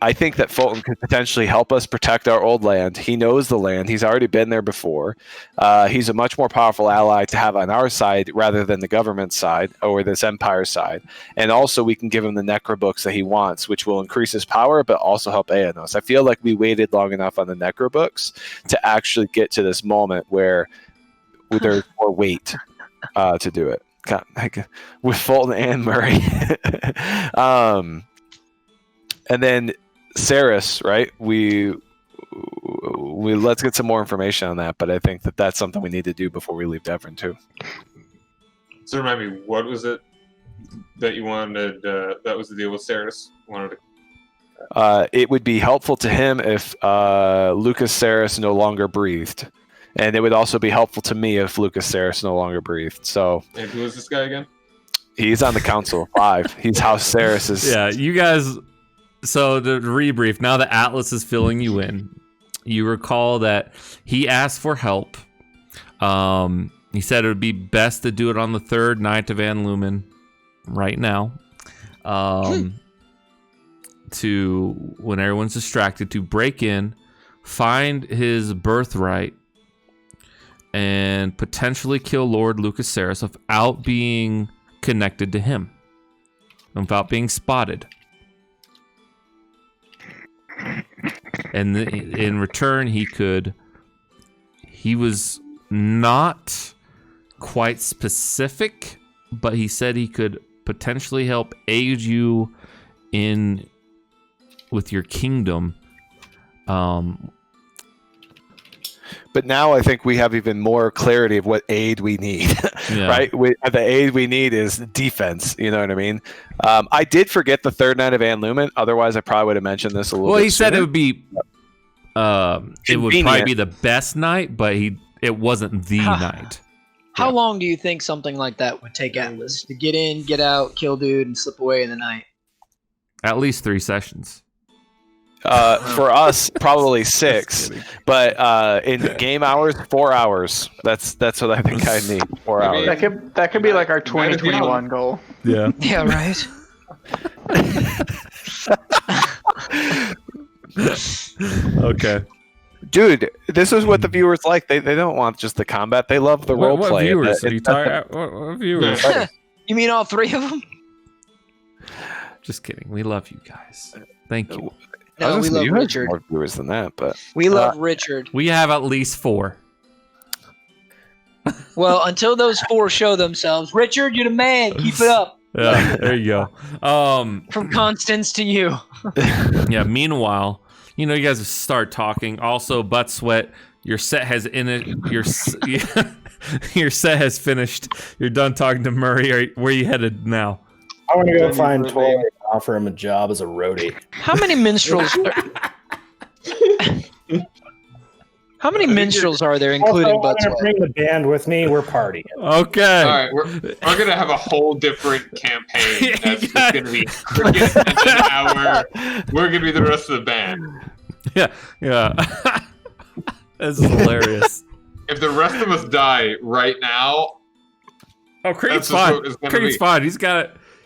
I think that Fulton could potentially help us protect our old land. He knows the land. He's already been there before. He's a much more powerful ally to have on our side rather than the government side or this empire side. And also we can give him the necro books that he wants, which will increase his power, but also help Aenos. I feel like we waited long enough on the necro books to actually get to this moment where there's more weight to do it. God, with Fulton and Murray. And then Ceres, right? We let's get some more information on that, but I think that that's something we need to do before we leave Devon too. So remind me, what was it that you wanted? That was the deal with Ceres. Wanted to. It would be helpful to him if Lucas Ceres no longer breathed, and it would also be helpful to me if Lucas Ceres no longer breathed. So, And who is this guy again? he's on the Council of 5. He's House Ceres. Yeah, you guys. So the rebrief. Now that Atlas is filling you in, you recall that he asked for help. He said it would be best to do it on the 3rd night of Van Lumen, right now. to, when everyone's distracted, to break in, find his birthright, and potentially kill Lord Lucas Saris without being connected to him, without being spotted. And in return, he was not quite specific, but he said he could potentially help aid you with your kingdom. But now I think we have even more clarity of what aid we need, right? The aid we need is defense. You know what I mean? I did forget the third night of Ann Lumen. Otherwise, I probably would have mentioned this a little bit. Well, he said sooner. it would be, it would probably be the best night, but it wasn't the night. How long do you think something like that would take Atlas to get in, get out, kill dude, and slip away in the night? At least 3 sessions. For us, probably 6, but in game hours, 4 hours. That's what I think I need. 4 hours. That could be like our 2021 goal. Yeah. Yeah, right. Okay. Dude, this is what the viewers like. They don't want just the combat. They love the role What play. viewers? Are you what viewers? You mean all 3 of them? Just kidding. We love you guys. Thank you. No, we love you have Richard. more viewers than that, but We love Richard. We have at least 4. Well, until those 4 show themselves, Richard, you're the man. Keep it up. Yeah, there you go. From Constance to you. Yeah. Meanwhile, you guys start talking. Also, Butt Sweat, your set has your set has finished. You're done talking to Murray. Where are you headed now? I want to go find Toy and offer him a job as a roadie. How many minstrels? How many minstrels are there, including Also, I'm Buttswell? gonna bring the band with me. We're partying. Okay. All right, we're gonna have a whole different campaign. That's just gonna be cricket and an hour. We're gonna be the rest of the band. Yeah. This is hilarious. If the rest of us die right now, Creed's that's just fine. what it's gonna Creed's be. fine.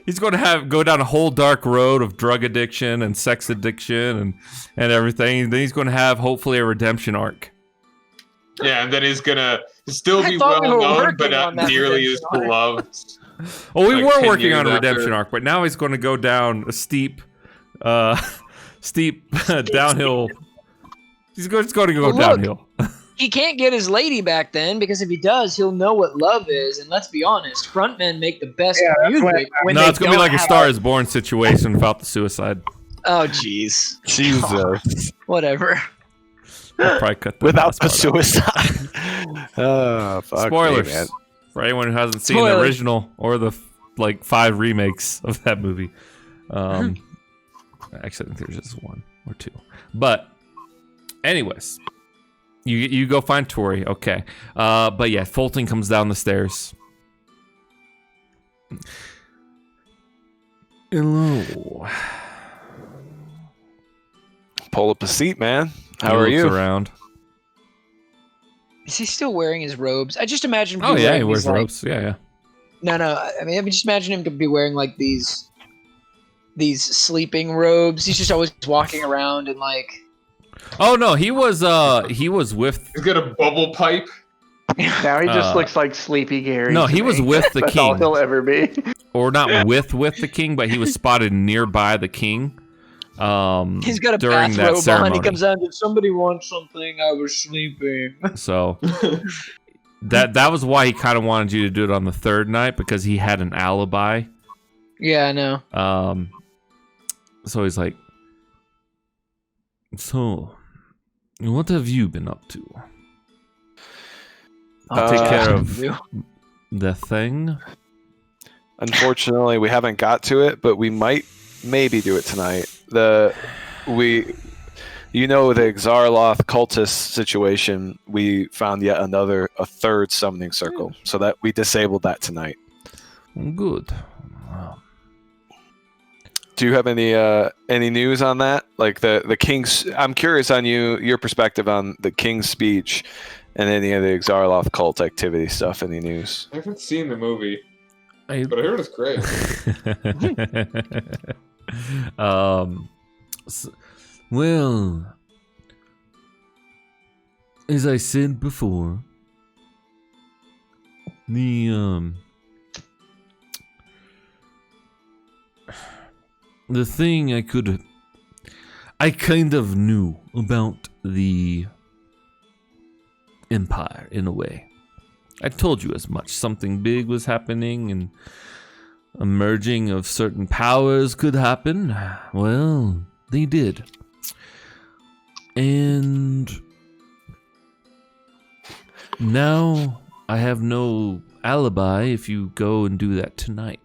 He's going to go down a whole dark road of drug addiction and sex addiction and everything. And then he's going to have hopefully a redemption arc. yeah, and then he's gonna still I be well well known, working but on not that nearly as redemption arc. beloved. Well, we Like were 10 working on a years redemption after. arc, but now he's going to go down a steep downhill. He's going to go Well, look. downhill. He can't get his lady back then, because if he does, he'll know what love is. And let's be honest, frontmen make the best music when No, they it's going to be don't like a have Star is Born situation without the suicide. Oh, jeez. Jesus. Whatever. I'll probably cut the Without last the part out. suicide. Oh, fuck Spoilers me, man. for anyone who hasn't seen the Spoilers. original or the 5 remakes of that movie. Actually, I think there's just 1 or 2. But anyways, you go find Tori. Okay. But yeah, Fulton comes down the stairs. Hello. Pull up a seat, man. How He are looks you? around. Is he still wearing his robes? I just imagine him. Oh yeah, he wearing wears these, like- robes. Yeah. No. I mean, just imagine him to be wearing like these sleeping robes. He's just always walking around and like. Oh no, he was with. He's got a bubble pipe. Now he just looks like Sleepy Gary. No, to he was me. with the That's all king. he'll ever be. Or not with the king, but he was spotted nearby the king. He's got a during that bathrobe on. ceremony. He comes out. If somebody wants something, I was sleeping. So that was why he kind of wanted you to do it on the 3rd night, because he had an alibi. Yeah, I know. So he's like, so what have you been up to? I'll Take care what to of the thing. Unfortunately, we haven't got to it, but we might maybe do it tonight. The Xarloth cultist situation, we found yet a 3rd summoning circle, so that we disabled that tonight. Good. Do you have any news on that? Like the king's? I'm curious on your perspective on the king's speech and any of the Xarloth cult activity stuff. Any news? I haven't seen the movie, but I heard it's great. Well, as I said before, the thing I kind of knew about the Empire in a way. I told you as much. Something big was happening and a merging of certain powers could happen. Well, they did. And now I have no alibi if you go and do that tonight.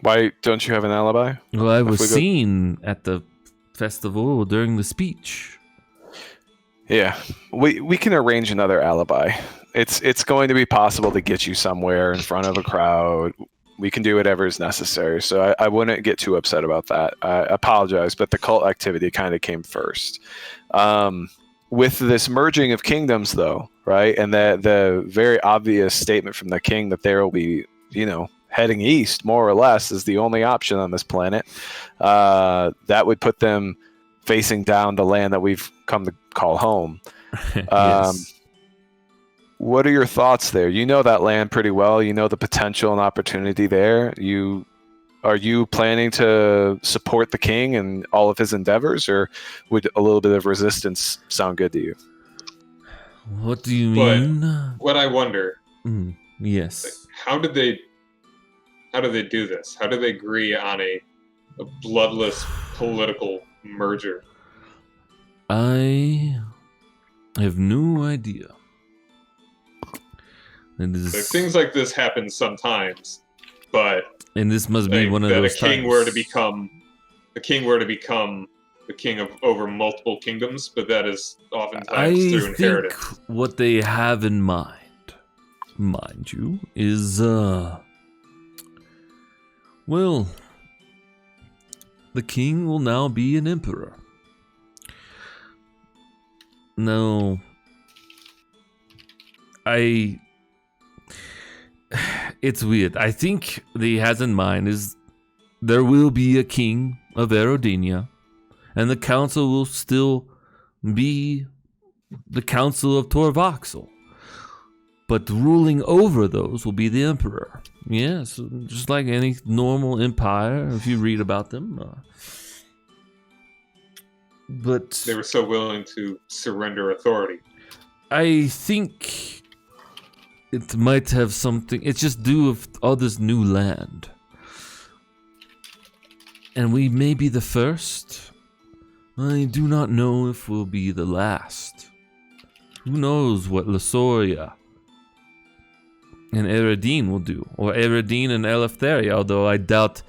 Why don't you have an alibi? Well, I was seen at the festival during the speech. Yeah, we can arrange another alibi. It's going to be possible to get you somewhere in front of a crowd. We can do whatever is necessary. So I wouldn't get too upset about that. I apologize, but the cult activity kind of came first. With this merging of kingdoms, though, right, and the very obvious statement from the king that there will be, heading east, more or less, is the only option on this planet. That would put them facing down the land that we've come to call home. Yes. What are your thoughts there? You know that land pretty well. You know the potential and opportunity there. Are you planning to support the king and all of his endeavors, or would a little bit of resistance sound good to you? What do you mean? What I wonder, yes. how did they do this? How did they agree on a bloodless political merger? I have no idea. Things like this happen sometimes, but and this must be one of those times. king were to become the king of over multiple kingdoms, but that is oftentimes through inheritance. I think what they have in mind you, is well, the king will now be an emperor. No, it's weird. I think what he has in mind is there will be a king of Aerodenia, and the council will still be the council of Torvoxel. But ruling over those will be the emperor. Yes, just like any normal empire, if you read about them. But they were so willing to surrender authority. I think it might have something. It's just due of all this new land. And we may be the first. I do not know if we'll be the last. Who knows what Lasoria and Eredine will do. Or Eredine and Eleftheria, although I doubt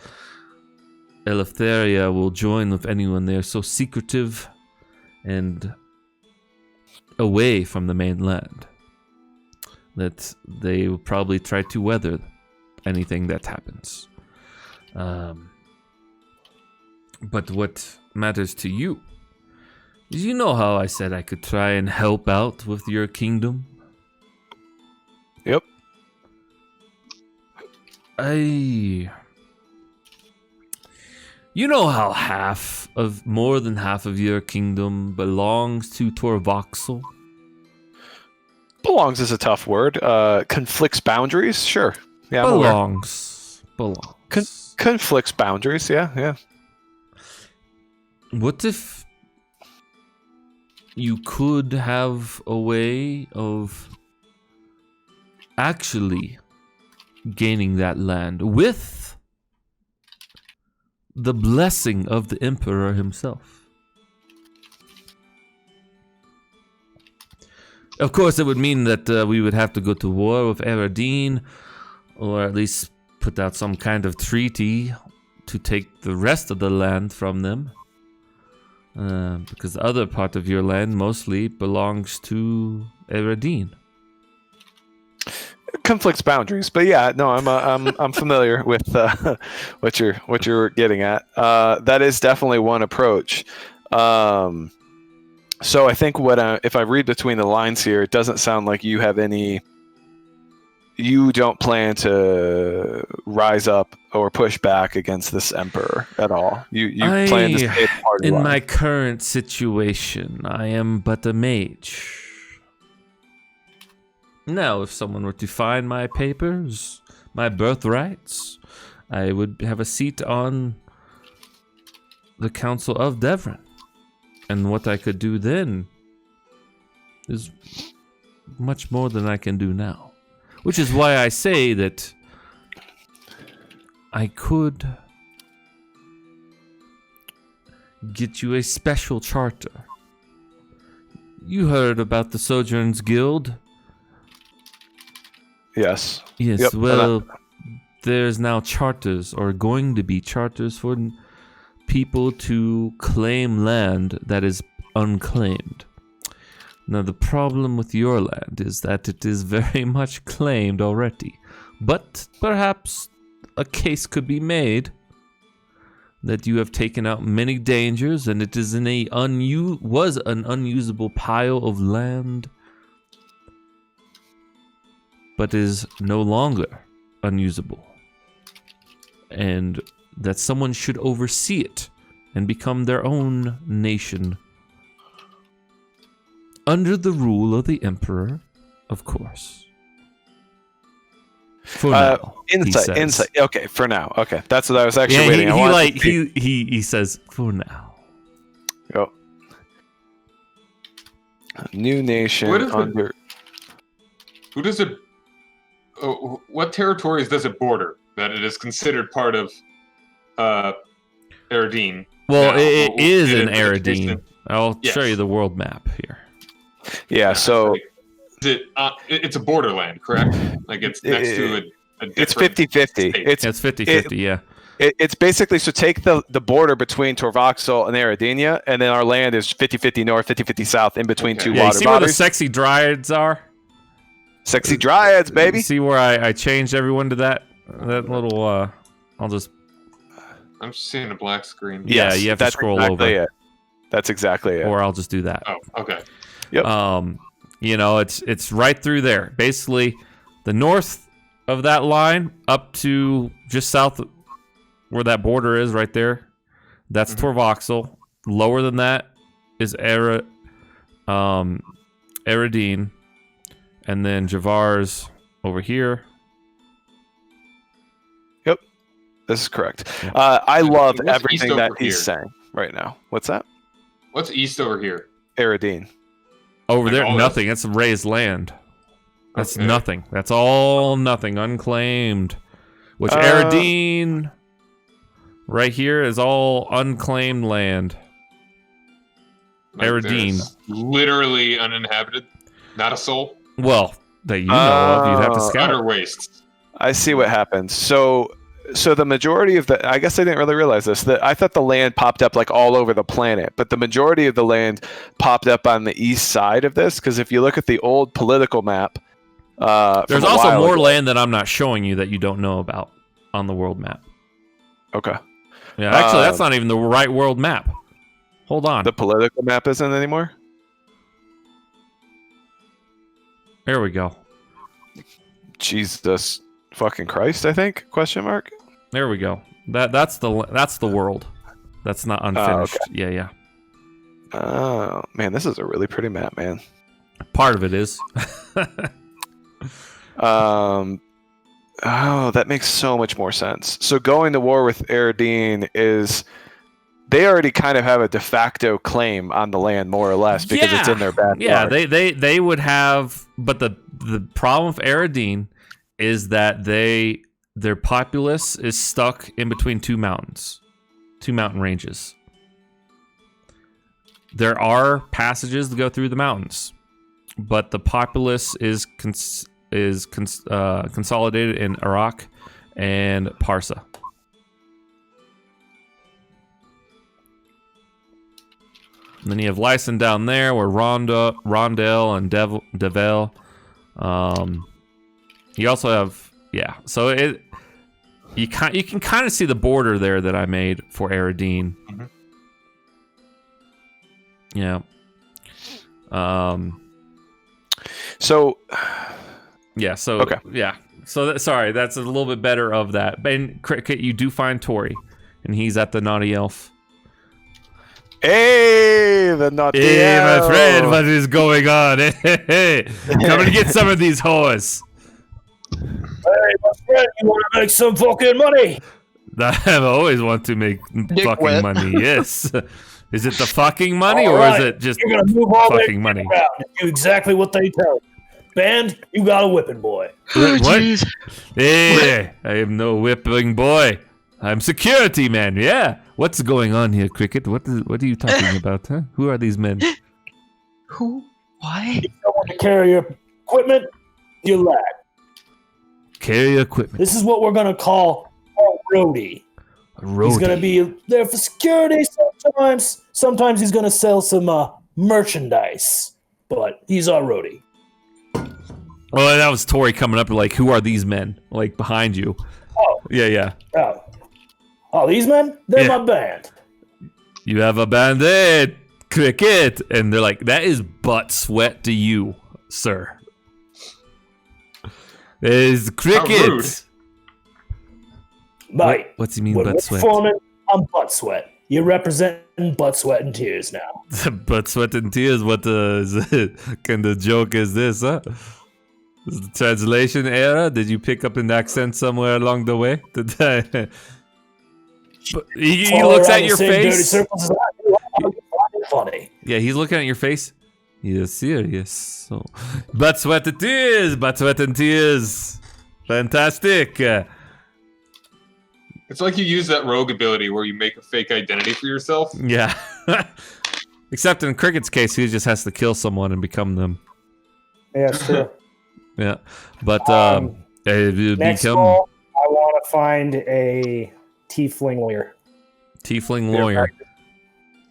Eleftheria will join with anyone. They're so secretive and away from the mainland that they will probably try to weather anything that happens. But what matters to you is, you know how I said I could try and help out with your kingdom? Yep. You know how more than half of your kingdom belongs to Torvoxel? Belongs is a tough word. Conflicts boundaries? Sure. Yeah, Belongs. Conflicts boundaries, yeah. What if you could have a way of actually gaining that land with the blessing of the Emperor himself? Of course, it would mean that we would have to go to war with Eredine, or at least put out some kind of treaty to take the rest of the land from them. Because the other part of your land mostly belongs to Eredine. Conflicts boundaries, but yeah, no, I'm familiar with what you're getting at. That is definitely one approach. So I think if I read between the lines here, it doesn't sound like you have any you don't plan to rise up or push back against this emperor at all. You plan to stay the party in line. my current situation, I am but a mage. Now, if someone were to find my papers, my birthrights, I would have a seat on the Council of Devon. And what I could do then is much more than I can do now. Which is why I say that I could get you a special charter. You heard about the Sojourns Guild? Yes. Yes, Yep, well, there's now charters, or going to be charters, for people to claim land that is unclaimed. Now, the problem with your land is that it is very much claimed already. But perhaps a case could be made that you have taken out many dangers and it is was an unusable pile of land, but is no longer unusable. And that someone should oversee it and become their own nation. Under the rule of the Emperor, of course. For now, insight. Okay, for now. Okay, that's what I was actually waiting. He says for now. Yep. A new nation under. Who does it? What territories does it border that it is considered part of Eridine? Well, now? it is in Eridine. I'll show you the world map here. Yeah, so it's a borderland, correct? Like it's next to a it's 50-50. It's 50-50, yeah. It's basically, so take the border between Torvoxel and Eridinia, and then our land is 50-50 north, 50-50 south, in between two water you see bodies. where the sexy dryads are? Sexy dryads, baby. You see where I changed everyone to that little, I'll just... I'm just seeing a black screen. Yeah, you have to scroll exactly over. It. That's exactly it. Or I'll just do that. Oh, okay. Yep. You know, it's right through there. Basically, the north of that line up to just south where that border is right there. That's Torvoxel. Lower than that is Eridine. And then Javar's over here. Yep. This is correct. I love What's everything east that over he's here? saying right now. What's that? What's east over here? Eridine. Over Like there, all nothing. That's raised land. That's Okay. nothing. That's all nothing. Unclaimed. Which Eridine, right here, is all unclaimed land. Like Eridine. there's literally uninhabited, not a soul. Well, that you know of, you'd have to scout. Utter wastes. I see what happens. So the majority of I guess I didn't really realize this. That I thought the land popped up like all over the planet, but the majority of the land popped up on the east side of this. Because if you look at the old political map, there's also more land that I'm not showing you that you don't know about on the world map. Okay. Yeah, actually, that's not even the right world map. Hold on. The political map isn't anymore. There we go. Jesus fucking Christ, I think? Question mark. There we go. That's the world. That's not unfinished. Okay. Yeah. Oh man, this is a really pretty map, man. Part of it is. Oh, that makes so much more sense. So going to war with Eridine is, they already kind of have a de facto claim on the land, more or less, because it's in their backyard. Yeah, they would have, but the problem with Eridine is that their populace is stuck in between two mountain ranges. There are passages to go through the mountains, but the populace is consolidated in Iraq and Parsa. And then you have Lyson down there, where Rondell and Devel. You also have, so you can kind of see the border there that I made for Eridine. Mm-hmm. So Yeah. So Okay. yeah. So sorry, that's a little bit better of that. And Cricket, you do find Tori, and he's at the Naughty Elf. Hey, the naughty Hey, my elf. friend, what is going on? Hey, come and get some of these whores. Hey, my friend, you want to make some fucking money? I always want to make fucking wet. money. Yes. Is it the fucking money, All or right, is it just You're gonna move all that fucking money? around and do exactly what they tell you. Band, you got a whipping boy. What? Hey, I am no whipping boy. I'm security man. Yeah. What's going on here, Cricket? What are you talking about? Huh? Who are these men? Who? Why? You don't want to carry your equipment, you lag. Carry equipment. This is what we're gonna call a roadie. He's gonna be there for security sometimes. Sometimes he's gonna sell some merchandise, but he's our roadie. Oh, that was Tori coming up like, who are these men? Like behind you. Oh, Yeah. oh, these men? They're Yeah. my band. You have a bandit, Cricket. And they're like, that is butt sweat to you, sir. It is rude. Cricket. Mate, What's he mean, when butt we're sweat? performing, I'm butt sweat. You're representing butt sweat and tears now. Butt sweat and tears. What kind of joke is this, huh? Is the translation error? Did you pick up an accent somewhere along the way? Did I? But he All looks around at the your same dirty face. circles as I do. I find it funny. Yeah, he's looking at your face. Yes, serious. So, butt sweat and tears. Butt sweat and tears. Fantastic. It's like you use that rogue ability where you make a fake identity for yourself. Yeah. Except in Cricket's case, he just has to kill someone and become them. Yeah, it's true. Yeah, but Next become goal, I want to find a tiefling lawyer. tiefling lawyer.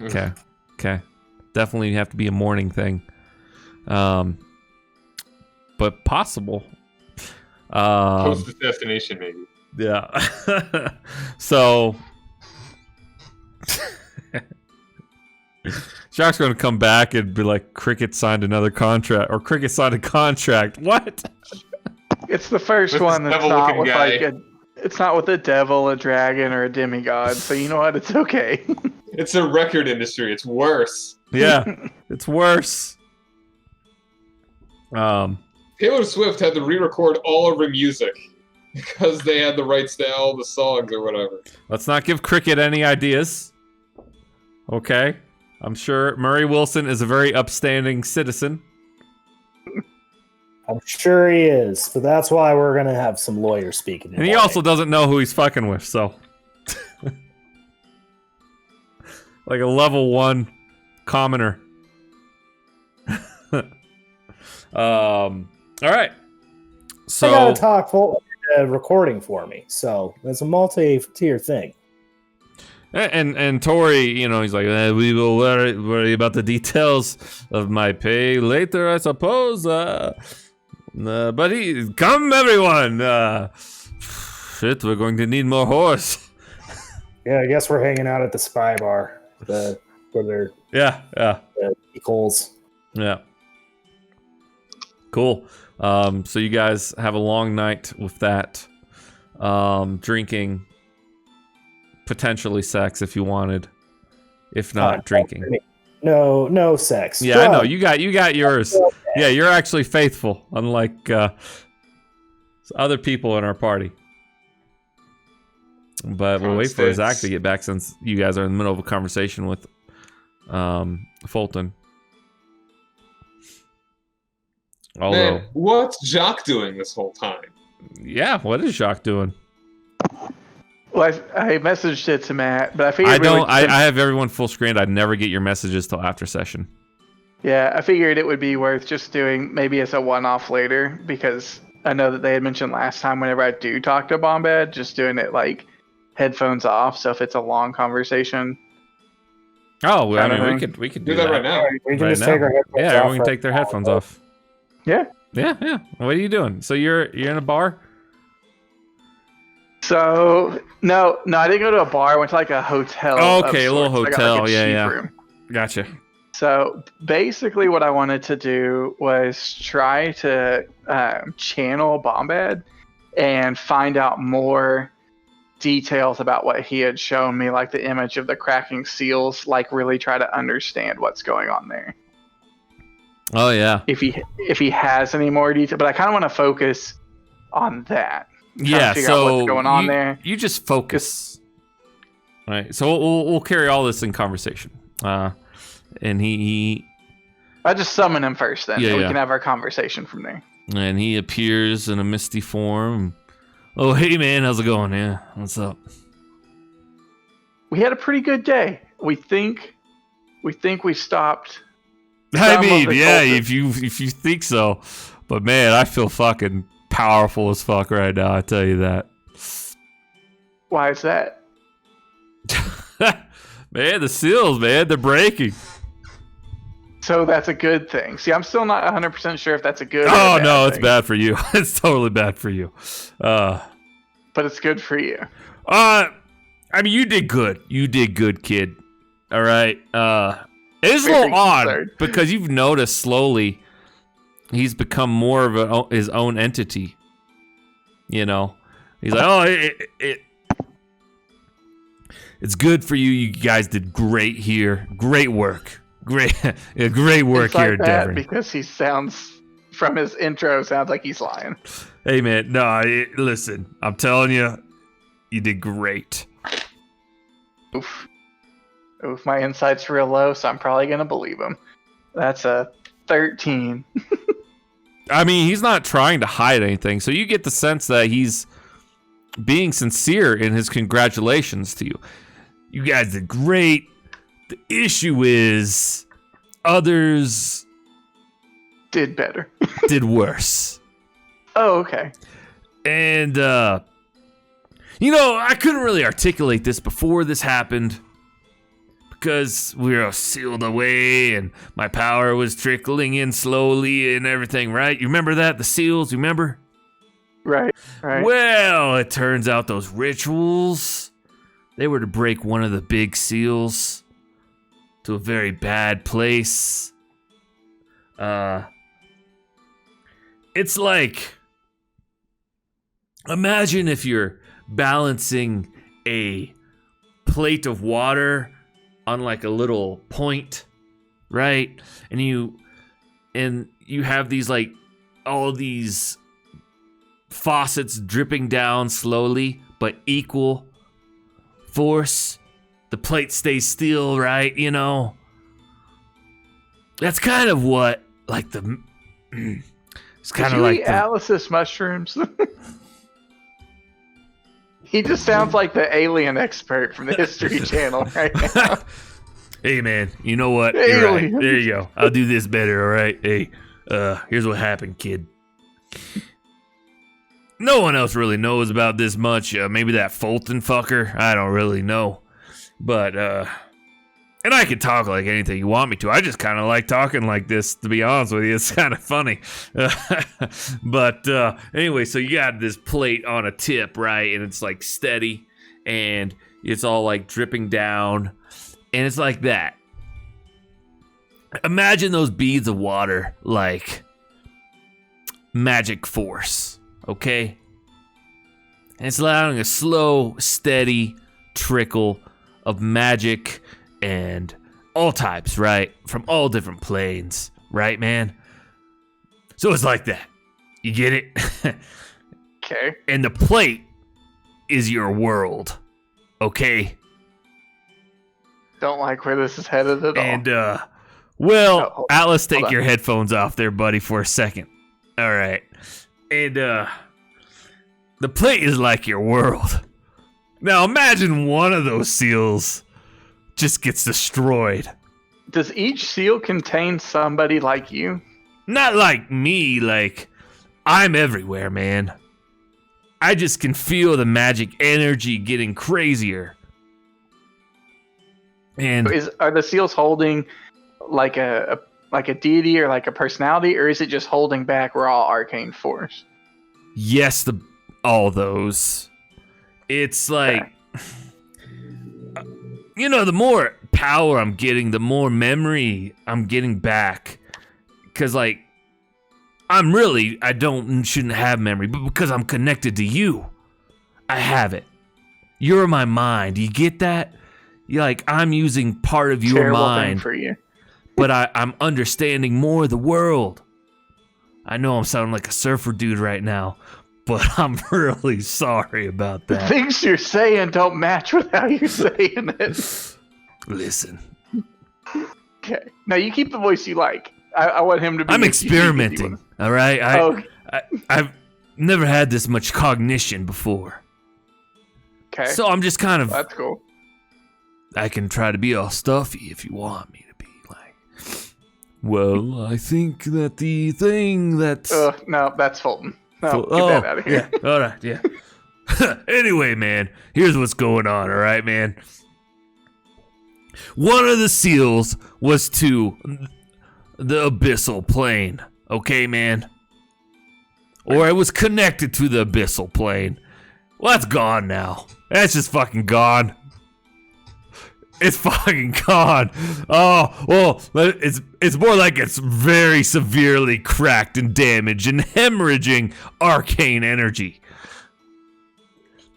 Okay. Definitely have to be a morning thing. But possible. Post assassination, maybe. Yeah. So Shark's going to come back and be like, Cricket signed another contract, or Cricket signed a contract. What? It's the first With one this that's not devil-looking with guy. like it's not with a devil, a dragon, or a demigod. So you know what? It's okay. It's a record industry. It's worse. Yeah, it's worse. Taylor Swift had to re-record all of her music because they had the rights to all the songs or whatever. Let's not give Cricket any ideas. Okay? I'm sure Murray Wilson is a very upstanding citizen. I'm sure he is, but that's why we're gonna have some lawyers speaking. And he also doesn't know who he's fucking with, so. Like a level 1 commoner. Alright. So. I gotta talk full recording for me, so it's a multi-tier thing. And Tori, you know, he's like, we will worry about the details of my pay later, I suppose. But come everyone. Shit, we're going to need more horse. Yeah, I guess we're hanging out at the spy bar, where they're Yeah. equals. Yeah. Cool. So you guys have a long night with that. Drinking. Potentially sex if you wanted. If not, drinking. No sex. Yeah, I know. You got yours. Yeah, you're actually faithful, unlike other people in our party. But we'll wait for Zach to get back since you guys are in the middle of a conversation with Fulton. Although, Man, what's Jacques doing this whole time? yeah, what is Jacques doing? Well, I messaged it to Matt, but I figured I don't. I have everyone full screened. I never get your messages till after session. Yeah, I figured it would be worth just doing maybe as a one-off later, because I know that they had mentioned last time whenever I do talk to Bombad, just doing it like headphones off. So if it's a long conversation. Oh, well, I mean, we could do that right now. We can Right just now. take our headphones off. Yeah, everyone can take their headphones off. Yeah. Yeah. What are you doing? So you're in a bar? So no, I didn't go to a bar. I went to like a hotel. Oh, of okay, a little sorts. I got, hotel. like, a Yeah, cheap yeah. room. Gotcha. So basically, what I wanted to do was try to channel Bombad and find out more details about what he had shown me, like the image of the cracking seals, like really try to understand what's going on there. Oh yeah. If he has any more detail, but I kind of want to focus on that. Yeah. Figure out what's going on you, there. You just focus. All right. So we'll carry all this in conversation. And he I just summon him first, then Yeah, we yeah. can have our conversation from there. and he appears in a misty form. Oh, hey man, how's it going? Yeah, what's up? We had a pretty good day. We think we stopped. I some of mean, the yeah, cultists. if you think so, but man, I feel fucking powerful as fuck right now. I tell you that. Why is that? Man, the seals, man, they're breaking. So that's a good thing. See, I'm still not 100% sure if that's a good. or a Oh bad no, it's thing, bad for you. It's totally bad for you. but it's good for you. I mean, you did good. You did good, kid. All right. It's a Very little odd concerned. because you've noticed slowly he's become more of his own entity. You know, he's like, oh, it's good for you. You guys did great here. Great work. Great work It's like here, that Devin. because he sounds, from his intro, sounds like he's lying. Hey, man. No, listen. I'm telling you, you did great. Oof. My insight's real low, so I'm probably gonna believe him. That's a 13. I mean, he's not trying to hide anything, so you get the sense that he's being sincere in his congratulations to you. You guys did great. The issue is others Did better. did worse. Oh, okay. And, you know, I couldn't really articulate this before this happened because we were sealed away and my power was trickling in slowly and everything, right? You remember that? The seals, you remember? Right. Well, it turns out those rituals, they were to break one of the big seals to a very bad place. It's like, imagine if you're balancing a plate of water on like a little point, right? And you have these like all these faucets dripping down slowly but equal force. The plate stays still, right? You know, that's kind of what like the it's kind Did of you like eat the, Alice's mushrooms? He just sounds like the alien expert from the History Channel right now. Hey man, you know what? You're right. Aliens. There you go. I'll do this better, all right? Hey, here's what happened, kid. No one else really knows about this much. Maybe that Fulton fucker. I don't really know. But, and I can talk like anything you want me to. I just kind of like talking like this, to be honest with you. It's kind of funny. But anyway, so you got this plate on a tip, right? And it's like steady. And it's all like dripping down. And it's like that. Imagine those beads of water like magic force, okay? And it's allowing a slow, steady trickle of magic and all types, right? From all different planes, right, man? So it's like that. You get it? Okay. And the plate is your world, okay? Don't like where this is headed at all. And, well, Oh, Atlas, take on. your headphones off there, buddy, for a second. All right. And, the plate is like your world. Now, imagine one of those seals just gets destroyed. Does each seal contain somebody like you? Not like me, like, I'm everywhere, man. I just can feel the magic energy getting crazier. And Are the seals holding like a deity or like a personality, or is it just holding back raw arcane force? yes, all those. It's like, you know, the more power I'm getting, the more memory I'm getting back. Because, like, I shouldn't have memory, but because I'm connected to you, I have it. You're my mind. You get that? You're like, I'm using part of your Terrible mind. thing for you. But I'm understanding more of the world. I know I'm sounding like a surfer dude right now, but I'm really sorry about The that. things you're saying don't match with how you're saying it. Listen, Okay. Now you keep the voice you like. I want him to be. I'm as unique as you experimenting, want. all right? Oh, I've never had this much cognition before. okay. So I'm just kind of, That's cool. I can try to be all stuffy if you want me to be like, well, I think that the thing that's... No, that's Fulton. No, get Oh, that out of here. yeah, all right, yeah. Anyway, man, here's what's going on, all right, man? One of the seals was to the abyssal plane, okay, man? Or it was connected to the abyssal plane. Well, that's gone now. That's just fucking gone. It's fucking gone. Oh, well, it's more like it's very severely cracked and damaged and hemorrhaging arcane energy.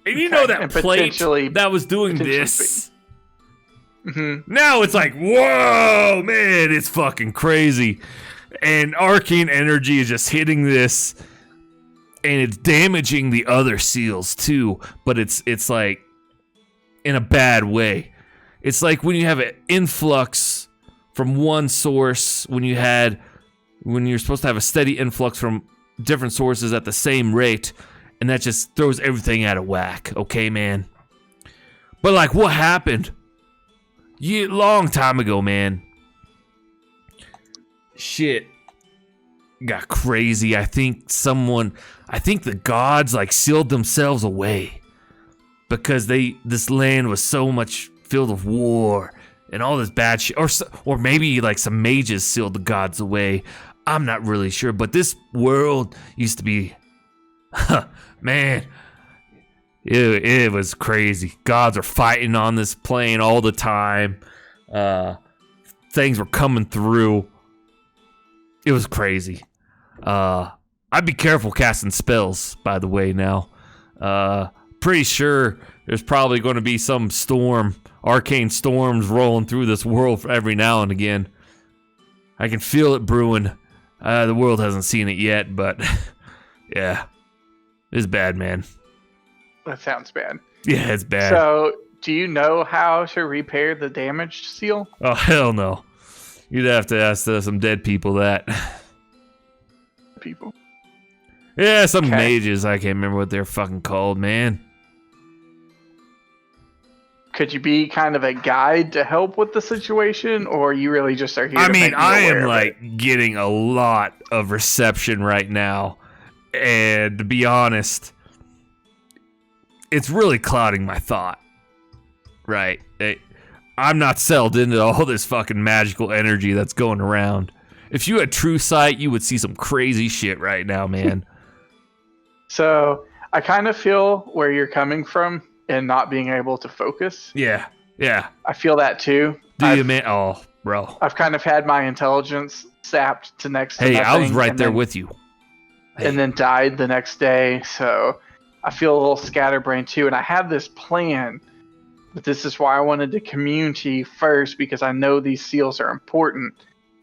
And you know that and plate that was doing potentially this? Mm-hmm. Now it's like, whoa, man, it's fucking crazy. And arcane energy is just hitting this, and it's damaging the other seals too, but it's like in a bad way. It's like when you have an influx from one source, when you're supposed to have a steady influx from different sources at the same rate, and that just throws everything out of whack, okay, man? But like, what happened? Long time ago, man. Shit got crazy. I think the gods like sealed themselves away because this land was so much filled with war and all this bad shit, or maybe like some mages sealed the gods away. I'm not really sure, but this world used to be, man, it was crazy. Gods are fighting on this plane all the time. Things were coming through. It was crazy. I'd be careful casting spells, by the way, now. Pretty sure there's probably going to be some arcane storms rolling through this world every now and again. I can feel it brewing. The world hasn't seen it yet, but yeah, it's bad, man. That sounds bad. Yeah, it's bad. So, do you know how to repair the damaged seal? Oh, hell no. You'd have to ask some dead people that. People. Yeah, some Okay. mages. I can't remember what they're fucking called, man. Could you be kind of a guide to help with the situation, or you really just are here to make me I aware am of like it? getting a lot of reception right now. And to be honest, it's really clouding my thought. Right? I'm not settled into all this fucking magical energy that's going around. If you had true sight, you would see some crazy shit right now, man. So, I kind of feel where you're coming from and not being able to focus. Yeah. I feel that too. Do you, man? Oh, bro. I've kind of had my intelligence sapped to next to Hey, nothing. I was right and there then- with you. Hey. And then died the next day. So I feel a little scatterbrained too. And I have this plan, but this is why I wanted to commune to you first, because I know these seals are important.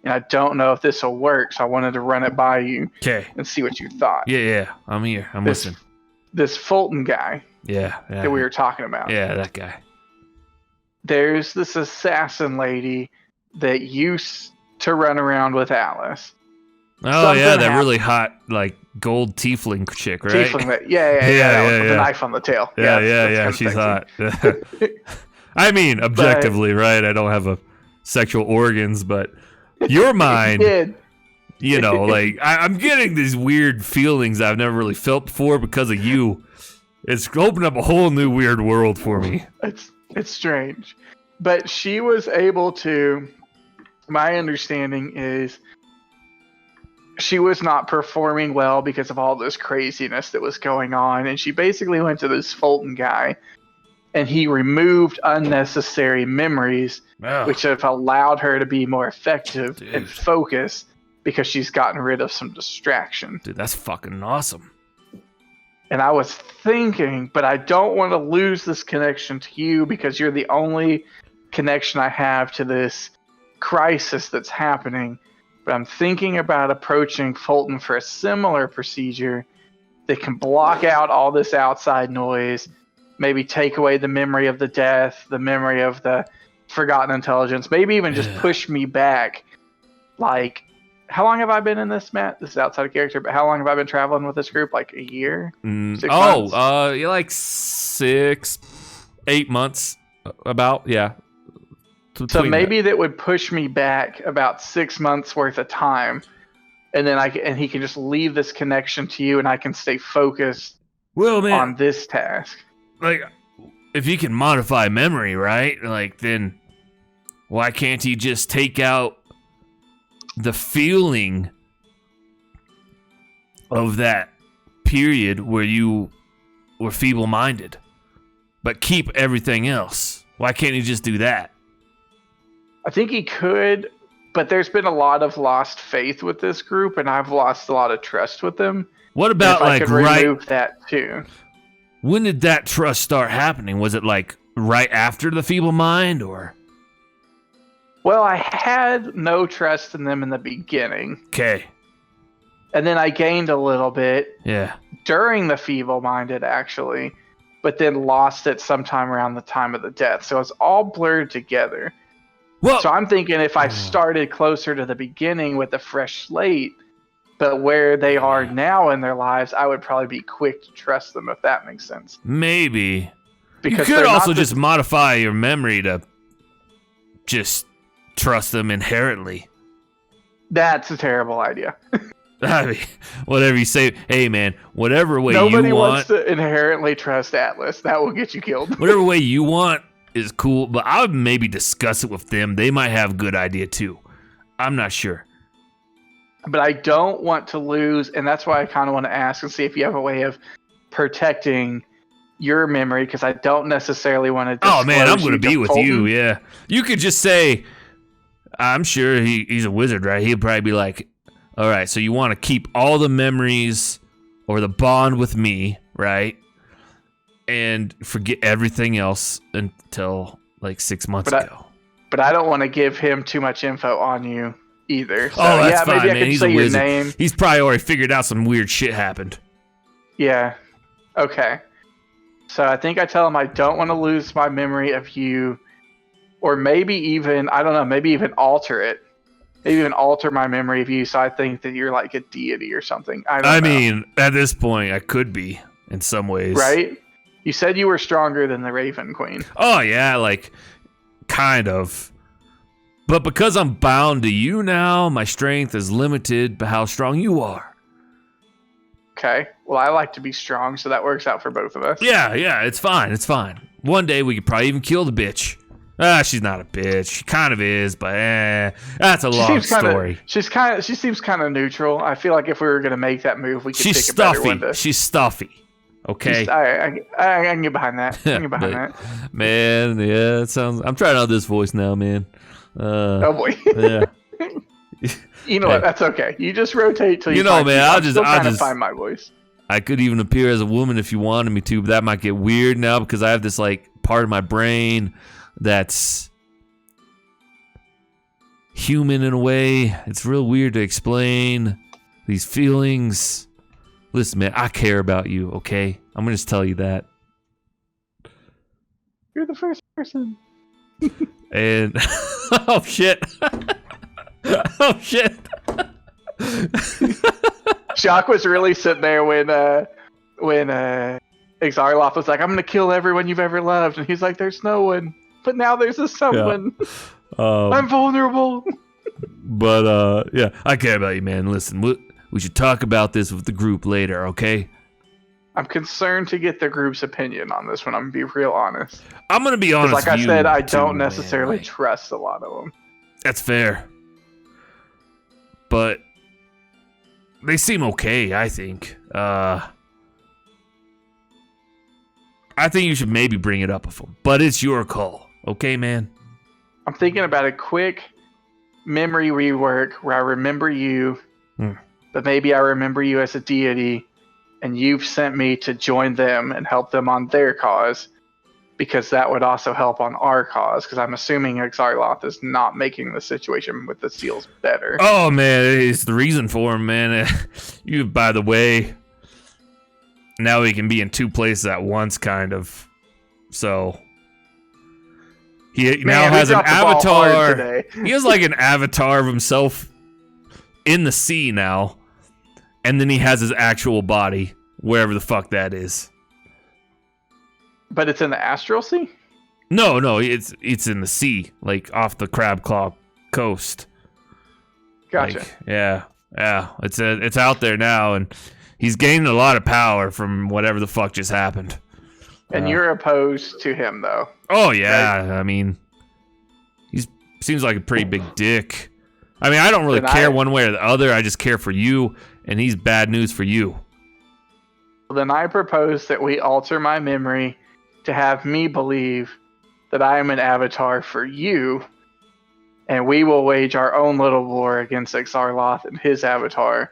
And I don't know if this will work. So I wanted to run it by you Okay. and see what you thought. Yeah. I'm here. I'm This- listening. This Fulton guy Yeah. that we were talking about. Yeah, that guy. There's this assassin lady that used to run around with Alice. Oh, Something yeah, that happened. really hot, like, gold tiefling chick, right? Tiefling that, yeah, with the knife on the tail. Yeah, that's she's kinda hot. I mean, objectively, right? I don't have sexual organs, but your mind, did. you know, like, I'm getting these weird feelings I've never really felt before because of you. It's opened up a whole new weird world for me. It's strange. But she was able to, my understanding is, she was not performing well because of all this craziness that was going on. And she basically went to this Fulton guy and he removed unnecessary memories, Oh, which have allowed her to be more effective and Dude. focused because she's gotten rid of some distraction. dude, that's fucking awesome. And I was thinking, but I don't want to lose this connection to you because you're the only connection I have to this crisis that's happening. But I'm thinking about approaching Fulton for a similar procedure that can block out all this outside noise, maybe take away the memory of the death, the memory of the forgotten intelligence, maybe even just push me back. Like, how long have I been in this, Matt? This is outside of character, but how long have I been traveling with this group? Like a year? 6 months? You're like 8 months, about, yeah. So Between maybe that would push me back about 6 months worth of time, and then he can just leave this connection to you, and I can stay focused well, man, on this task. like, if he can modify memory, right? Like, then why can't he just take out the feeling of that period where you were feeble-minded, but keep everything else? Why can't he just do that? I think he could, but there's been a lot of lost faith with this group, and I've lost a lot of trust with them. What And about, if I like, could right... remove that too. When did that trust start happening? Was it, like, right after the feeble mind, or... Well, I had no trust in them in the beginning, Okay, and then I gained a little bit yeah. during the feeble-minded, actually, but then lost it sometime around the time of the death. So it's all blurred together. Well, So I'm thinking if I started closer to the beginning with a fresh slate, but where they are now in their lives, I would probably be quick to trust them, if that makes sense. maybe. Because you could they're also not just modify your memory to just trust them inherently. That's a terrible idea. I mean, whatever you say. Hey, man, whatever way Nobody you wants want, to inherently trust Atlas. That will get you killed. whatever way you want is cool, but I would maybe discuss it with them. They might have a good idea, too. I'm not sure. But I don't want to lose, and that's why I kind of want to ask and see if you have a way of protecting your memory, because I don't necessarily want to Oh, man, I'm going to be with you, yeah. You could just say, I'm sure he's a wizard, right? He'll probably be like, all right, so you want to keep all the memories or the bond with me, right? And forget everything else until like 6 months ago. But I don't want to give him too much info on you either. So, Oh, that's yeah, fine, maybe I man. could He's say a your wizard. name. He's probably already figured out some weird shit happened. Yeah. Okay. So I think I tell him I don't want to lose my memory of you, or maybe even, I don't know, maybe even alter it. Maybe even alter my memory of you so I think that you're like a deity or something. I don't know. mean, at this point, I could be in some ways. Right? You said you were stronger than the Raven Queen. Oh, yeah, like, kind of. But because I'm bound to you now, my strength is limited by how strong you are. Okay. Well, I like to be strong, so that works out for both of us. Yeah, it's fine, it's fine. One day we could probably even kill the bitch. She's not a bitch. She kind of is, but that's a long story. She seems kind of neutral. I feel like if we were gonna make that move, we could She's pick a better one stuffy. to. She's stuffy. Okay. I can get behind that. I can get behind that. Man, yeah, it sounds. I'm trying out this voice now, man. Oh boy. Yeah. You know what? That's okay. You just rotate till you. You know, find man, me. I'll I'm still trying just to find my voice. I could even appear as a woman if you wanted me to, but that might get weird now because I have this like part of my brain that's human in a way. It's real weird to explain these feelings. Listen, man, I care about you, okay? I'm gonna just tell you that. You're the first person. And oh shit. Oh shit. Jacques was really sitting there when Exarloth was like, "I'm gonna kill everyone you've ever loved," and he's like, "There's no one, but now there's a someone. I'm vulnerable." But yeah, I care about you, man. Listen, we should talk about this with the group later, okay? I'm concerned to get the group's opinion on this one. I'm gonna be real honest. I'm gonna be honest. Like I with said, you I too, don't man. necessarily Like, trust a lot of them. That's fair. But they seem okay, I think. I I think you should maybe bring it up with him. But it's your call. Okay, man? I'm thinking about a quick memory rework where I remember you, but maybe I remember you as a deity, and you've sent me to join them and help them on their cause, because that would also help on our cause, because I'm assuming Xarloth is not making the situation with the seals better. Oh, man, it's the reason for him, man. You, by the way, now he can be in two places at once, kind of. So... He now has an avatar. He has like an avatar of himself in the sea now. And then he has his actual body, wherever the fuck that is. But it's in the astral sea? No, it's in the sea, like off the Crab Claw coast. Gotcha. Like, yeah. It's out there now, and he's gaining a lot of power from whatever the fuck just happened. And you're opposed to him, though. Oh, yeah. Right? I mean, he seems like a pretty big dick. I mean, I don't really care one way or the other. I just care for you, and he's bad news for you. Well, then I propose that we alter my memory to have me believe that I am an avatar for you, and we will wage our own little war against Xarloth and his avatar.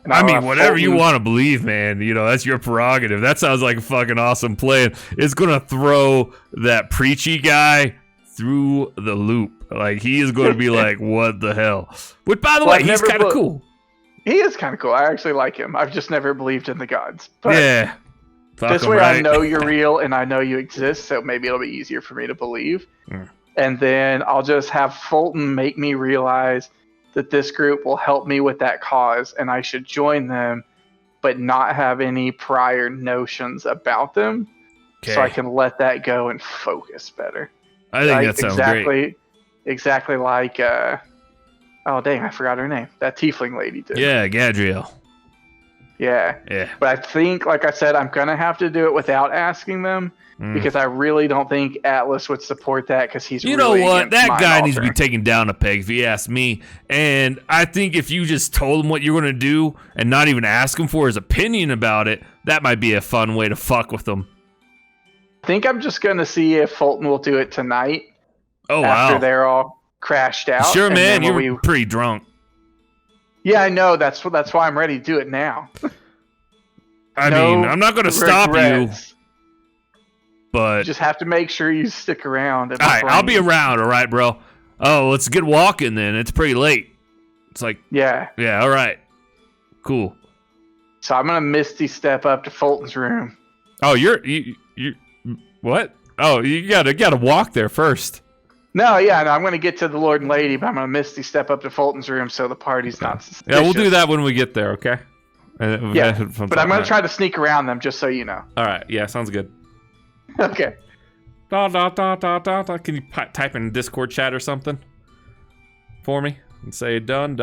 I mean, whatever you want to believe, man. You know, that's your prerogative. That sounds like a fucking awesome plan. It's going to throw that preachy guy through the loop. Like, he is going to be like, what the hell? But by the way, he's kind of cool. He is kind of cool. I actually like him. I've just never believed in the gods. But yeah. This way I know you're real and I know you exist, so maybe it'll be easier for me to believe. And then I'll just have Fulton make me realize that this group will help me with that cause, and I should join them, but not have any prior notions about them, so I can let that go and focus better. I think that sounds great. Exactly like, oh dang, I forgot her name. That tiefling lady did. Yeah, Gadriel. Yeah. But I think, like I said, I'm going to have to do it without asking them, because I really don't think Atlas would support that, because he's You know what? That guy needs to be taken down a peg, if you ask me. And I think if you just told him what you're going to do and not even ask him for his opinion about it, that might be a fun way to fuck with him. I think I'm just going to see if Fulton will do it tonight. Oh, after they're all crashed out. Sure, man. You're pretty drunk. Yeah, I know. That's why I'm ready to do it now. I mean, I'm not going to stop you. But you just have to make sure you stick around. All right, I'll be around, all right, bro. Oh, let's get walking then. It's pretty late. It's like... Yeah, all right. Cool. So I'm going to Misty step up to Fulton's room. Oh, you what? Oh, you gotta walk there first. No, I'm going to get to the Lord and Lady, but I'm going to Misty step up to Fulton's room so the party's not suspicious. Yeah, we'll do that when we get there, okay? Yeah, but I'm going to try to sneak around them, just so you know. All right, yeah, sounds good. Okay. Can you type in Discord chat or something for me and say done.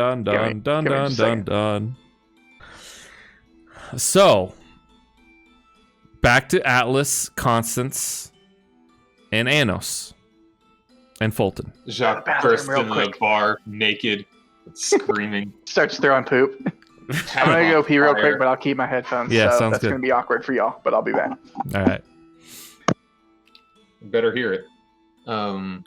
So, back to Atlas, Constance, and Anos, and Fulton. Jacques bursts into the bar naked, screaming. Starts throwing poop. I'm going to go pee real quick, but I'll keep my headphones. Yeah, so sounds that's good. going to be awkward for y'all, but I'll be back. All right. Better hear it. I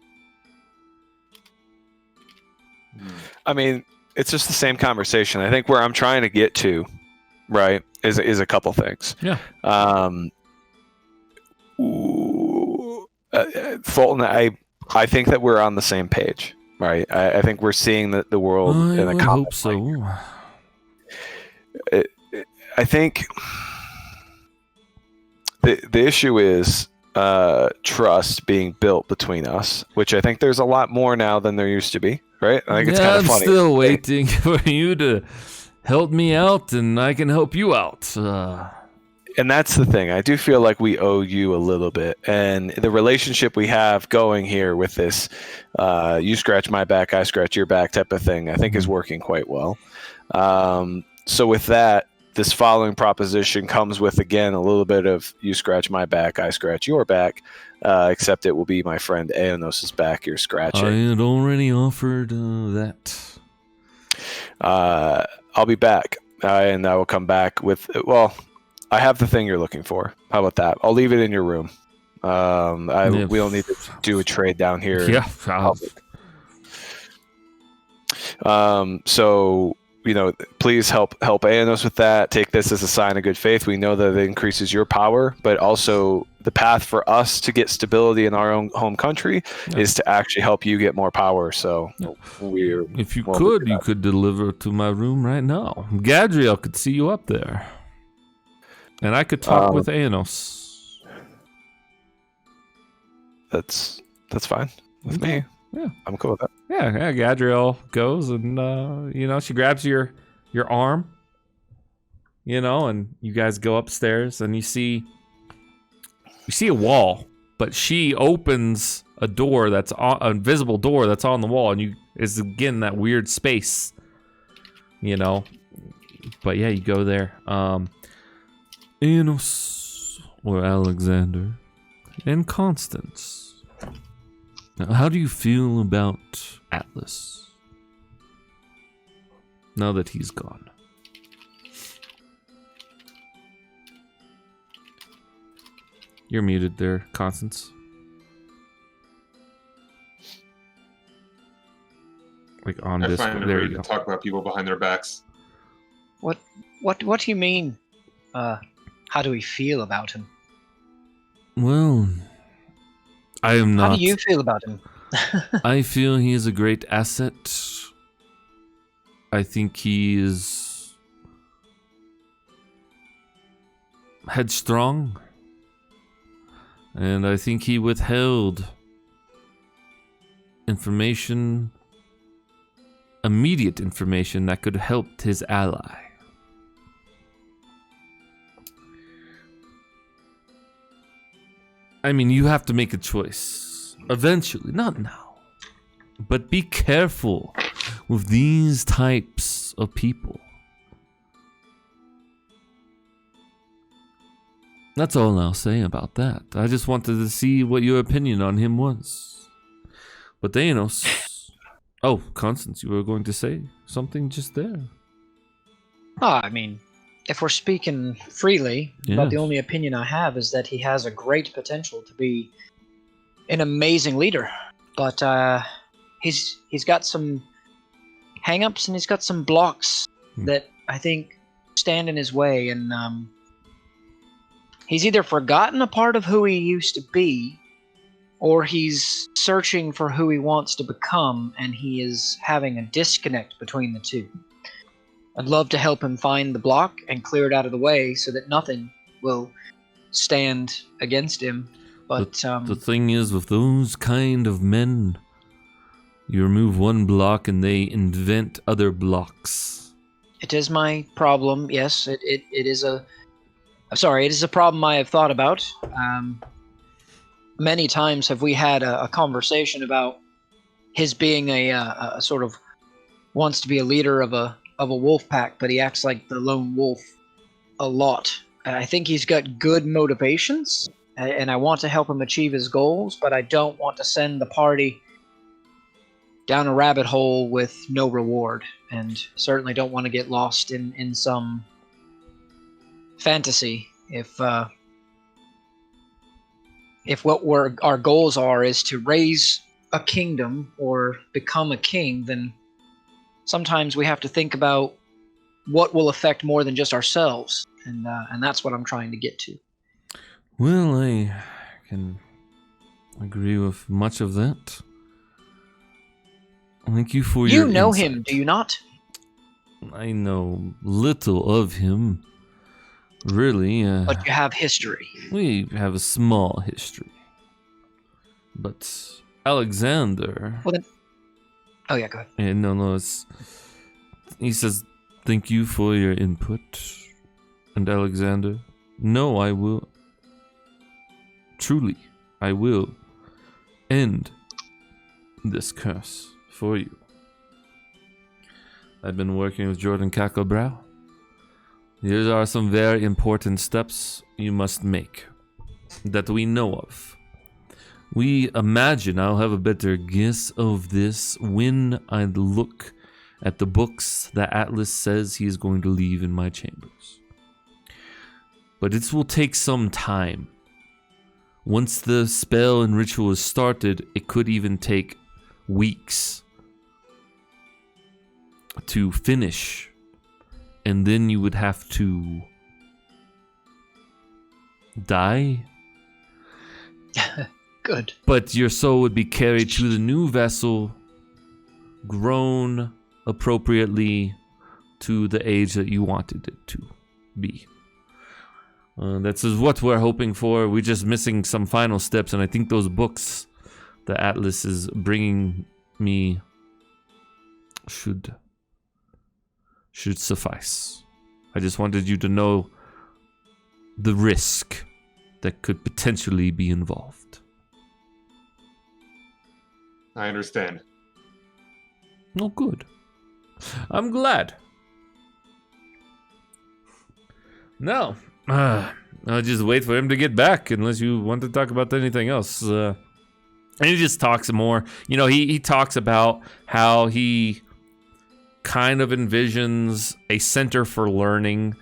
mean, it's just the same conversation. I think where I'm trying to get to, right, is a couple things. Yeah. Fulton, I think that we're on the same page, right? I think we're seeing the world in a common hope so. I think the issue is trust being built between us, which I think there's a lot more now than there used to be, right? I think it's kind of funny. I'm still waiting for you to help me out, and I can help you out. And that's the thing. I do feel like we owe you a little bit, and the relationship we have going here with this you scratch my back, I scratch your back type of thing, I think is working quite well. So with that, this following proposition comes with, again, a little bit of you scratch my back, I scratch your back, except it will be my friend Aonos's back you're scratching. I had already offered that. I'll be back, and I will come back with, well, I have the thing you're looking for. How about that? I'll leave it in your room. We don't need to do a trade down here. Yeah. So please help Aenos with that. Take this as a sign of good faith. We know that it increases your power, but also the path for us to get stability in our own home country is to actually help you get more power. So if you could deliver to my room right now. Gadriel could see you up there, and I could talk with Aenos. That's fine with me. Yeah, I'm cool with that. Yeah. Gadriel goes and she grabs your arm, and you guys go upstairs and you see a wall, but she opens a door that's a visible door that's on the wall, and is again that weird space, But yeah, you go there. Aenos or Alexander and Constance. Now, how do you feel about Atlas now that he's gone? You're muted there, Constance. Like on I Discord. find it There rude you to go. talk about people behind their backs. What do you mean? How do we feel about him? Well, I am not. How do you feel about him? I feel he is a great asset. I think he is headstrong. And I think he withheld information, immediate information that could help his ally. I mean, you have to make a choice. Eventually, not now. But be careful with these types of people. That's all I'll say about that. I just wanted to see what your opinion on him was. But Thanos... Oh, Constance, you were going to say something just there. I mean, if we're speaking freely, about the only opinion I have is that he has a great potential to be an amazing leader. But he's got some hang-ups and he's got some blocks that I think stand in his way, and he's either forgotten a part of who he used to be, or he's searching for who he wants to become, and he is having a disconnect between the two. I'd love to help him find the block and clear it out of the way so that nothing will stand against him. But the thing is, with those kind of men, you remove one block and they invent other blocks. it is my problem. Yes, it is a... I'm sorry, it is a problem I have thought about. Many times have we had a conversation about his being a sort of wants to be a leader of a wolf pack, but he acts like the lone wolf a lot. I think he's got good motivations, and I want to help him achieve his goals, but I don't want to send the party down a rabbit hole with no reward, and certainly don't want to get lost in some fantasy. If what our goals are is to raise a kingdom or become a king, then sometimes we have to think about what will affect more than just ourselves, and that's what I'm trying to get to. Well, I can agree with much of that. Thank you for your You know insight. him, do you not? I know little of him, really. But you have history. We have a small history. But Alexander... Well then... Oh yeah, go ahead. Yeah, no, he says, thank you for your input. And Alexander, no, I will... Truly, I will end this curse for you. I've been working with Jordan Cacklebrow. Here are some very important steps you must make that we know of. We imagine I'll have a better guess of this when I look at the books that Atlas says he is going to leave in my chambers. but it will take some time. Once the spell and ritual is started, it could even take weeks to finish. And then you would have to die. Good. But your soul would be carried to the new vessel, grown appropriately to the age that you wanted it to be. That's what we're hoping for. We're just missing some final steps, and I think those books that Atlas is bringing me should suffice. I just wanted you to know the risk that could potentially be involved. I understand. Oh, good. I'm glad. No. I'll just wait for him to get back, unless you want to talk about anything else. And he just talks more. You know, he talks about how he kind of envisions a center for learning,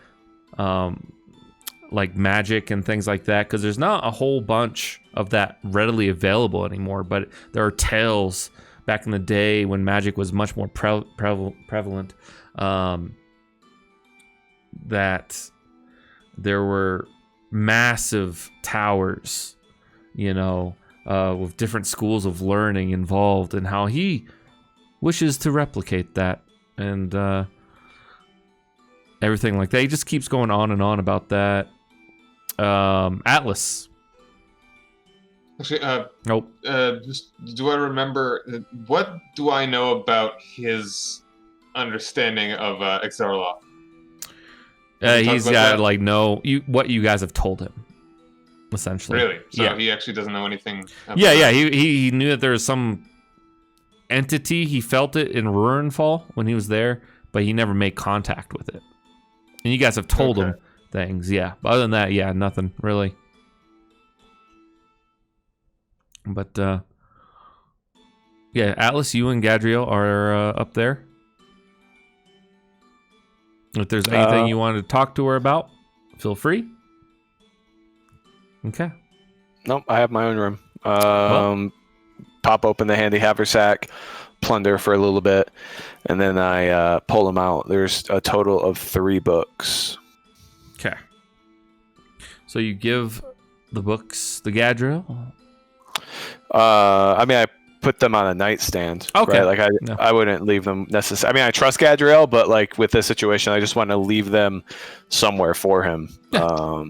like magic and things like that, because there's not a whole bunch of that readily available anymore, but there are tales back in the day when magic was much more prevalent, that there were massive towers, you know, with different schools of learning involved, and how he wishes to replicate that, and everything like that. He just keeps going on and on about that. Atlas. Actually, Nope. just, do I remember, what do I know about his understanding of Exarloth? He's got like what you guys have told him, essentially. Really? So yeah. he actually doesn't know anything about Yeah. He knew that there was some entity. He felt it in Ruinfall when he was there, but he never made contact with it. And you guys have told him things, yeah. But other than that, yeah, nothing really. But yeah, Atlas, you and Gadriel are up there. If there's anything you wanted to talk to her about, feel free. Okay. Nope, I have my own room. Pop open the handy haversack, plunder for a little bit, and then I pull them out. There's a total of 3 books. Okay. So you give the books to Gadriel? I mean, I put them on a nightstand. Okay. Right? Like I wouldn't leave them necessarily. I mean, I trust Gadriel, but like with this situation, I just want to leave them somewhere for him. Yeah.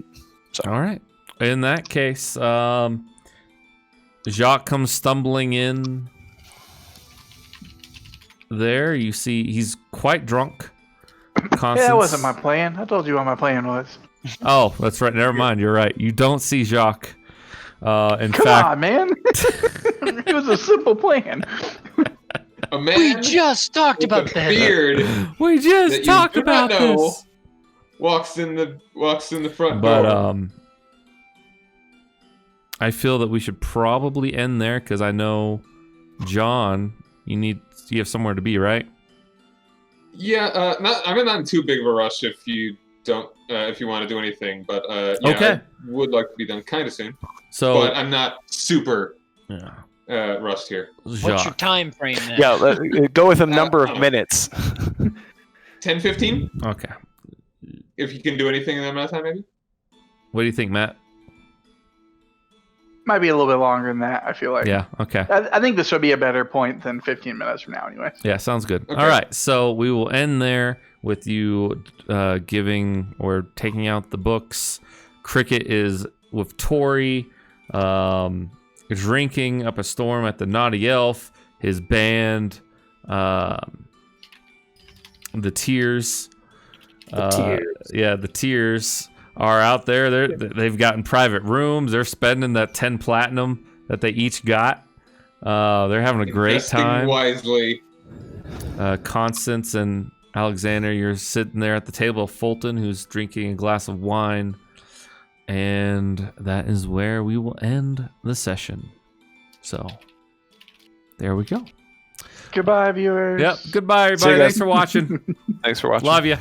So. All right. In that case, Jacques comes stumbling in. There, you see he's quite drunk. Yeah, that wasn't my plan. I told you what my plan was. Oh, that's right. Never mind. You're right. You don't see Jacques. In Come fact, on, man. It was a simple plan. A man We just talked with about a that. beard we just talked about this. walks in the front But door. I feel that we should probably end there because I know, John, you have somewhere to be, right? Yeah, I'm not in too big of a rush if you don't if you want to do anything, but yeah, Okay. I would like to be done kind of soon. So, But I'm not super yeah, rushed here. What's your Jacques. time frame then? Yeah, go with a number of minutes. 10-15? Okay. If you can do anything in that amount of time, maybe? What do you think, Matt? Might be a little bit longer than that, I feel like. Yeah. Okay. I think this would be a better point than 15 minutes from now, anyway. Yeah, sounds good. Okay. All right, so we will end there with you giving or taking out the books. Cricket is with Tori, drinking up a storm at the Naughty Elf. His band, the Tears. Yeah, the Tears are out there. They've gotten private rooms. They're spending that 10 platinum that they each got. They're having a great Investing time. wisely. Constance and Alexander, you're sitting there at the table of Fulton, who's drinking a glass of wine. And that is where we will end the session. So, there we go. Goodbye, viewers. Yep. Goodbye, See you everybody. guys. Thanks for watching. Thanks for watching. Love you.